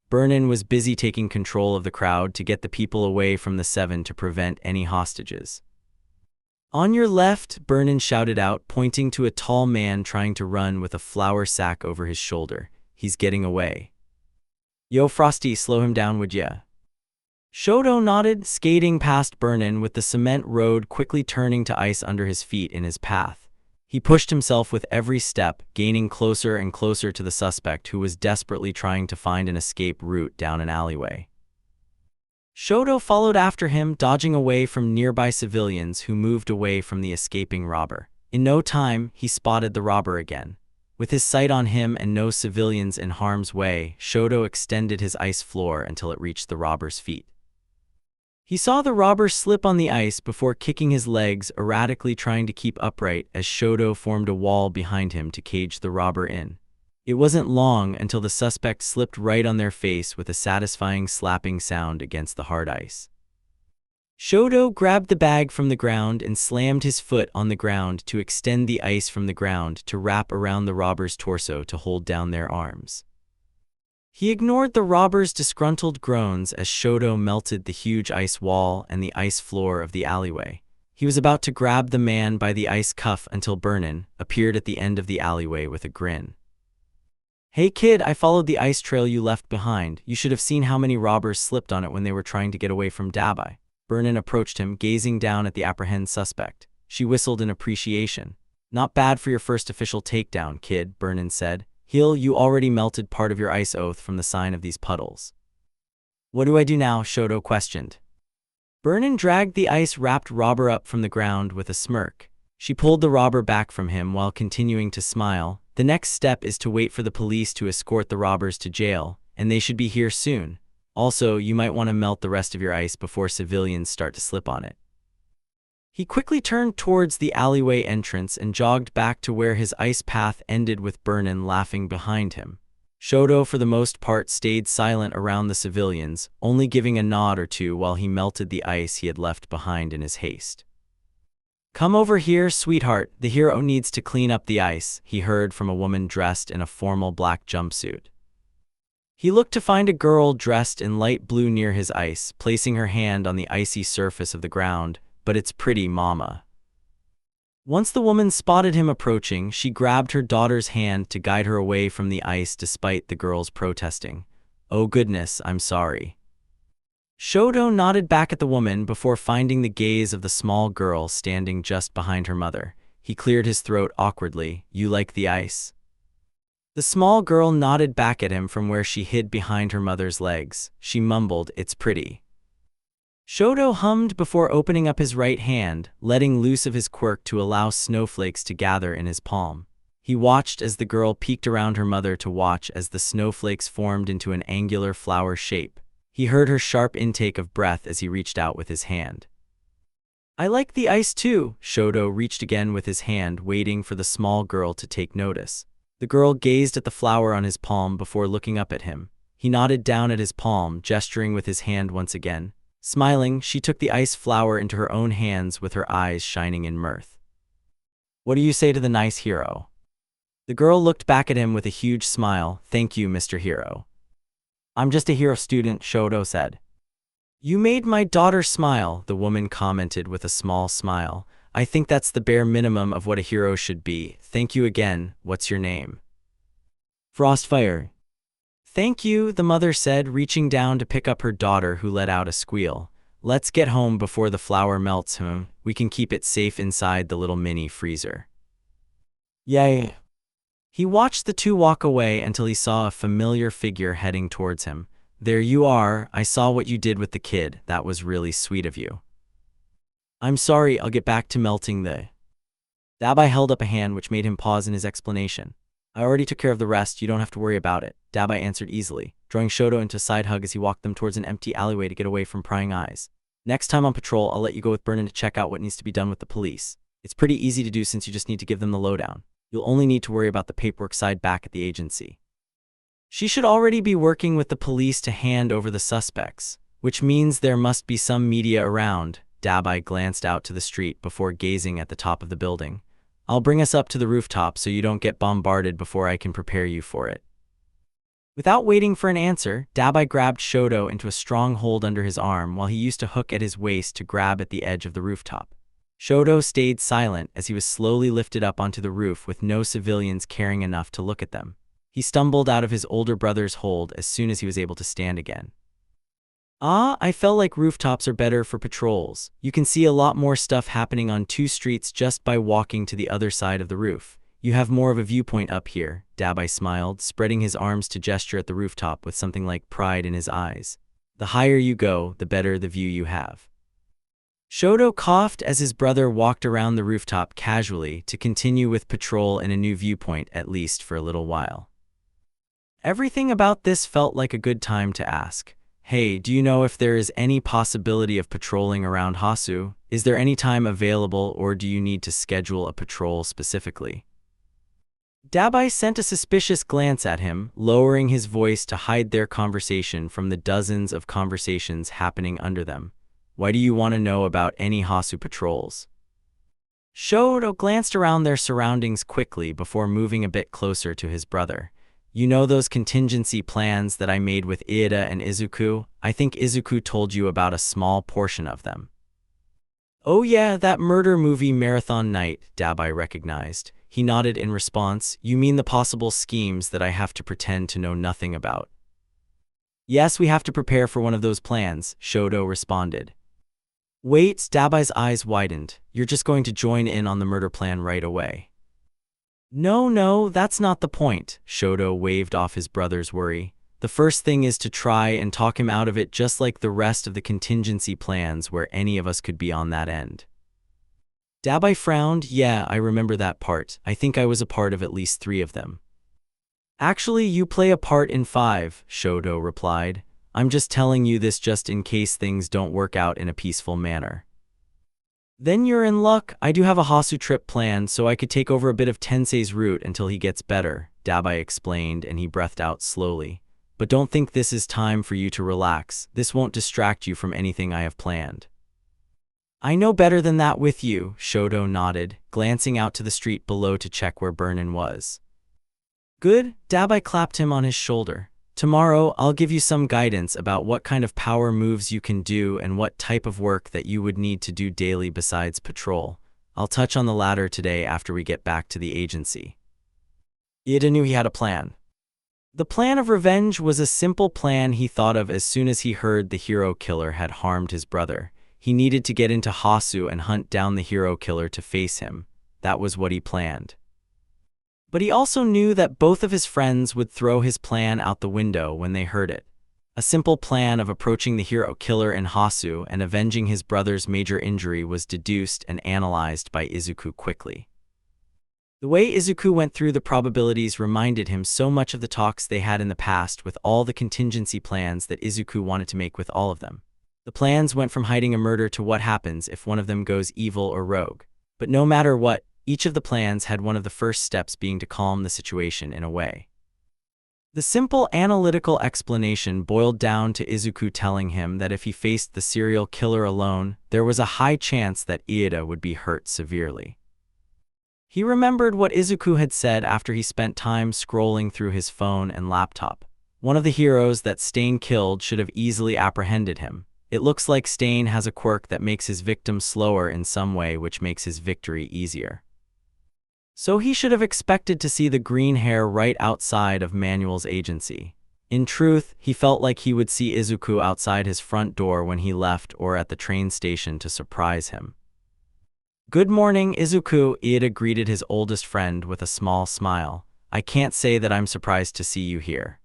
S1: Burnin was busy taking control of the crowd to get the people away from the seven to prevent any hostages. "On your left," Burnin shouted out, pointing to a tall man trying to run with a flour sack over his shoulder. "He's getting away." "Yo, Frosty, slow him down, would ya?" Shoto nodded, skating past Burnin with the cement road quickly turning to ice under his feet in his path. He pushed himself with every step, gaining closer and closer to the suspect who was desperately trying to find an escape route down an alleyway. Shoto followed after him, dodging away from nearby civilians who moved away from the escaping robber. In no time, he spotted the robber again. With his sight on him and no civilians in harm's way, Shoto extended his ice floor until it reached the robber's feet. He saw the robber slip on the ice before kicking his legs, erratically trying to keep upright as Shoto formed a wall behind him to cage the robber in. It wasn't long until the suspect slipped right on their face with a satisfying slapping sound against the hard ice. Shoto grabbed the bag from the ground and slammed his foot on the ground to extend the ice from the ground to wrap around the robber's torso to hold down their arms. He ignored the robber's disgruntled groans as Shoto melted the huge ice wall and the ice floor of the alleyway. He was about to grab the man by the ice cuff until Burnin appeared at the end of the alleyway with a grin. "Hey kid, I followed the ice trail you left behind. You should have seen how many robbers slipped on it when they were trying to get away from Dabai." Burnin approached him, gazing down at the apprehended suspect. She whistled in appreciation. "Not bad for your first official takedown, kid," Burnin said. You already melted part of your ice oath from the sign of these puddles." "What do I do now?" Shoto questioned. Burnin dragged the ice-wrapped robber up from the ground with a smirk. She pulled the robber back from him while continuing to smile. "The next step is to wait for the police to escort the robbers to jail, and they should be here soon. Also, you might want to melt the rest of your ice before civilians start to slip on it." He quickly turned towards the alleyway entrance and jogged back to where his ice path ended with Burnin laughing behind him. Shoto, for the most part, stayed silent around the civilians, only giving a nod or two while he melted the ice he had left behind in his haste. "Come over here, sweetheart. The hero needs to clean up the ice," he heard from a woman dressed in a formal black jumpsuit. He looked to find a girl dressed in light blue near his ice, placing her hand on the icy surface of the ground. "But it's pretty, mama." Once the woman spotted him approaching, she grabbed her daughter's hand to guide her away from the ice despite the girl's protesting. "Oh goodness, I'm sorry." Shoto nodded back at the woman before finding the gaze of the small girl standing just behind her mother. He cleared his throat awkwardly. "You like the ice?" The small girl nodded back at him from where she hid behind her mother's legs. She mumbled, "It's pretty." Shoto hummed before opening up his right hand, letting loose of his quirk to allow snowflakes to gather in his palm. He watched as the girl peeked around her mother to watch as the snowflakes formed into an angular flower shape. He heard her sharp intake of breath as he reached out with his hand. "I like the ice too." Shoto reached again with his hand, waiting for the small girl to take notice. The girl gazed at the flower on his palm before looking up at him. He nodded down at his palm, gesturing with his hand once again. Smiling, she took the ice flower into her own hands with her eyes shining in mirth. "What do you say to the nice hero?" The girl looked back at him with a huge smile. "Thank you, Mr. Hero." "I'm just a hero student," Shoto said. "You made my daughter smile," the woman commented with a small smile. "I think that's the bare minimum of what a hero should be. Thank you again. What's your name?" "Frostfire." "Thank you," the mother said, reaching down to pick up her daughter who let out a squeal. "Let's get home before the flour melts, We can keep it safe inside the little mini freezer." "Yay." He watched the two walk away until he saw a familiar figure heading towards him. "There you are. I saw what you did with the kid. That was really sweet of you." "I'm sorry, I'll get back to melting the..." Dabai held up a hand, which made him pause in his explanation. "I already took care of the rest, you don't have to worry about it," Dabai answered easily, drawing Shoto into a side hug as he walked them towards an empty alleyway to get away from prying eyes. "Next time on patrol, I'll let you go with Burnin to check out what needs to be done with the police. It's pretty easy to do since you just need to give them the lowdown. You'll only need to worry about the paperwork side back at the agency." She should already be working with the police to hand over the suspects, which means there must be some media around. Dabai glanced out to the street before gazing at the top of the building. I'll bring us up to the rooftop so you don't get bombarded before I can prepare you for it. Without waiting for an answer, Dabai grabbed Shoto into a strong hold under his arm while he used a hook at his waist to grab at the edge of the rooftop. Shoto stayed silent as he was slowly lifted up onto the roof with no civilians caring enough to look at them. He stumbled out of his older brother's hold as soon as he was able to stand again. I felt like rooftops are better for patrols. You can see a lot more stuff happening on 2 streets just by walking to the other side of the roof. You have more of a viewpoint up here, Dabai smiled, spreading his arms to gesture at the rooftop with something like pride in his eyes. The higher you go, the better the view you have. Shoto coughed as his brother walked around the rooftop casually to continue with patrol in a new viewpoint at least for a little while. Everything about this felt like a good time to ask, "Hey, do you know if there is any possibility of patrolling around Hasu? Is there any time available or do you need to schedule a patrol specifically?" Dabai sent a suspicious glance at him, lowering his voice to hide their conversation from the dozens of conversations happening under them. "Why do you want to know about any Hasu patrols?" Shoto glanced around their surroundings quickly before moving a bit closer to his brother. "You know those contingency plans that I made with Iida and Izuku? I think Izuku told you about a small portion of them." "Oh yeah, that murder movie marathon night," Dabai recognized. He nodded in response. "You mean the possible schemes that I have to pretend to know nothing about?" "Yes, we have to prepare for one of those plans," Shoto responded. "Wait," Dabai's eyes widened. "You're just going to join in on the murder plan right away?" No, that's not the point," Shoto waved off his brother's worry. "The first thing is to try and talk him out of it just like the rest of the contingency plans where any of us could be on that end." Dabai frowned. "Yeah, I remember that part. I think I was a part of at least 3 of them." "Actually, you play a part in 5, Shoto replied. "I'm just telling you this just in case things don't work out in a peaceful manner." "Then you're in luck. I do have a Hasu trip planned so I could take over a bit of Tensei's route until he gets better," Dabai explained, and he breathed out slowly. "But don't think this is time for you to relax. This won't distract you from anything I have planned." "I know better than that with you," Shoto nodded, glancing out to the street below to check where Burnin was. "Good," Dabai clapped him on his shoulder. "Tomorrow, I'll give you some guidance about what kind of power moves you can do and what type of work that you would need to do daily besides patrol. I'll touch on the latter today after we get back to the agency." Iida knew he had a plan. The plan of revenge was a simple plan he thought of as soon as he heard the hero killer had harmed his brother. He needed to get into Hasu and hunt down the hero killer to face him. That was what he planned. But he also knew that both of his friends would throw his plan out the window when they heard it. A simple plan of approaching the hero killer in Hasu and avenging his brother's major injury was deduced and analyzed by Izuku quickly. The way Izuku went through the probabilities reminded him so much of the talks they had in the past with all the contingency plans that Izuku wanted to make with all of them. The plans went from hiding a murder to what happens if one of them goes evil or rogue. But no matter what, each of the plans had one of the first steps being to calm the situation in a way. The simple analytical explanation boiled down to Izuku telling him that if he faced the serial killer alone, there was a high chance that Iida would be hurt severely. He remembered what Izuku had said after he spent time scrolling through his phone and laptop. One of the heroes that Stain killed should have easily apprehended him. It looks like Stain has a quirk that makes his victim slower in some way, which makes his victory easier. So he should have expected to see the green hair right outside of Manuel's agency. In truth, he felt like he would see Izuku outside his front door when he left or at the train station to surprise him. "Good morning, Izuku," Iida greeted his oldest friend with a small smile. "I can't say that I'm surprised to see you here."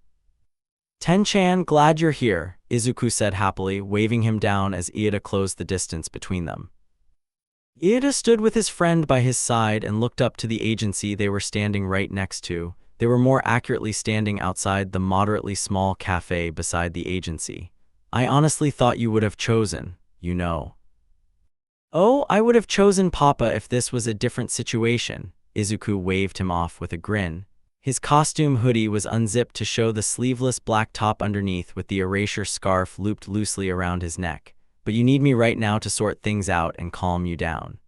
S1: "Ten-chan, glad you're here," Izuku said happily, waving him down as Iida closed the distance between them. Iida stood with his friend by his side and looked up to the agency they were standing right next to. They were more accurately standing outside the moderately small cafe beside the agency. "I honestly thought you would have chosen, you know." "Oh, I would have chosen Papa if this was a different situation." Izuku waved him off with a grin. His costume hoodie was unzipped to show the sleeveless black top underneath with the erasure scarf looped loosely around his neck. But you need me right now to sort things out and calm you down.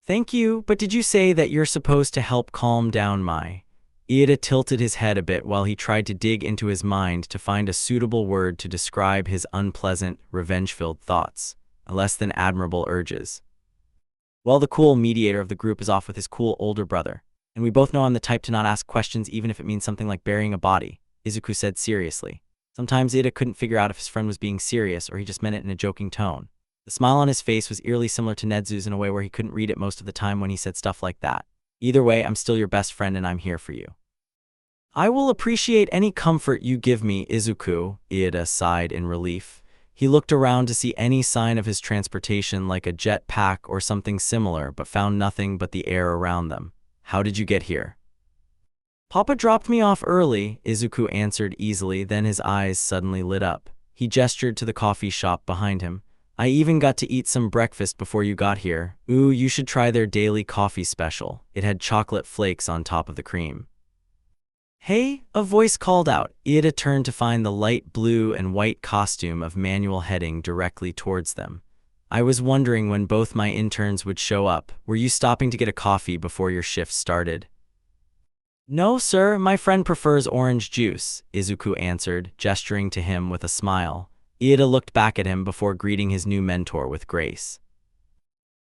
S1: Thank you, but did you say that you're supposed to help calm down my... Ida tilted his head a bit while he tried to dig into his mind to find a suitable word to describe his unpleasant, revenge-filled thoughts, less than admirable urges. Well, the cool mediator of the group is off with his cool older brother, and we both know I'm the type to not ask questions even if it means something like burying a body, Izuku said seriously. Sometimes Ida couldn't figure out if his friend was being serious or he just meant it in a joking tone. The smile on his face was eerily similar to Nezu's in a way where he couldn't read it most of the time when he said stuff like that. Either way, I'm still your best friend and I'm here for you. I will appreciate any comfort you give me, Izuku, Ida sighed in relief. He looked around to see any sign of his transportation like a jet pack or something similar, but found nothing but the air around them. How did you get here? Papa dropped me off early, Izuku answered easily, then his eyes suddenly lit up. He gestured to the coffee shop behind him. I even got to eat some breakfast before you got here. Ooh, you should try their daily coffee special. It had chocolate flakes on top of the cream. Hey, a voice called out. Ida turned to find the light blue and white costume of Manuel heading directly towards them. I was wondering when both my interns would show up. Were you stopping to get a coffee before your shift started? No, sir, my friend prefers orange juice, Izuku answered, gesturing to him with a smile. Ida looked back at him before greeting his new mentor with grace.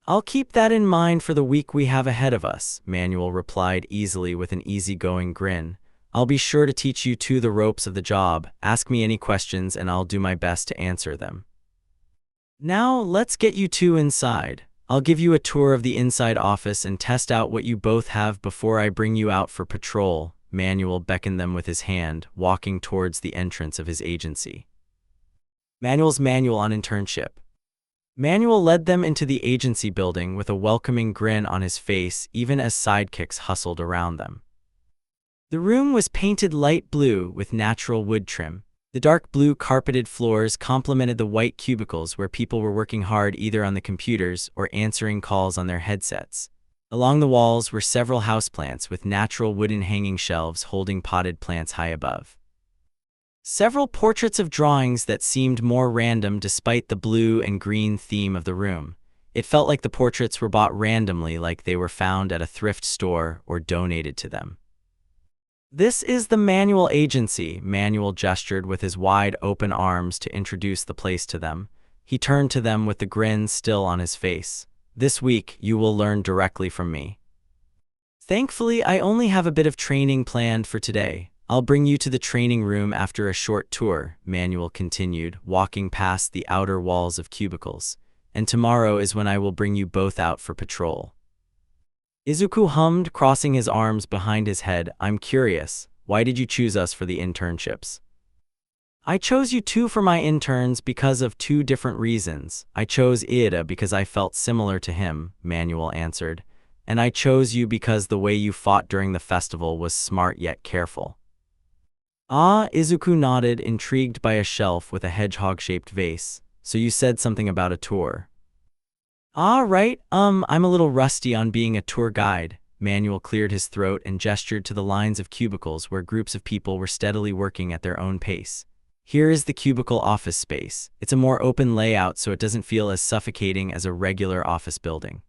S1: I'll keep that in mind for the week we have ahead of us, Manuel replied easily with an easygoing grin. I'll be sure to teach you the ropes of the job. Ask me any questions and I'll do my best to answer them. Now, let's get you two inside. I'll give you a tour of the inside office and test out what you both have before I bring you out for patrol. Manuel beckoned them with his hand, walking towards the entrance of his agency. Manuel's manual on internship. Manuel led them into the agency building with a welcoming grin on his face, even as sidekicks hustled around them. The room was painted light blue with natural wood trim. The dark blue carpeted floors complemented the white cubicles where people were working hard either on the computers or answering calls on their headsets. Along the walls were several houseplants with natural wooden hanging shelves holding potted plants high above. Several portraits of drawings that seemed more random despite the blue and green theme of the room. It felt like the portraits were bought randomly, like they were found at a thrift store or donated to them. This is the Manuel agency, Manuel gestured with his wide open arms to introduce the place to them. He turned to them with the grin still on his face. This week, you will learn directly from me. Thankfully, I only have a bit of training planned for today. I'll bring you to the training room after a short tour, Manuel continued, walking past the outer walls of cubicles. And tomorrow is when I will bring you both out for patrol. Izuku hummed, crossing his arms behind his head. I'm curious, why did you choose us for the internships? I chose you two for my interns because of two different reasons. I chose Ida because I felt similar to him, Manuel answered. And I chose you because the way you fought during the festival was smart yet careful. Ah, Izuku nodded, intrigued by a shelf with a hedgehog-shaped vase. So you said something about a tour. Ah, right, I'm a little rusty on being a tour guide. Manuel cleared his throat and gestured to the lines of cubicles where groups of people were steadily working at their own pace. Here is the cubicle office space. It's a more open layout so it doesn't feel as suffocating as a regular office building.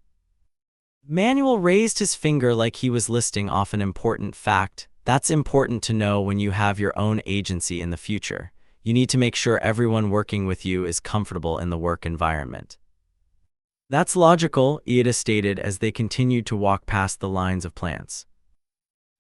S1: Manuel raised his finger like he was listing off an important fact. That's important to know when you have your own agency in the future. You need to make sure everyone working with you is comfortable in the work environment. That's logical, Ida stated as they continued to walk past the lines of plants.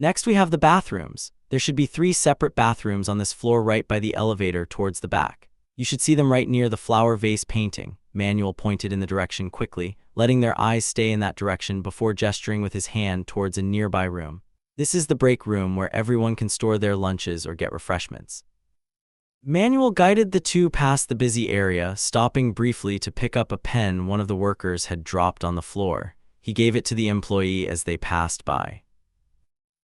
S1: Next we have the bathrooms. There should be 3 separate bathrooms on this floor right by the elevator towards the back. You should see them right near the flower vase painting. Manuel pointed in the direction quickly, letting their eyes stay in that direction before gesturing with his hand towards a nearby room. This is the break room where everyone can store their lunches or get refreshments. Manuel guided the two past the busy area, stopping briefly to pick up a pen one of the workers had dropped on the floor. He gave it to the employee as they passed by.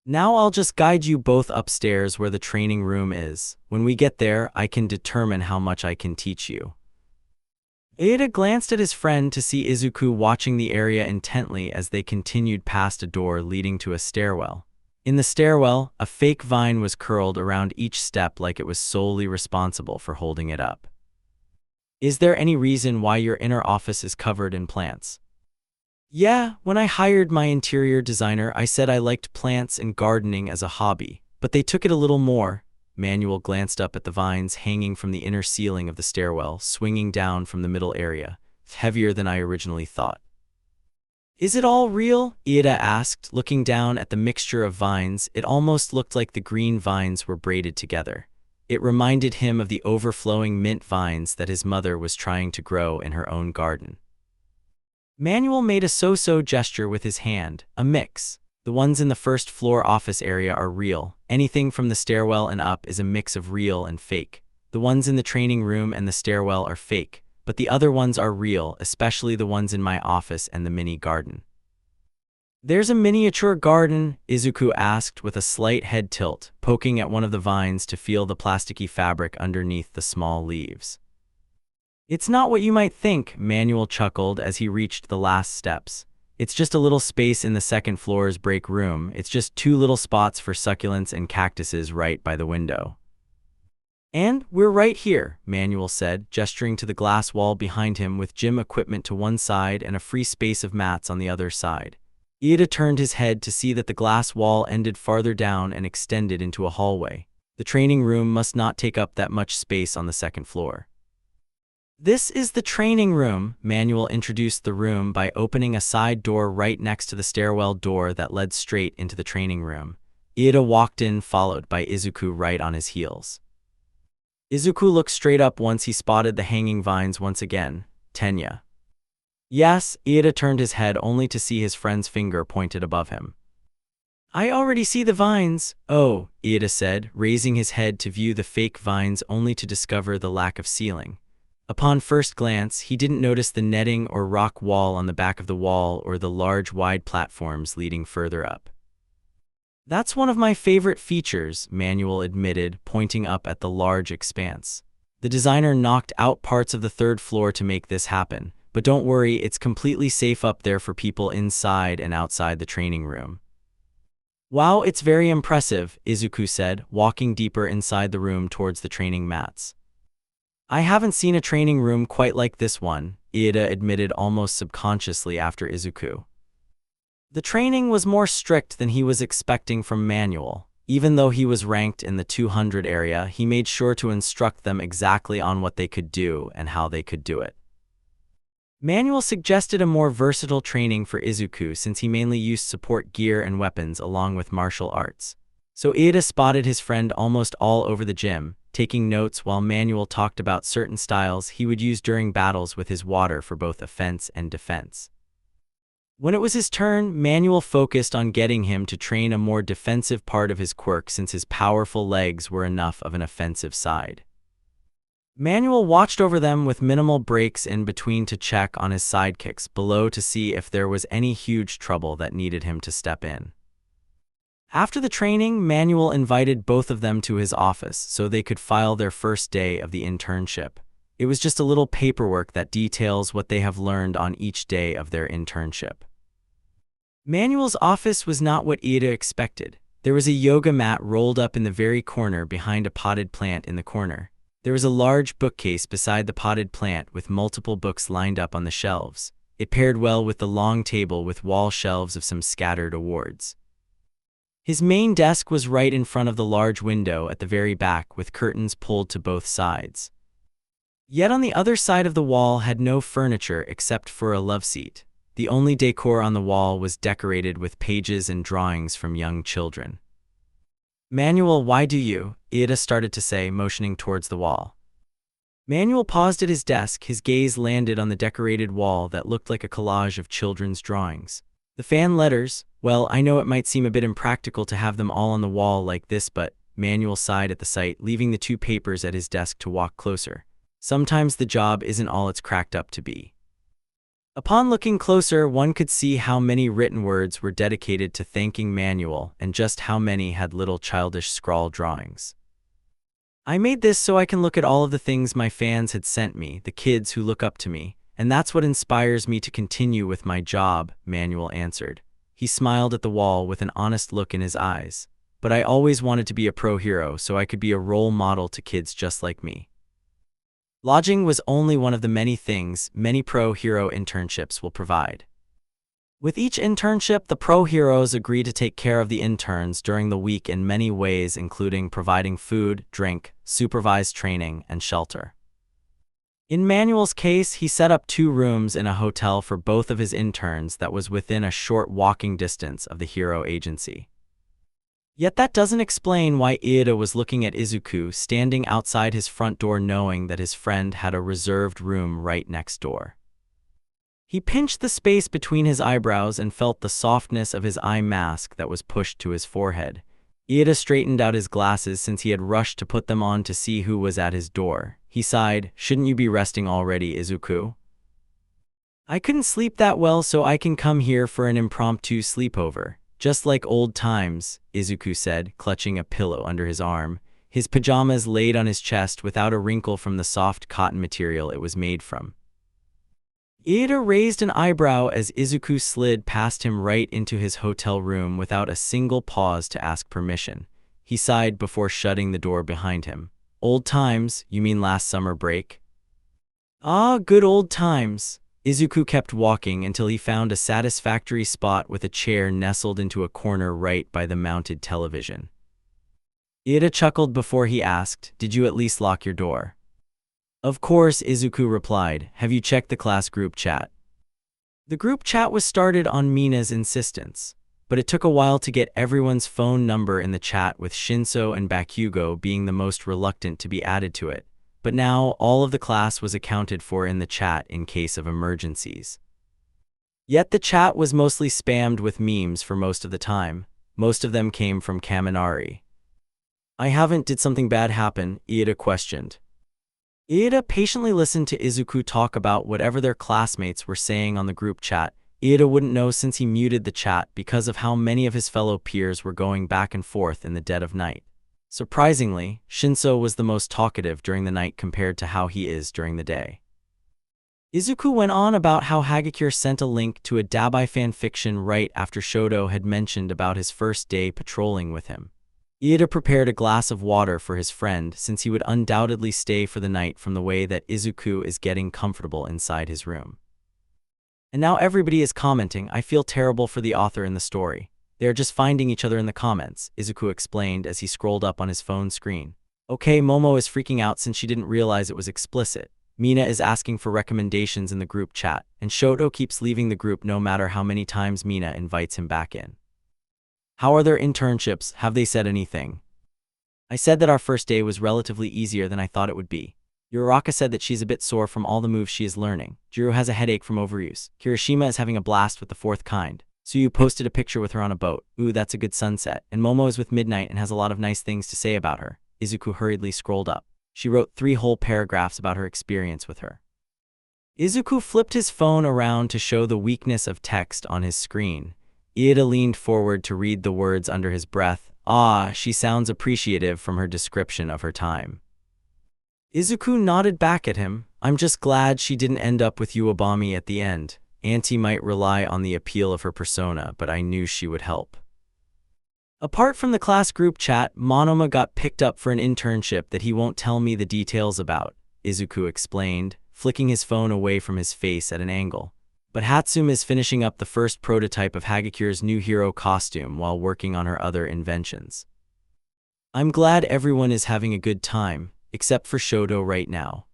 S1: Now I'll just guide you both upstairs where the training room is. When we get there, I can determine how much I can teach you. Ida glanced at his friend to see Izuku watching the area intently as they continued past a door leading to a stairwell. In the stairwell, a fake vine was curled around each step like it was solely responsible for holding it up. Is there any reason why your inner office is covered in plants? Yeah, when I hired my interior designer, I said I liked plants and gardening as a hobby, but they took it a little more. Manuel glanced up at the vines hanging from the inner ceiling of the stairwell, swinging down from the middle area, heavier than I originally thought. Is it all real? Ida asked, looking down at the mixture of vines. It almost looked like the green vines were braided together. It reminded him of the overflowing mint vines that his mother was trying to grow in her own garden. Manuel made a so-so gesture with his hand, a mix. The ones in the first floor office area are real. Anything from the stairwell and up is a mix of real and fake. The ones in the training room and the stairwell are fake, but the other ones are real, especially the ones in my office and the mini garden. There's a miniature garden? Izuku asked with a slight head tilt, poking at one of the vines to feel the plasticky fabric underneath the small leaves. It's not what you might think, Manuel chuckled as he reached the last steps. It's just a little space in the second floor's break room. It's just 2 little spots for succulents and cactuses right by the window. And we're right here, Manuel said, gesturing to the glass wall behind him with gym equipment to one side and a free space of mats on the other side. Ida turned his head to see that the glass wall ended farther down and extended into a hallway. The training room must not take up that much space on the second floor. This is the training room. Manuel introduced the room by opening a side door right next to the stairwell door that led straight into the training room. Ida walked in, followed by Izuku right on his heels. Izuku looked straight up once he spotted the hanging vines once again. Tenya. Yes, Ida turned his head only to see his friend's finger pointed above him. I already see the vines. Oh, Ida said, raising his head to view the fake vines only to discover the lack of ceiling. Upon first glance, he didn't notice the netting or rock wall on the back of the wall or the large wide platforms leading further up. That's one of my favorite features, Manuel admitted, pointing up at the large expanse. The designer knocked out parts of the third floor to make this happen, but don't worry, it's completely safe up there for people inside and outside the training room. Wow, it's very impressive, Izuku said, walking deeper inside the room towards the training mats. I haven't seen a training room quite like this one, Ida admitted almost subconsciously after Izuku. The training was more strict than he was expecting from Manuel. Even though he was ranked in the 200 area, he made sure to instruct them exactly on what they could do and how they could do it. Manuel suggested a more versatile training for Izuku since he mainly used support gear and weapons along with martial arts. So Ida spotted his friend almost all over the gym, taking notes while Manuel talked about certain styles he would use during battles with his water for both offense and defense. When it was his turn, Manuel focused on getting him to train a more defensive part of his quirk since his powerful legs were enough of an offensive side. Manuel watched over them with minimal breaks in between to check on his sidekicks below to see if there was any huge trouble that needed him to step in. After the training, Manuel invited both of them to his office so they could file their first day of the internship. It was just a little paperwork that details what they have learned on each day of their internship. Manuel's office was not what Ida expected. There was a yoga mat rolled up in the very corner behind a potted plant in the corner. There was a large bookcase beside the potted plant with multiple books lined up on the shelves. It paired well with the long table with wall shelves of some scattered awards. His main desk was right in front of the large window at the very back with curtains pulled to both sides. Yet on the other side of the wall had no furniture except for a love seat. The only decor on the wall was decorated with pages and drawings from young children. Manuel, why do you? Ida started to say, motioning towards the wall. Manuel paused at his desk. His gaze landed on the decorated wall that looked like a collage of children's drawings. The fan letters, well, I know it might seem a bit impractical to have them all on the wall like this, but Manuel sighed at the sight, leaving the 2 papers at his desk to walk closer. Sometimes the job isn't all it's cracked up to be. Upon looking closer, one could see how many written words were dedicated to thanking Manuel and just how many had little childish scrawl drawings. I made this so I can look at all of the things my fans had sent me, the kids who look up to me, and that's what inspires me to continue with my job, Manuel answered. He smiled at the wall with an honest look in his eyes. But I always wanted to be a pro hero so I could be a role model to kids just like me. Lodging was only one of the many things many pro hero internships will provide. With each internship, the pro heroes agree to take care of the interns during the week in many ways, including providing food, drink, supervised training, and shelter. In Manuel's case, he set up 2 rooms in a hotel for both of his interns that was within a short walking distance of the hero agency. Yet that doesn't explain why Iida was looking at Izuku standing outside his front door knowing that his friend had a reserved room right next door. He pinched the space between his eyebrows and felt the softness of his eye mask that was pushed to his forehead. Iida straightened out his glasses since he had rushed to put them on to see who was at his door. He sighed, "Shouldn't you be resting already, Izuku?" "I couldn't sleep that well, so I can come here for an impromptu sleepover. Just like old times," Izuku said, clutching a pillow under his arm. His pajamas laid on his chest without a wrinkle from the soft cotton material it was made from. Iida raised an eyebrow as Izuku slid past him right into his hotel room without a single pause to ask permission. He sighed before shutting the door behind him. "Old times? You mean last summer break?" "Ah, good old times." Izuku kept walking until he found a satisfactory spot with a chair nestled into a corner right by the mounted television. Iida chuckled before he asked, "Did you at least lock your door?" "Of course," Izuku replied. "Have you checked the class group chat?" The group chat was started on Mina's insistence, but it took a while to get everyone's phone number in the chat, with Shinso and Bakugo being the most reluctant to be added to it. But now all of the class was accounted for in the chat in case of emergencies. Yet the chat was mostly spammed with memes for most of the time. Most of them came from Kaminari. "I haven't. Did something bad happen?" Iida questioned. Iida patiently listened to Izuku talk about whatever their classmates were saying on the group chat. Iida wouldn't know since he muted the chat because of how many of his fellow peers were going back and forth in the dead of night. Surprisingly, Shinso was the most talkative during the night compared to how he is during the day. Izuku went on about how Hagakure sent a link to a Dabai fanfiction right after Shoto had mentioned about his first day patrolling with him. Iida prepared a glass of water for his friend since he would undoubtedly stay for the night from the way that Izuku is getting comfortable inside his room. And now everybody is commenting. "I feel terrible for the author in the story. They are just finding each other in the comments," Izuku explained as he scrolled up on his phone screen. "Okay, Momo is freaking out since she didn't realize it was explicit. Mina is asking for recommendations in the group chat, and Shoto keeps leaving the group no matter how many times Mina invites him back in. How are their internships? Have they said anything?" "I said that our first day was relatively easier than I thought it would be. Uraraka said that she's a bit sore from all the moves she is learning. Jiro has a headache from overuse. Kirishima is having a blast with the fourth kind. Suyu posted a picture with her on a boat. Ooh, that's a good sunset. And Momo is with Midnight and has a lot of nice things to say about her." Izuku hurriedly scrolled up. She wrote 3 whole paragraphs about her experience with her. Izuku flipped his phone around to show the weakness of text on his screen. Iida leaned forward to read the words under his breath. "Ah, she sounds appreciative from her description of her time." Izuku nodded back at him. "I'm just glad she didn't end up with Uebami at the end. Auntie might rely on the appeal of her persona, but I knew she would help." Apart from the class group chat, Monoma got picked up for an internship that he won't tell me the details about, Izuku explained, flicking his phone away from his face at an angle. But Hatsum is finishing up the first prototype of Hagakure's new hero costume while working on her other inventions. "I'm glad everyone is having a good time, except for Shoto right now."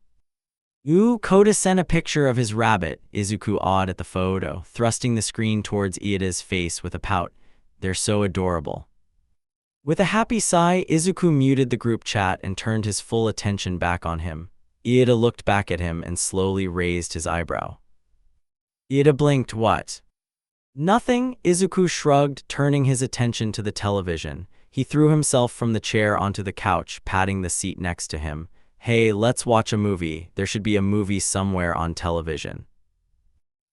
S1: "Ooh, Koda sent a picture of his rabbit," Izuku awed at the photo, thrusting the screen towards Iida's face with a pout. "They're so adorable." With a happy sigh, Izuku muted the group chat and turned his full attention back on him. Iida looked back at him and slowly raised his eyebrow. Iida blinked. "What?" "Nothing," Izuku shrugged, turning his attention to the television. He threw himself from the chair onto the couch, patting the seat next to him. "Hey, let's watch a movie. There should be a movie somewhere on television."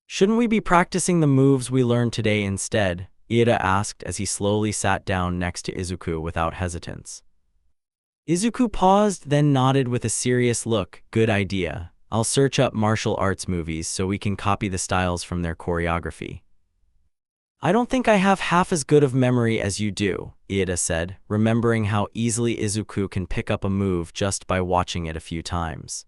S1: "Shouldn't we be practicing the moves we learned today instead?" Iida asked as he slowly sat down next to Izuku without hesitance. Izuku paused, then nodded with a serious look. "Good idea. I'll search up martial arts movies so we can copy the styles from their choreography." I don't think I have half as good of memory as you do, Iida said, remembering how easily Izuku can pick up a move just by watching it a few times.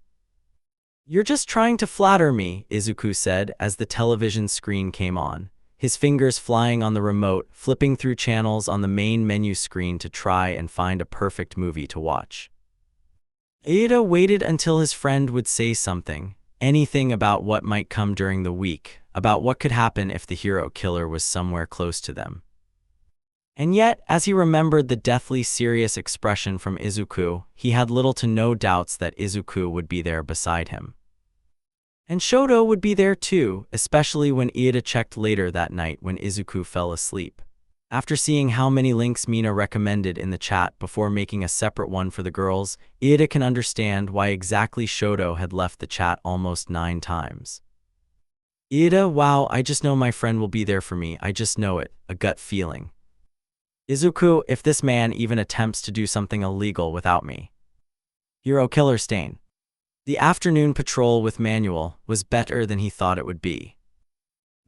S1: You're just trying to flatter me, Izuku said as the television screen came on, his fingers flying on the remote, flipping through channels on the main menu screen to try and find a perfect movie to watch. Iida waited until his friend would say something, anything about what might come during the week, about what could happen if the hero killer was somewhere close to them. And yet, as he remembered the deathly serious expression from Izuku, he had little to no doubts that Izuku would be there beside him. And Shoto would be there too, especially when Iida checked later that night when Izuku fell asleep. After seeing how many links Mina recommended in the chat before making a separate one for the girls, Iida can understand why exactly Shoto had left the chat almost 9 times. Iida, wow, I just know my friend will be there for me, I just know it, a gut feeling. Izuku, if this man even attempts to do something illegal without me. Hero killer stain. The afternoon patrol with Manuel was better than he thought it would be.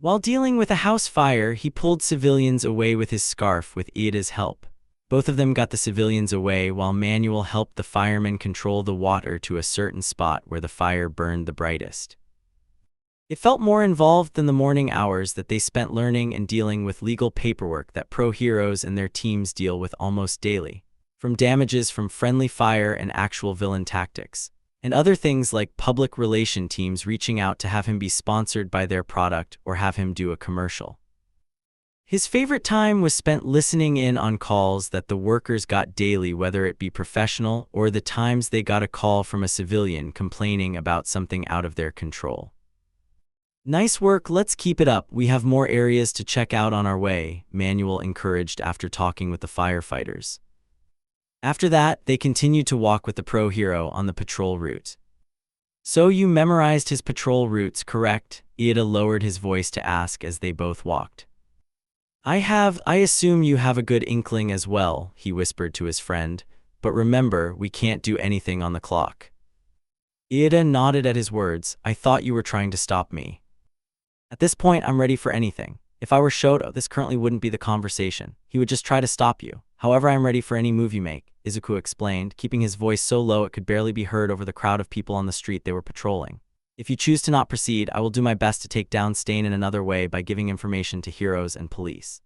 S1: While dealing with a house fire, he pulled civilians away with his scarf with Iida's help. Both of them got the civilians away while Manuel helped the firemen control the water to a certain spot where the fire burned the brightest. It felt more involved than the morning hours that they spent learning and dealing with legal paperwork that pro heroes and their teams deal with almost daily, from damages from friendly fire and actual villain tactics, and other things like public relation teams reaching out to have him be sponsored by their product or have him do a commercial. His favorite time was spent listening in on calls that the workers got daily, whether it be professional or the times they got a call from a civilian complaining about something out of their control. Nice work, let's keep it up, we have more areas to check out on our way, Manuel encouraged after talking with the firefighters. After that, they continued to walk with the pro hero on the patrol route. So you memorized his patrol routes, correct? Iida lowered his voice to ask as they both walked. I assume you have a good inkling as well, he whispered to his friend, but remember, we can't do anything on the clock. Iida nodded at his words, I thought you were trying to stop me. At this point, I'm ready for anything. If I were Shoto, this currently wouldn't be the conversation. He would just try to stop you. However, I'm ready for any move you make, Izuku explained, keeping his voice so low it could barely be heard over the crowd of people on the street they were patrolling. If you choose to not proceed, I will do my best to take down Stain in another way by giving information to heroes and police.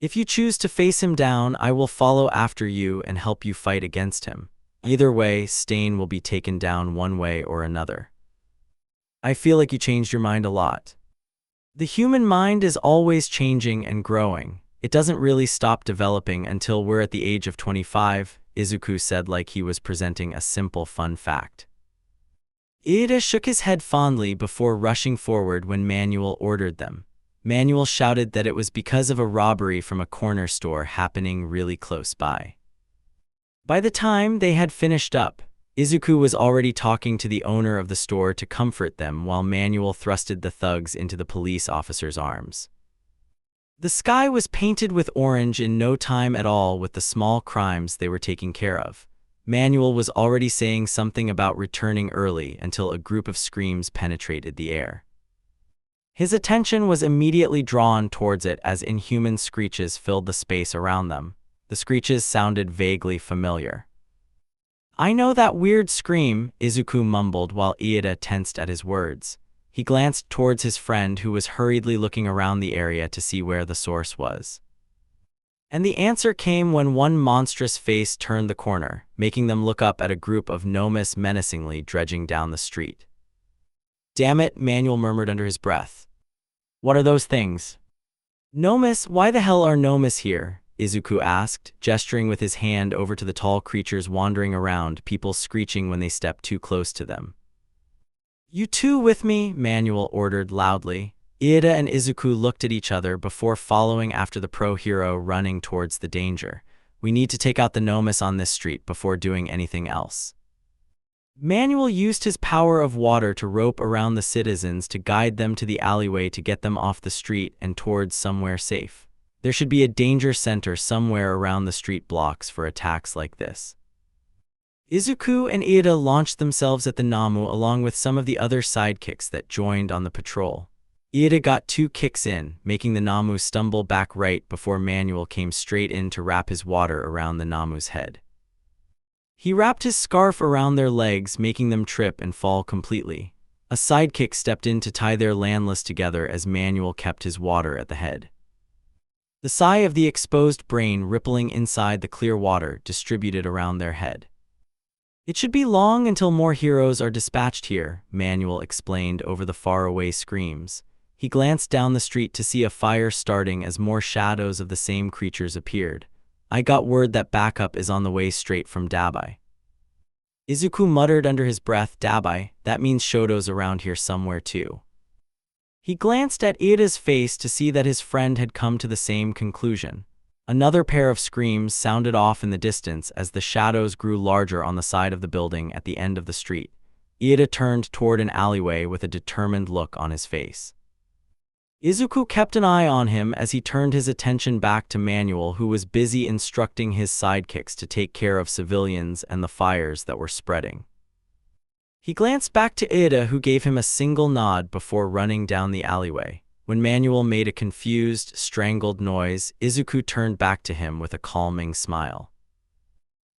S1: If you choose to face him down, I will follow after you and help you fight against him. Either way, Stain will be taken down one way or another. I feel like you changed your mind a lot. The human mind is always changing and growing. It doesn't really stop developing until we're at the age of 25, Izuku said like he was presenting a simple fun fact. Iida shook his head fondly before rushing forward when Manuel ordered them. Manuel shouted that it was because of a robbery from a corner store happening really close by. By the time they had finished up, Izuku was already talking to the owner of the store to comfort them while Manuel thrusted the thugs into the police officer's arms. The sky was painted with orange in no time at all with the small crimes they were taking care of. Manuel was already saying something about returning early until a group of screams penetrated the air. His attention was immediately drawn towards it as inhuman screeches filled the space around them. The screeches sounded vaguely familiar. I know that weird scream, Izuku mumbled while Iida tensed at his words. He glanced towards his friend who was hurriedly looking around the area to see where the source was. And the answer came when one monstrous face turned the corner, making them look up at a group of gnomes menacingly dredging down the street. Damn it, Manuel murmured under his breath. What are those things? Gnomes, why the hell are gnomes here? Izuku asked, gesturing with his hand over to the tall creatures wandering around, people screeching when they stepped too close to them. You two with me, Manuel ordered loudly. Iida and Izuku looked at each other before following after the pro hero running towards the danger. We need to take out the gnomes on this street before doing anything else. Manuel used his power of water to rope around the citizens to guide them to the alleyway to get them off the street and towards somewhere safe. There should be a danger center somewhere around the street blocks for attacks like this. Izuku and Iida launched themselves at the Namu along with some of the other sidekicks that joined on the patrol. Iida got 2 kicks in, making the Namu stumble back right before Manuel came straight in to wrap his water around the Namu's head. He wrapped his scarf around their legs, making them trip and fall completely. A sidekick stepped in to tie their landless together as Manuel kept his water at the head. The sigh of the exposed brain rippling inside the clear water distributed around their head. "It should be long until more heroes are dispatched here," Manuel explained over the faraway screams. He glanced down the street to see a fire starting as more shadows of the same creatures appeared. "I got word that backup is on the way straight from Dabai." Izuku muttered under his breath, "Dabai? That means Shoto's around here somewhere too." He glanced at Iida's face to see that his friend had come to the same conclusion. Another pair of screams sounded off in the distance as the shadows grew larger on the side of the building at the end of the street. Iida turned toward an alleyway with a determined look on his face. Izuku kept an eye on him as he turned his attention back to Manuel, who was busy instructing his sidekicks to take care of civilians and the fires that were spreading. He glanced back to Iida, who gave him a single nod before running down the alleyway. When Manuel made a confused, strangled noise, Izuku turned back to him with a calming smile.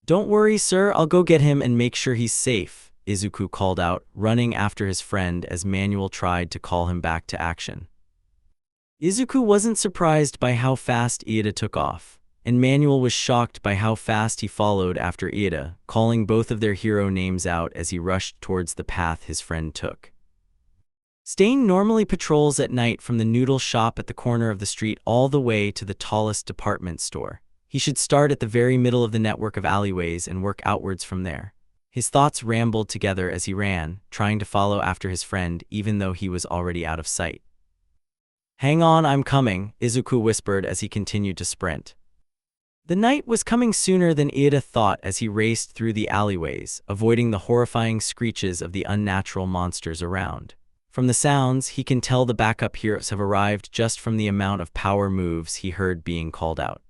S1: "Don't worry, sir, I'll go get him and make sure he's safe," Izuku called out, running after his friend as Manuel tried to call him back to action. Izuku wasn't surprised by how fast Iida took off, and Manuel was shocked by how fast he followed after Iida, calling both of their hero names out as he rushed towards the path his friend took. Stain normally patrols at night from the noodle shop at the corner of the street all the way to the tallest department store. He should start at the very middle of the network of alleyways and work outwards from there. His thoughts rambled together as he ran, trying to follow after his friend even though he was already out of sight. "Hang on, I'm coming," Izuku whispered as he continued to sprint. The night was coming sooner than Iida thought as he raced through the alleyways, avoiding the horrifying screeches of the unnatural monsters around. From the sounds, he can tell the backup heroes have arrived just from the amount of power moves he heard being called out.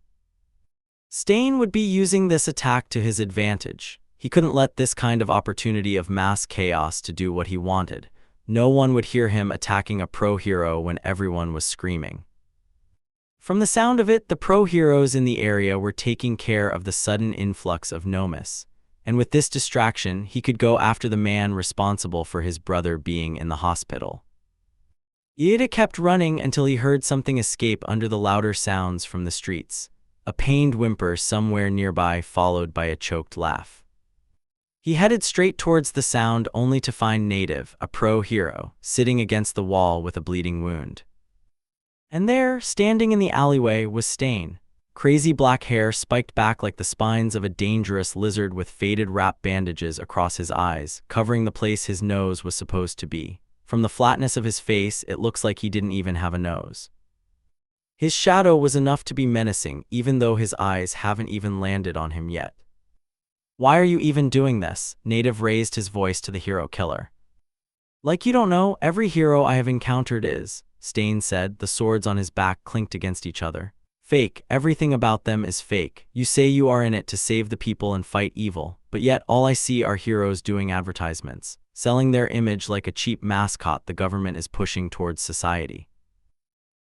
S1: Stain would be using this attack to his advantage. He couldn't let this kind of opportunity of mass chaos to do what he wanted. No one would hear him attacking a pro hero when everyone was screaming. From the sound of it, the pro heroes in the area were taking care of the sudden influx of Nomus, and with this distraction, he could go after the man responsible for his brother being in the hospital. Iida kept running until he heard something escape under the louder sounds from the streets, a pained whimper somewhere nearby followed by a choked laugh. He headed straight towards the sound only to find Native, a pro hero, sitting against the wall with a bleeding wound. And there, standing in the alleyway, was Stain. Crazy black hair spiked back like the spines of a dangerous lizard with faded wrap bandages across his eyes, covering the place his nose was supposed to be. From the flatness of his face, it looks like he didn't even have a nose. His shadow was enough to be menacing, even though his eyes haven't even landed on him yet. "Why are you even doing this?" Native raised his voice to the hero killer. "Like you don't know, every hero I have encountered is," Stain said, the swords on his back clinked against each other. "Fake, everything about them is fake. You say you are in it to save the people and fight evil, but yet all I see are heroes doing advertisements, selling their image like a cheap mascot the government is pushing towards society."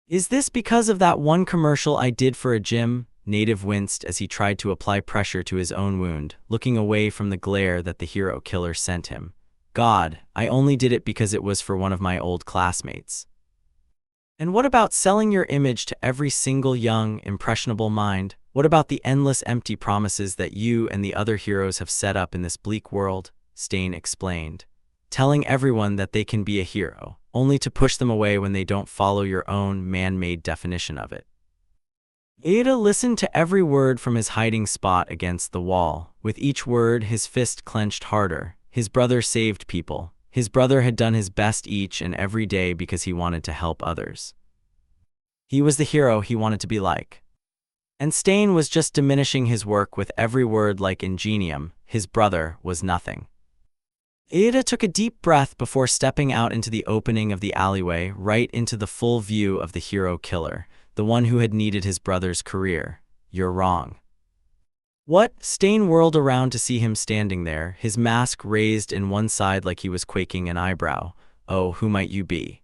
S1: "Is this because of that one commercial I did for a gym?" Native winced as he tried to apply pressure to his own wound, looking away from the glare that the hero killer sent him. "God, I only did it because it was for one of my old classmates." "And what about selling your image to every single young, impressionable mind? What about the endless empty promises that you and the other heroes have set up in this bleak world?" Stain explained. "Telling everyone that they can be a hero, only to push them away when they don't follow your own man-made definition of it." Iida listened to every word from his hiding spot against the wall. With each word, his fist clenched harder. His brother saved people. His brother had done his best each and every day because he wanted to help others. He was the hero he wanted to be like. And Stain was just diminishing his work with every word like ingenium. His brother was nothing. Iida took a deep breath before stepping out into the opening of the alleyway, right into the full view of the hero killer, the one who had needed his brother's career. "You're wrong." "What?" Stain whirled around to see him standing there, his mask raised in one side like he was quaking an eyebrow. "Oh, who might you be?"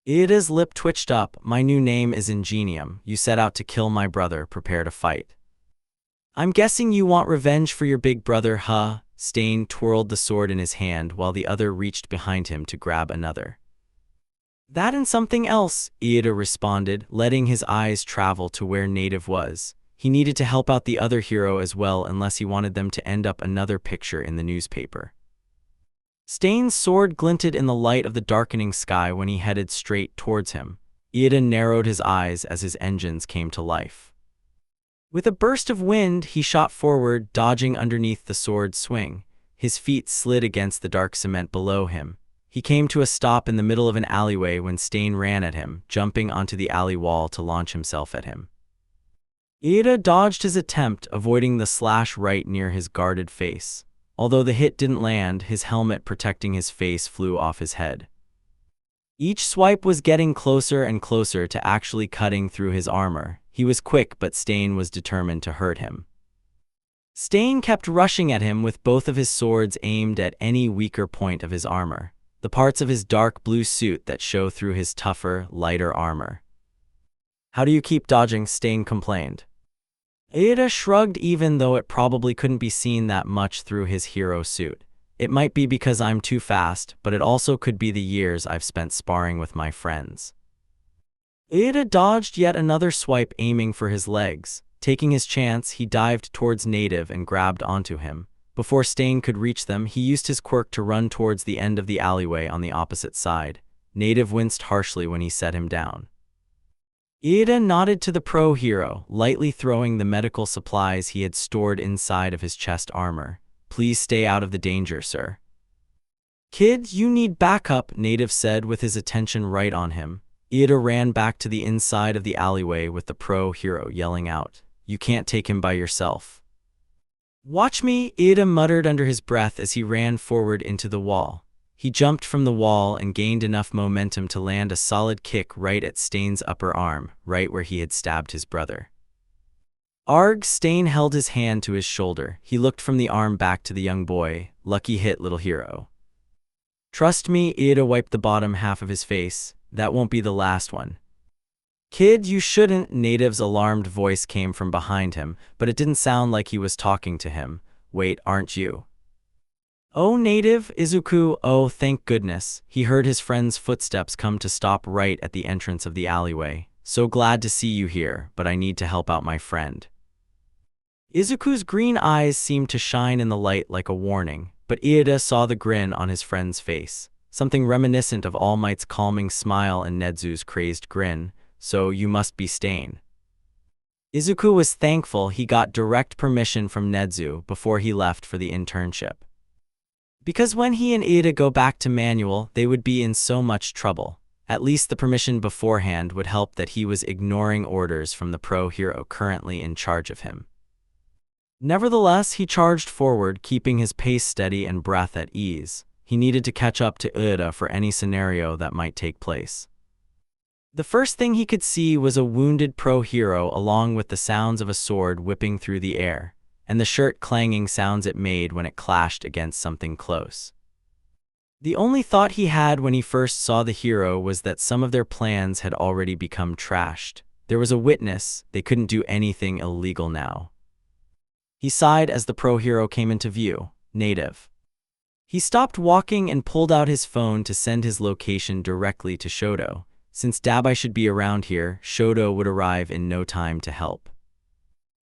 S1: Ieda's lip twitched up. My new name is Ingenium. You set out to kill my brother. Prepare to fight. I'm guessing you want revenge for your big brother, huh? Stain twirled the sword in his hand while the other reached behind him to grab another. That and something else, Iida responded, letting his eyes travel to where Native was. He needed to help out the other hero as well unless he wanted them to end up another picture in the newspaper. Stain's sword glinted in the light of the darkening sky when he headed straight towards him. Iida narrowed his eyes as his engines came to life. With a burst of wind, he shot forward, dodging underneath the sword's swing. His feet slid against the dark cement below him. He came to a stop in the middle of an alleyway when Stain ran at him, jumping onto the alley wall to launch himself at him. Iida dodged his attempt, avoiding the slash right near his guarded face. Although the hit didn't land, his helmet protecting his face flew off his head. Each swipe was getting closer and closer to actually cutting through his armor. He was quick, but Stain was determined to hurt him. Stain kept rushing at him with both of his swords aimed at any weaker point of his armor, the parts of his dark blue suit that show through his tougher, lighter armor. How do you keep dodging? Stain complained. Iida shrugged, even though it probably couldn't be seen that much through his hero suit. It might be because I'm too fast, but it also could be the years I've spent sparring with my friends. Iida dodged yet another swipe, aiming for his legs. Taking his chance, he dived towards Native and grabbed onto him. Before Stain could reach them, he used his quirk to run towards the end of the alleyway on the opposite side. Native winced harshly when he set him down. Iida nodded to the pro hero, lightly throwing the medical supplies he had stored inside of his chest armor. Please stay out of the danger, sir. Kid, you need backup, Native said with his attention right on him. Iida ran back to the inside of the alleyway with the pro hero yelling out, "You can't take him by yourself." Watch me, Iida muttered under his breath as he ran forward into the wall. He jumped from the wall and gained enough momentum to land a solid kick right at Stain's upper arm, right where he had stabbed his brother. Arg! Stain held his hand to his shoulder. He looked from the arm back to the young boy. Lucky hit, little hero. Trust me, Iida wiped the bottom half of his face. That won't be the last one. Kid, you shouldn't. Native's alarmed voice came from behind him, but it didn't sound like he was talking to him. Wait, aren't you? Oh, Native, Izuku, oh, thank goodness. He heard his friend's footsteps come to stop right at the entrance of the alleyway. So glad to see you here, but I need to help out my friend. Izuku's green eyes seemed to shine in the light like a warning, but Iida saw the grin on his friend's face, something reminiscent of All Might's calming smile and Nezu's crazed grin. So you must be Stain. Izuku was thankful he got direct permission from Nezu before he left for the internship. Because when he and Iida go back to manual, they would be in so much trouble. At least the permission beforehand would help that he was ignoring orders from the pro hero currently in charge of him. Nevertheless, he charged forward, keeping his pace steady and breath at ease. He needed to catch up to Iida for any scenario that might take place. The first thing he could see was a wounded pro hero along with the sounds of a sword whipping through the air, and the shirt clanging sounds it made when it clashed against something close. The only thought he had when he first saw the hero was that some of their plans had already become trashed. There was a witness, they couldn't do anything illegal now. He sighed as the pro hero came into view. Native. He stopped walking and pulled out his phone to send his location directly to Shoto. Since Dabai should be around here, Shoto would arrive in no time to help.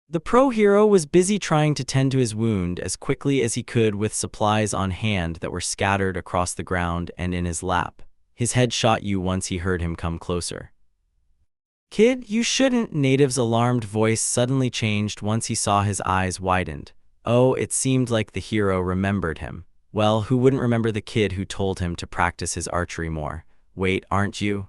S1: The pro hero was busy trying to tend to his wound as quickly as he could with supplies on hand that were scattered across the ground and in his lap. His head shot you once he heard him come closer. Kid, you shouldn't. Native's alarmed voice suddenly changed once he saw his eyes widened. Oh, it seemed like the hero remembered him. Well, who wouldn't remember the kid who told him to practice his archery more? Wait, aren't you?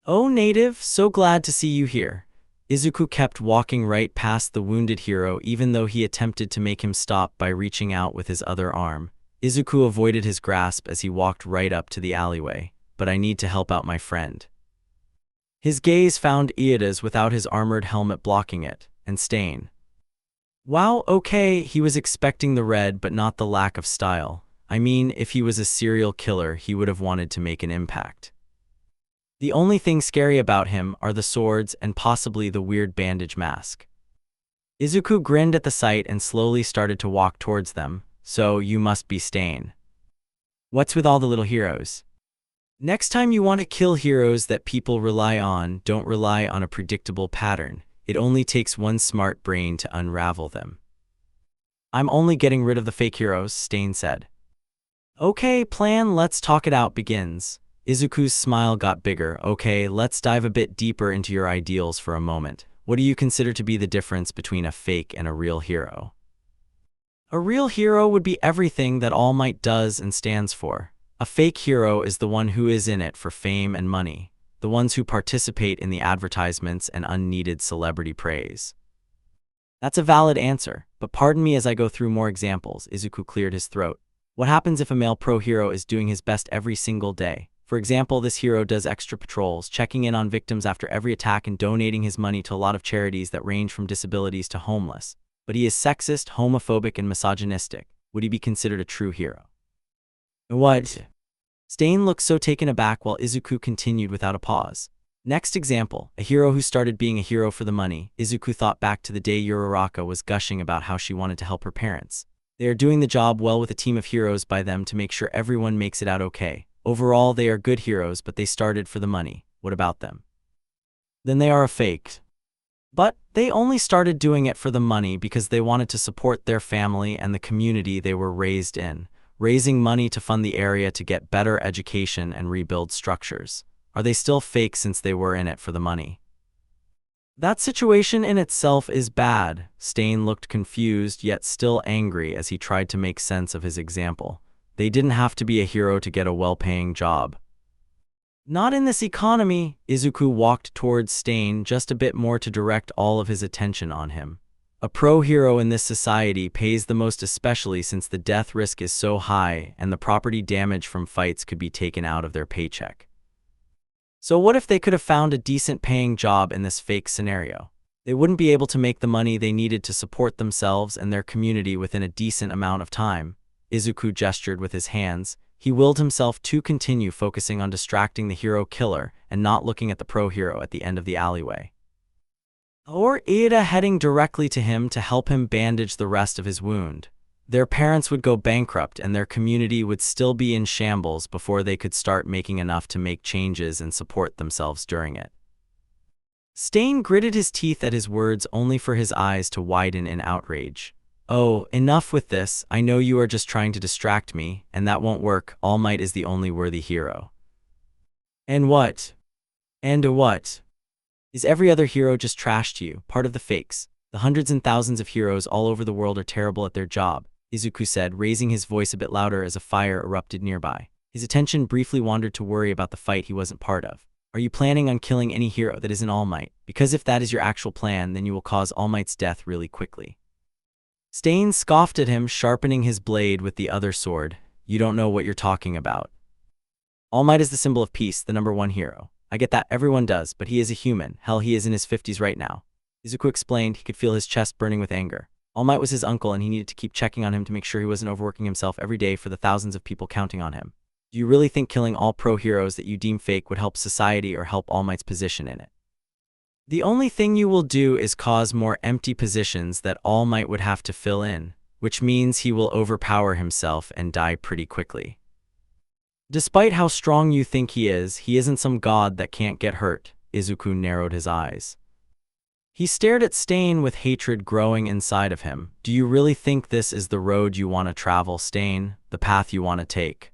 S1: Oh, Native, so glad to see you here. Izuku kept walking right past the wounded hero even though he attempted to make him stop by reaching out with his other arm. Izuku avoided his grasp as he walked right up to the alleyway. But I need to help out my friend. His gaze found Iida's without his armored helmet blocking it, and Stain. Wow, okay, he was expecting the red but not the lack of style. I mean, if he was a serial killer, he would have wanted to make an impact. The only thing scary about him are the swords and possibly the weird bandage mask. Izuku grinned at the sight and slowly started to walk towards them. So, you must be Stain. What's with all the little heroes? Next time you want to kill heroes that people rely on, don't rely on a predictable pattern. It only takes one smart brain to unravel them. I'm only getting rid of the fake heroes, Stain said. Okay, plan, let's talk it out begins. Izuku's smile got bigger. Okay, let's dive a bit deeper into your ideals for a moment. What do you consider to be the difference between a fake and a real hero? A real hero would be everything that All Might does and stands for. A fake hero is the one who is in it for fame and money, the ones who participate in the advertisements and unneeded celebrity praise. That's a valid answer, but pardon me as I go through more examples. Izuku cleared his throat. What happens if a male pro hero is doing his best every single day? For example, this hero does extra patrols, checking in on victims after every attack and donating his money to a lot of charities that range from disabilities to homeless. But he is sexist, homophobic, and misogynistic. Would he be considered a true hero? What? Stain looked so taken aback while Izuku continued without a pause. Next example, a hero who started being a hero for the money. Izuku thought back to the day Uraraka was gushing about how she wanted to help her parents. They are doing the job well with a team of heroes by them to make sure everyone makes it out okay. Overall, they are good heroes, but they started for the money. What about them? Then they are a fake. But they only started doing it for the money because they wanted to support their family and the community they were raised in, raising money to fund the area to get better education and rebuild structures. Are they still fake since they were in it for the money? That situation in itself is bad. Stain looked confused yet still angry as he tried to make sense of his example. They didn't have to be a hero to get a well-paying job. Not in this economy. Izuku walked towards Stain just a bit more to direct all of his attention on him. A pro hero in this society pays the most, especially since the death risk is so high and the property damage from fights could be taken out of their paycheck. So what if they could have found a decent paying job in this fake scenario? They wouldn't be able to make the money they needed to support themselves and their community within a decent amount of time. Izuku gestured with his hands. He willed himself to continue focusing on distracting the hero killer and not looking at the pro hero at the end of the alleyway. Or Ida heading directly to him to help him bandage the rest of his wound. Their parents would go bankrupt and their community would still be in shambles before they could start making enough to make changes and support themselves during it. Stain gritted his teeth at his words only for his eyes to widen in outrage. Oh, enough with this. I know you are just trying to distract me, and that won't work. All Might is the only worthy hero. And what? And what? Is every other hero just trash to you, part of the fakes? The hundreds and thousands of heroes all over the world are terrible at their job, Izuku said, raising his voice a bit louder as a fire erupted nearby. His attention briefly wandered to worry about the fight he wasn't part of. Are you planning on killing any hero that isn't All Might? Because if that is your actual plan, then you will cause All Might's death really quickly. Stain scoffed at him, sharpening his blade with the other sword. You don't know what you're talking about. All Might is the symbol of peace, the #1 hero. I get that, everyone does, but he is a human. Hell, he is in his 50s right now. Izuku explained. He could feel his chest burning with anger. All Might was his uncle and he needed to keep checking on him to make sure he wasn't overworking himself every day for the thousands of people counting on him. Do you really think killing all pro heroes that you deem fake would help society or help All Might's position in it? The only thing you will do is cause more empty positions that All Might would have to fill in, which means he will overpower himself and die pretty quickly. Despite how strong you think he isn't some god that can't get hurt. Izuku narrowed his eyes. He stared at Stain with hatred growing inside of him. Do you really think this is the road you want to travel, Stain? The path you want to take?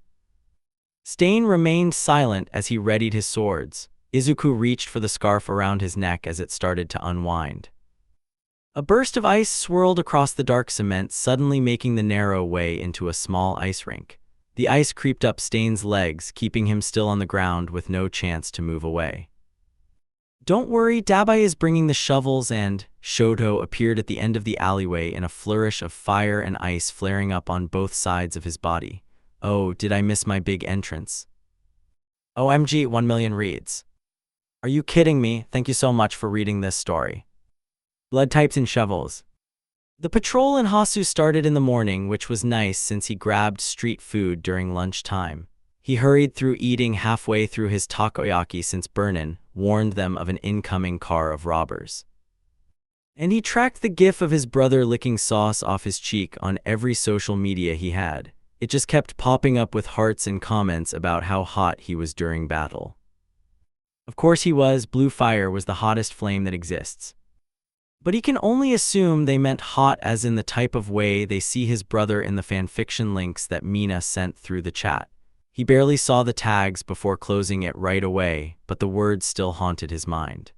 S1: Stain remained silent as he readied his swords. Izuku reached for the scarf around his neck as it started to unwind. A burst of ice swirled across the dark cement, suddenly making the narrow way into a small ice rink. The ice creeped up Stain's legs, keeping him still on the ground with no chance to move away. Don't worry, Dabai is bringing the shovels and Shoto appeared at the end of the alleyway in a flourish of fire and ice flaring up on both sides of his body. Oh, did I miss my big entrance? OMG, 1 million reads. Are you kidding me? Thank you so much for reading this story. Blood types and shovels. The patrol in Hasu started in the morning, which was nice since he grabbed street food during lunchtime. He hurried through, eating halfway through his takoyaki since Burnin warned them of an incoming car of robbers. And he tracked the gif of his brother licking sauce off his cheek on every social media he had. It just kept popping up with hearts and comments about how hot he was during battle. Of course he was. Blue fire was the hottest flame that exists. But he can only assume they meant hot as in the type of way they see his brother in the fanfiction links that Mina sent through the chat. He barely saw the tags before closing it right away, but the words still haunted his mind.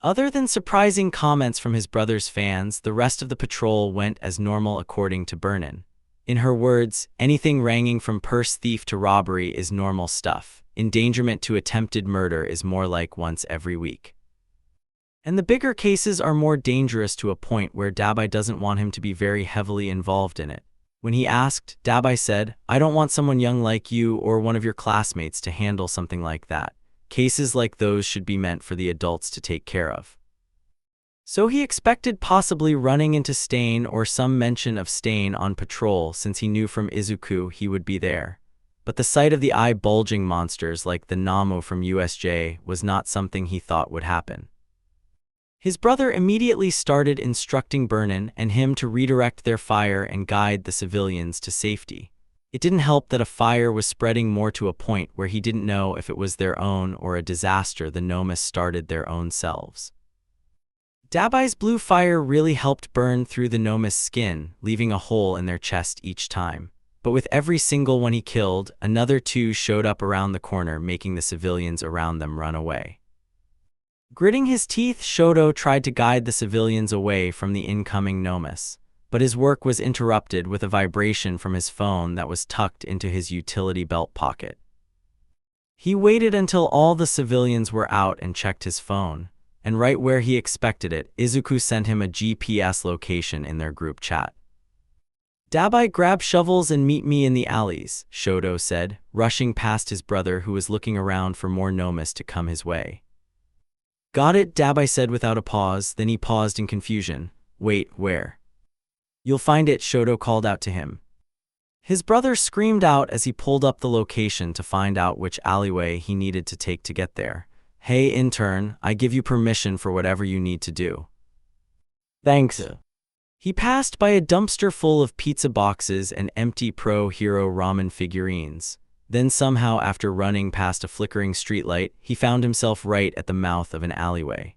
S1: Other than surprising comments from his brother's fans, the rest of the patrol went as normal according to Burnin. In her words, anything ranging from purse thief to robbery is normal stuff. Endangerment to attempted murder is more like once every week. And the bigger cases are more dangerous to a point where Dabai doesn't want him to be very heavily involved in it. When he asked, Dabai said, "I don't want someone young like you or one of your classmates to handle something like that. Cases like those should be meant for the adults to take care of." So he expected possibly running into Stain or some mention of Stain on patrol since he knew from Izuku he would be there. But the sight of the eye-bulging monsters like the Namu from USJ was not something he thought would happen. His brother immediately started instructing Burnin and him to redirect their fire and guide the civilians to safety. It didn't help that a fire was spreading more to a point where he didn't know if it was their own or a disaster the Nomus started their own selves. Dabai's blue fire really helped burn through the Nomus' skin, leaving a hole in their chest each time. But with every single one he killed, another two showed up around the corner, making the civilians around them run away. Gritting his teeth, Shoto tried to guide the civilians away from the incoming Nomus, but his work was interrupted with a vibration from his phone that was tucked into his utility belt pocket. He waited until all the civilians were out and checked his phone, and right where he expected it, Izuku sent him a GPS location in their group chat. "Dabai, grab shovels and meet me in the alleys," Shoto said, rushing past his brother who was looking around for more Nomus to come his way. "Got it," Dabai said without a pause, then he paused in confusion. "Wait, where?" "You'll find it," Shoto called out to him. His brother screamed out as he pulled up the location to find out which alleyway he needed to take to get there. "Hey intern, I give you permission for whatever you need to do." "Thanks." He passed by a dumpster full of pizza boxes and empty Pro Hero ramen figurines. Then somehow, after running past a flickering streetlight, he found himself right at the mouth of an alleyway.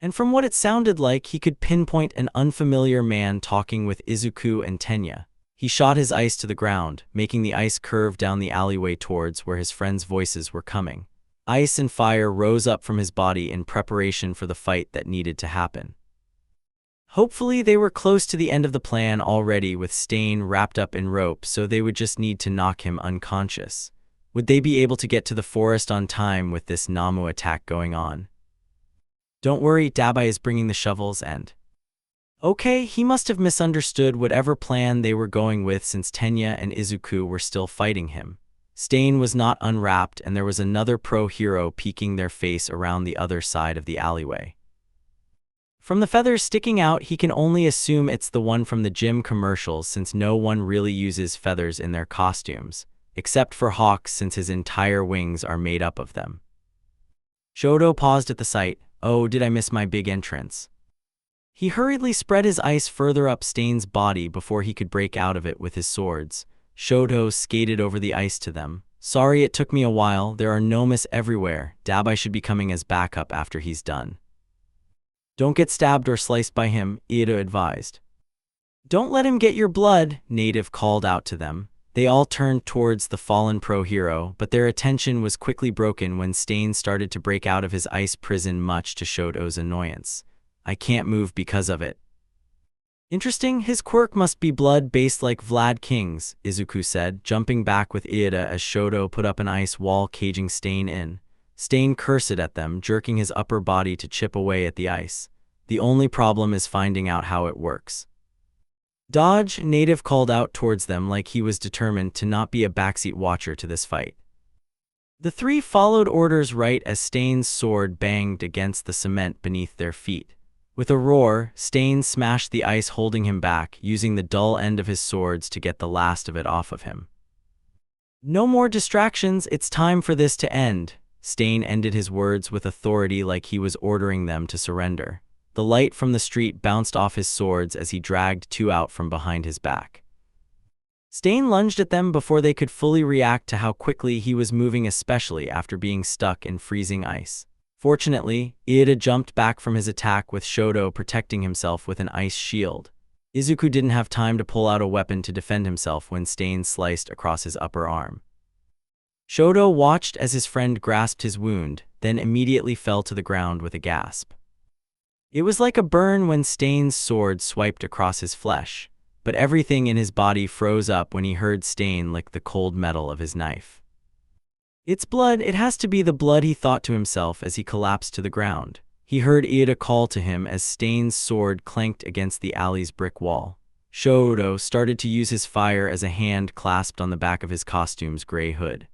S1: And from what it sounded like, he could pinpoint an unfamiliar man talking with Izuku and Tenya. He shot his ice to the ground, making the ice curve down the alleyway towards where his friends' voices were coming. Ice and fire rose up from his body in preparation for the fight that needed to happen. Hopefully they were close to the end of the plan already, with Stain wrapped up in rope, so they would just need to knock him unconscious. Would they be able to get to the forest on time with this Namu attack going on? "Don't worry, Dabai is bringing the shovels and..." Okay, he must have misunderstood whatever plan they were going with since Tenya and Izuku were still fighting him. Stain was not unwrapped, and there was another pro hero peeking their face around the other side of the alleyway. From the feathers sticking out, he can only assume it's the one from the gym commercials, since no one really uses feathers in their costumes, except for Hawk since his entire wings are made up of them. Shoto paused at the sight. "Oh, did I miss my big entrance?" He hurriedly spread his ice further up Stain's body before he could break out of it with his swords. Shoto skated over the ice to them. "Sorry it took me a while, there are Nomus everywhere. Dabai should be coming as backup after he's done." "Don't get stabbed or sliced by him," Ida advised. "Don't let him get your blood," Native called out to them. They all turned towards the fallen pro hero, but their attention was quickly broken when Stain started to break out of his ice prison, much to Shoto's annoyance. "I can't move because of it." "Interesting, his quirk must be blood-based like Vlad King's," Izuku said, jumping back with Ida as Shoto put up an ice wall caging Stain in. Stain cursed at them, jerking his upper body to chip away at the ice. "The only problem is finding out how it works." "Dodge," Native called out towards them like he was determined to not be a backseat watcher to this fight. The three followed orders right as Stain's sword banged against the cement beneath their feet. With a roar, Stain smashed the ice holding him back, using the dull end of his swords to get the last of it off of him. No more distractions, it's time for this to end. Stain ended his words with authority like he was ordering them to surrender. The light from the street bounced off his swords as he dragged two out from behind his back. Stain lunged at them before they could fully react to how quickly he was moving, especially after being stuck in freezing ice. Fortunately, Iida jumped back from his attack with Shoto protecting himself with an ice shield. Izuku didn't have time to pull out a weapon to defend himself when Stain sliced across his upper arm. Shoto watched as his friend grasped his wound, then immediately fell to the ground with a gasp. It was like a burn when Stain's sword swiped across his flesh, but everything in his body froze up when he heard Stain lick the cold metal of his knife. It's blood, it has to be the blood, he thought to himself as he collapsed to the ground. He heard Iida call to him as Stain's sword clanked against the alley's brick wall. Shoto started to use his fire as a hand clasped on the back of his costume's gray hood.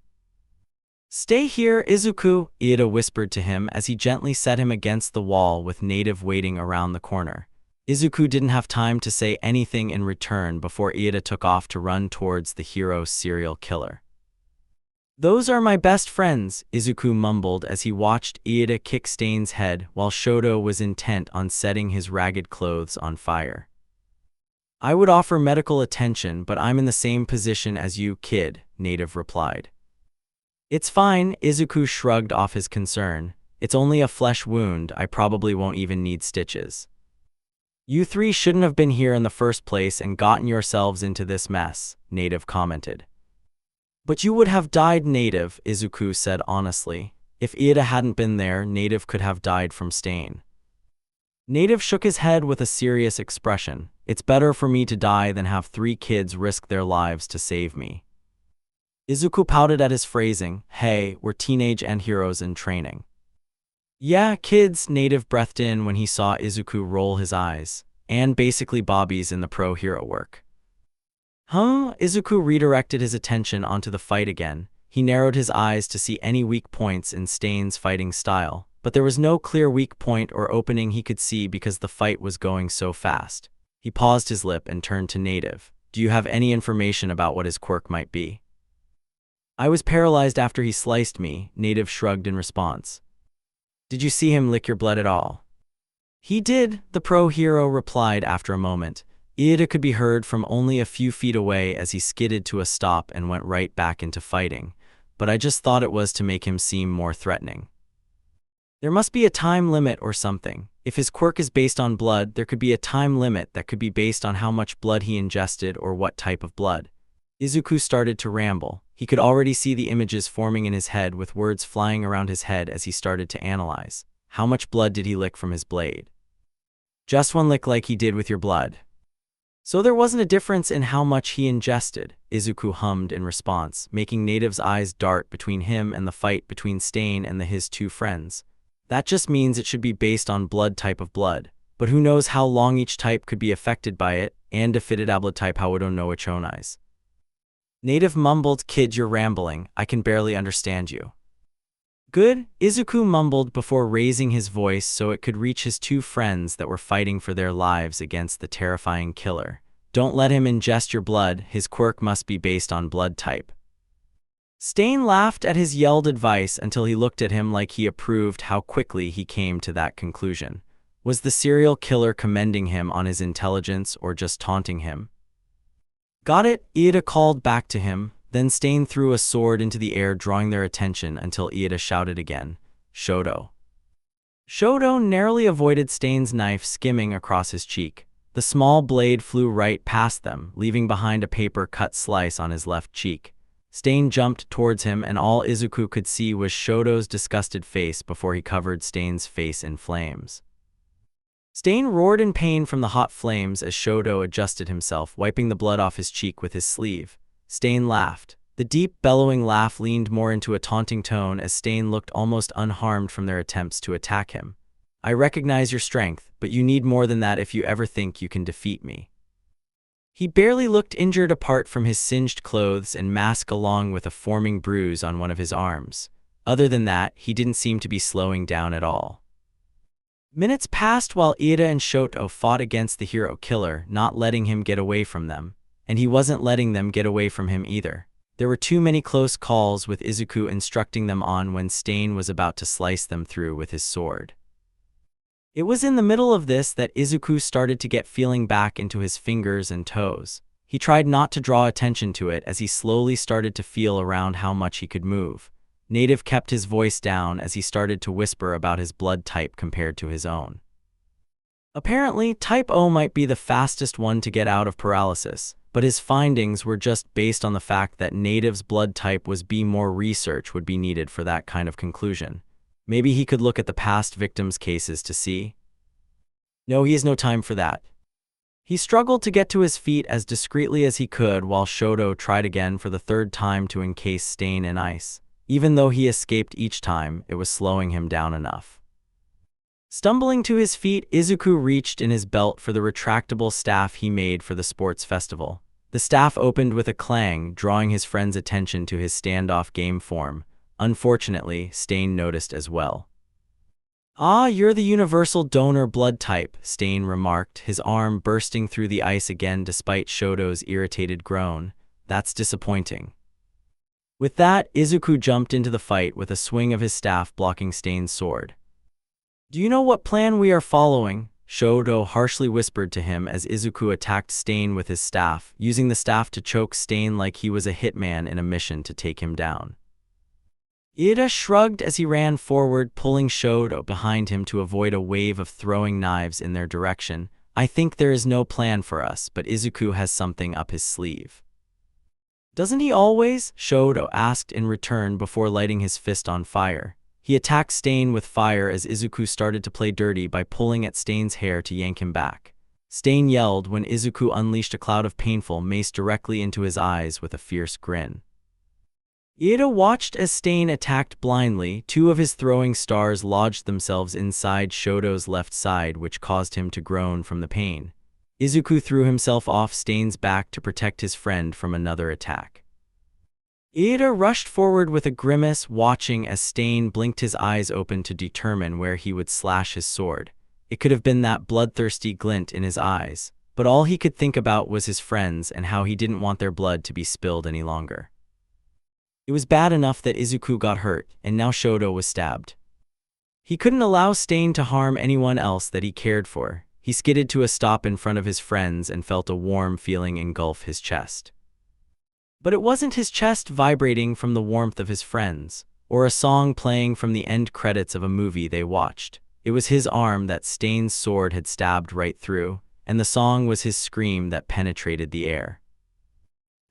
S1: "Stay here, Izuku," Iida whispered to him as he gently set him against the wall with Native waiting around the corner. Izuku didn't have time to say anything in return before Iida took off to run towards the hero serial killer. "Those are my best friends," Izuku mumbled as he watched Iida kick Stain's head while Shoto was intent on setting his ragged clothes on fire. "I would offer medical attention, but I'm in the same position as you, kid," Native replied. "It's fine," Izuku shrugged off his concern. "It's only a flesh wound, I probably won't even need stitches." "You three shouldn't have been here in the first place and gotten yourselves into this mess," Native commented. "But you would have died, Native," Izuku said honestly. "If Iida hadn't been there, Native could have died from Stain." Native shook his head with a serious expression. "It's better for me to die than have 3 kids risk their lives to save me." Izuku pouted at his phrasing. "Hey, we're teenage and heroes in training." "Yeah, kids," Native breathed in when he saw Izuku roll his eyes. "And basically Bobby's in the pro-hero work." "Huh?" Izuku redirected his attention onto the fight again. He narrowed his eyes to see any weak points in Stain's fighting style, but there was no clear weak point or opening he could see because the fight was going so fast. He paused his lip and turned to Native. "Do you have any information about what his quirk might be?" "I was paralyzed after he sliced me," Native shrugged in response. "Did you see him lick your blood at all?" "He did," the pro-hero replied after a moment. Iida could be heard from only a few feet away as he skidded to a stop and went right back into fighting, but I just thought it was to make him seem more threatening. "There must be a time limit or something. If his quirk is based on blood, there could be a time limit that could be based on how much blood he ingested or what type of blood." Izuku started to ramble. He could already see the images forming in his head with words flying around his head as he started to analyze. How much blood did he lick from his blade? "Just one lick like he did with your blood." "So there wasn't a difference in how much he ingested," Izuku hummed in response, making Native's eyes dart between him and the fight between Stain and his 2 friends. "That just means it should be based on blood type of blood. But who knows how long each type could be affected by it, and if it blood type how would know which onais." Native mumbled, "Kid, you're rambling, I can barely understand you." "Good," Izuku mumbled before raising his voice so it could reach his 2 friends that were fighting for their lives against the terrifying killer. "Don't let him ingest your blood, his quirk must be based on blood type." Stain laughed at his yelled advice until he looked at him like he approved how quickly he came to that conclusion. Was the serial killer commending him on his intelligence or just taunting him? "Got it," Iida called back to him. Then Stain threw a sword into the air, drawing their attention until Iida shouted again, "Shoto." Shoto narrowly avoided Stain's knife skimming across his cheek. The small blade flew right past them, leaving behind a paper-cut slice on his left cheek. Stain jumped towards him and all Izuku could see was Shoto's disgusted face before he covered Stain's face in flames. Stain roared in pain from the hot flames as Shoto adjusted himself, wiping the blood off his cheek with his sleeve. Stain laughed. The deep, bellowing laugh leaned more into a taunting tone as Stain looked almost unharmed from their attempts to attack him. "I recognize your strength, but you need more than that if you ever think you can defeat me." He barely looked injured apart from his singed clothes and mask along with a forming bruise on one of his arms. Other than that, he didn't seem to be slowing down at all. Minutes passed while Iida and Shoto fought against the hero killer, not letting him get away from them, and he wasn't letting them get away from him either. There were too many close calls with Izuku instructing them on when Stain was about to slice them through with his sword. It was in the middle of this that Izuku started to get feeling back into his fingers and toes. He tried not to draw attention to it as he slowly started to feel around how much he could move. Native kept his voice down as he started to whisper about his blood type compared to his own. Apparently, Type O might be the fastest one to get out of paralysis, but his findings were just based on the fact that Native's blood type was B. More research would be needed for that kind of conclusion. Maybe he could look at the past victims' cases to see. No, he has no time for that. He struggled to get to his feet as discreetly as he could while Shoto tried again for the third time to encase Stain in ice. Even though he escaped each time, it was slowing him down enough. Stumbling to his feet, Izuku reached in his belt for the retractable staff he made for the sports festival. The staff opened with a clang, drawing his friend's attention to his standoff game form. Unfortunately, Stain noticed as well. "Ah, you're the universal donor blood type," Stain remarked, his arm bursting through the ice again despite Shoto's irritated groan. "That's disappointing." With that, Izuku jumped into the fight with a swing of his staff blocking Stain's sword. "Do you know what plan we are following?" Shoto harshly whispered to him as Izuku attacked Stain with his staff, using the staff to choke Stain like he was a hitman in a mission to take him down. Ida shrugged as he ran forward, pulling Shoto behind him to avoid a wave of throwing knives in their direction. "I think there is no plan for us, but Izuku has something up his sleeve." "Doesn't he always?" Shoto asked in return before lighting his fist on fire. He attacked Stain with fire as Izuku started to play dirty by pulling at Stain's hair to yank him back. Stain yelled when Izuku unleashed a cloud of painful mace directly into his eyes with a fierce grin. Ida watched as Stain attacked blindly. Two of his throwing stars lodged themselves inside Shoto's left side, which caused him to groan from the pain. Izuku threw himself off Stain's back to protect his friend from another attack. Ida rushed forward with a grimace, watching as Stain blinked his eyes open to determine where he would slash his sword. It could have been that bloodthirsty glint in his eyes, but all he could think about was his friends and how he didn't want their blood to be spilled any longer. It was bad enough that Izuku got hurt, and now Shoto was stabbed. He couldn't allow Stain to harm anyone else that he cared for. He skidded to a stop in front of his friends and felt a warm feeling engulf his chest. But it wasn't his chest vibrating from the warmth of his friends, or a song playing from the end credits of a movie they watched. It was his arm that Stain's sword had stabbed right through, and the song was his scream that penetrated the air.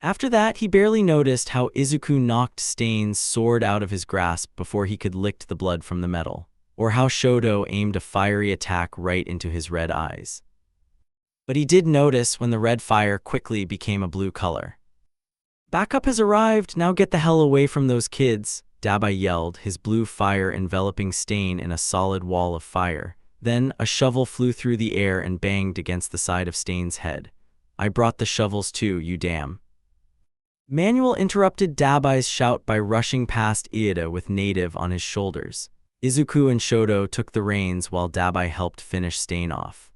S1: After that, he barely noticed how Izuku knocked Stain's sword out of his grasp before he could lick the blood from the metal, or how Shoto aimed a fiery attack right into his red eyes. But he did notice when the red fire quickly became a blue color. "Backup has arrived, now get the hell away from those kids," Dabai yelled, his blue fire enveloping Stain in a solid wall of fire. Then, a shovel flew through the air and banged against the side of Stain's head. "I brought the shovels too, you damn." Manuel interrupted Dabai's shout by rushing past Ida with Native on his shoulders. Izuku and Shoto took the reins while Dabai helped finish Stain off.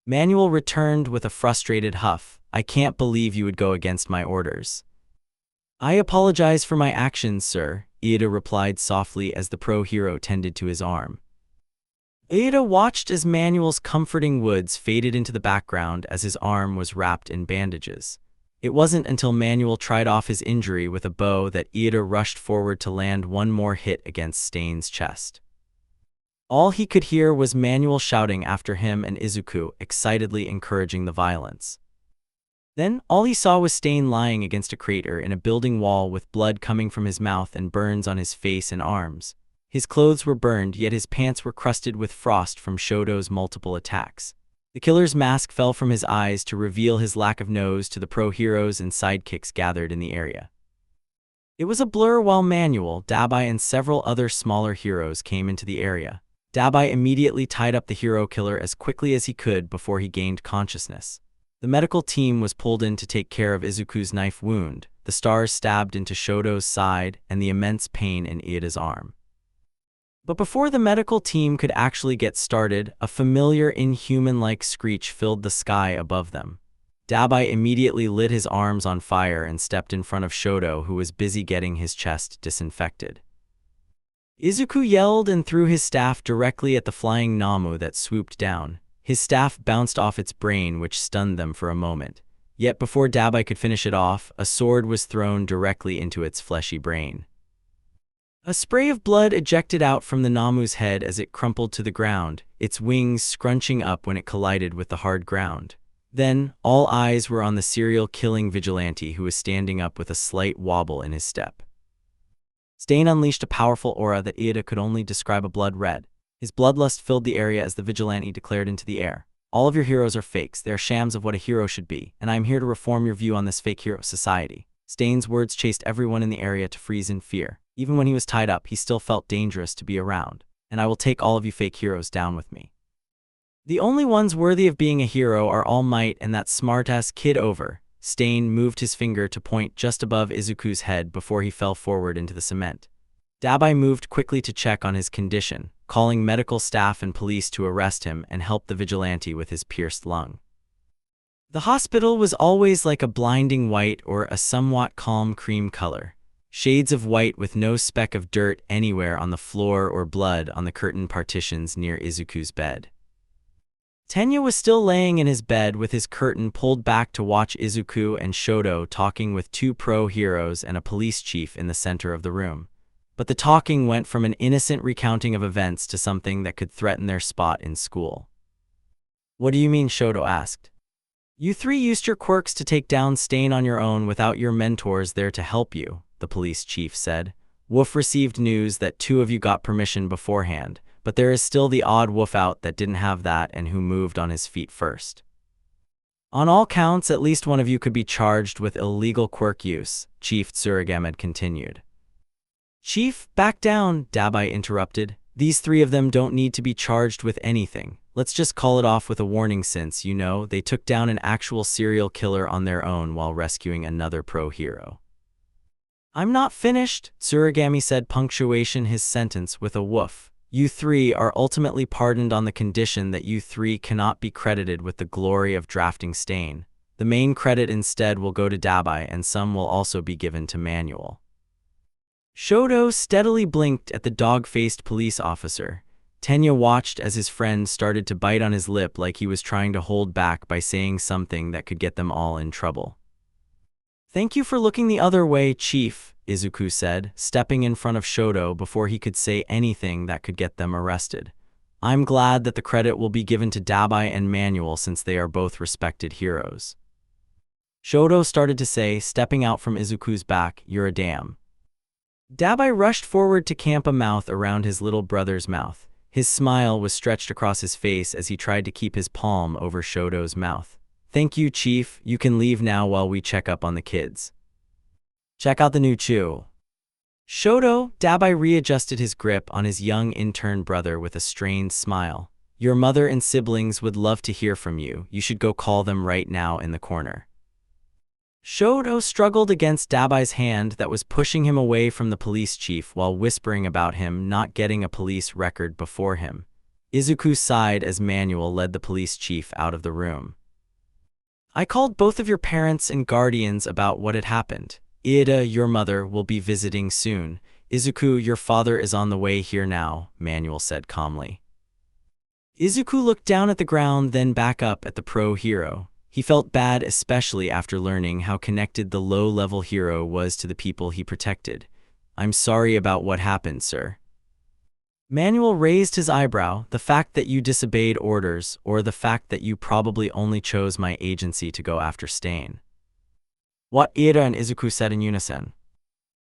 S1: Manuel returned with a frustrated huff. "I can't believe you would go against my orders." "I apologize for my actions, sir," Ida replied softly as the pro-hero tended to his arm. Ida watched as Manuel's comforting words faded into the background as his arm was wrapped in bandages. It wasn't until Manuel tried off his injury with a bow that Ida rushed forward to land one more hit against Stain's chest. All he could hear was Manuel shouting after him and Izuku, excitedly encouraging the violence. Then, all he saw was Stain lying against a crater in a building wall with blood coming from his mouth and burns on his face and arms. His clothes were burned, yet his pants were crusted with frost from Shoto's multiple attacks. The killer's mask fell from his eyes to reveal his lack of nose to the pro-heroes and sidekicks gathered in the area. It was a blur while Manuel, Dabai, and several other smaller heroes came into the area. Dabai immediately tied up the hero killer as quickly as he could before he gained consciousness. The medical team was pulled in to take care of Izuku's knife wound, the stars stabbed into Shoto's side, and the immense pain in Ida's arm. But before the medical team could actually get started, a familiar inhuman-like screech filled the sky above them. Dabai immediately lit his arms on fire and stepped in front of Shoto, who was busy getting his chest disinfected. Izuku yelled and threw his staff directly at the flying Namu that swooped down. His staff bounced off its brain, which stunned them for a moment. Yet before Dabai could finish it off, a sword was thrown directly into its fleshy brain. A spray of blood ejected out from the Namu's head as it crumpled to the ground, its wings scrunching up when it collided with the hard ground. Then, all eyes were on the serial-killing vigilante who was standing up with a slight wobble in his step. Stain unleashed a powerful aura that Iida could only describe a blood red. His bloodlust filled the area as the vigilante declared into the air. All of your heroes are fakes, they are shams of what a hero should be, and I am here to reform your view on this fake hero society. Stain's words chased everyone in the area to freeze in fear. Even when he was tied up, he still felt dangerous to be around. And I will take all of you fake heroes down with me. The only ones worthy of being a hero are All Might and that smartass kid over. Stain moved his finger to point just above Izuku's head before he fell forward into the cement. Dabai moved quickly to check on his condition, calling medical staff and police to arrest him and help the vigilante with his pierced lung. The hospital was always like a blinding white or a somewhat calm cream color. Shades of white with no speck of dirt anywhere on the floor or blood on the curtain partitions near Izuku's bed. Tenya was still laying in his bed with his curtain pulled back to watch Izuku and Shoto talking with two pro-heroes and a police chief in the center of the room. But the talking went from an innocent recounting of events to something that could threaten their spot in school. "What do you mean?" Shoto asked. "You three used your quirks to take down Stain on your own without your mentors there to help you," the police chief said. "Wolf received news that two of you got permission beforehand, but there is still the odd wolf out that didn't have that and who moved on his feet first. On all counts, at least one of you could be charged with illegal quirk use," Chief Tsuragamed continued. "Chief, back down," Dabai interrupted. "These three of them don't need to be charged with anything. Let's just call it off with a warning since, you know, they took down an actual serial killer on their own while rescuing another pro-hero." "I'm not finished," Tsuragami said, punctuation his sentence with a woof. "You three are ultimately pardoned on the condition that you three cannot be credited with the glory of drafting Stain. The main credit instead will go to Dabai and some will also be given to Manuel." Shoto steadily blinked at the dog-faced police officer. Tenya watched as his friend started to bite on his lip like he was trying to hold back by saying something that could get them all in trouble. "Thank you for looking the other way, Chief," Izuku said, stepping in front of Shoto before he could say anything that could get them arrested. "I'm glad that the credit will be given to Dabai and Manuel since they are both respected heroes." Shoto started to say, stepping out from Izuku's back, "You're a damn." Dabai rushed forward to camp a mouth around his little brother's mouth. His smile was stretched across his face as he tried to keep his palm over Shoto's mouth. "Thank you, Chief. You can leave now while we check up on the kids. Check out the new chew." Shoto, Dabai readjusted his grip on his young intern brother with a strained smile. "Your mother and siblings would love to hear from you. You should go call them right now in the corner." Shoto struggled against Dabai's hand that was pushing him away from the police chief while whispering about him not getting a police record before him. Izuku sighed as Manuel led the police chief out of the room. "I called both of your parents and guardians about what had happened. Iida, your mother, will be visiting soon. Izuku, your father is on the way here now," Manuel said calmly. Izuku looked down at the ground, then back up at the pro-hero. He felt bad, especially after learning how connected the low-level hero was to the people he protected. "I'm sorry about what happened, sir." Manuel raised his eyebrow. "The fact that you disobeyed orders, or the fact that you probably only chose my agency to go after Stain?" "What?" Iida and Izuku said in unison.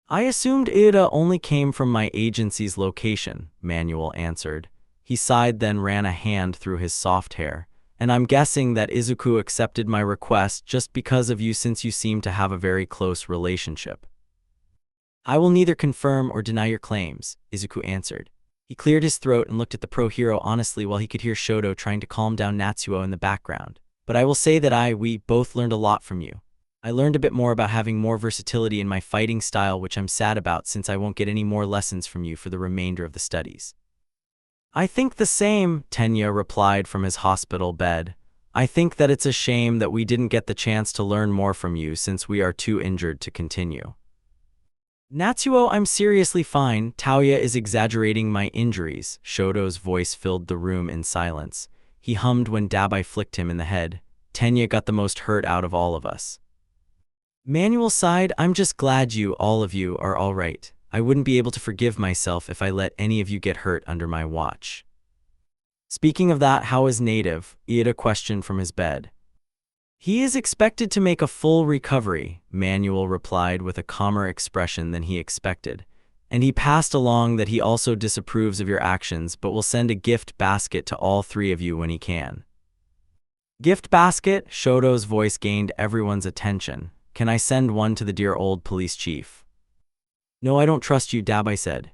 S1: "I assumed Iida only came from my agency's location," Manuel answered. He sighed, then ran a hand through his soft hair. "And I'm guessing that Izuku accepted my request just because of you since you seem to have a very close relationship." "I will neither confirm or deny your claims," Izuku answered. He cleared his throat and looked at the pro-hero honestly while he could hear Shoto trying to calm down Natsuo in the background. "But I will say that we both learned a lot from you. I learned a bit more about having more versatility in my fighting style, which I'm sad about since I won't get any more lessons from you for the remainder of the studies." "I think the same," Tenya replied from his hospital bed. I think that it's a shame that we didn't get the chance to learn more from you since we are too injured to continue. Natsuo, I'm seriously fine. Taoya is exaggerating my injuries. Shoto's voice filled the room in silence. He hummed when Dabai flicked him in the head. Tenya got the most hurt out of all of us. Manuel sighed, I'm just glad all of you, are all right. I wouldn't be able to forgive myself if I let any of you get hurt under my watch. Speaking of that, how is Native? Iida questioned from his bed. He is expected to make a full recovery, Manuel replied with a calmer expression than he expected. And he passed along that he also disapproves of your actions but will send a gift basket to all three of you when he can. Gift basket? Shoto's voice gained everyone's attention. Can I send one to the dear old police chief? No, I don't trust you, Dabai said.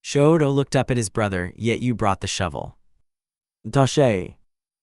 S1: Shoto looked up at his brother, yet you brought the shovel. Tashe.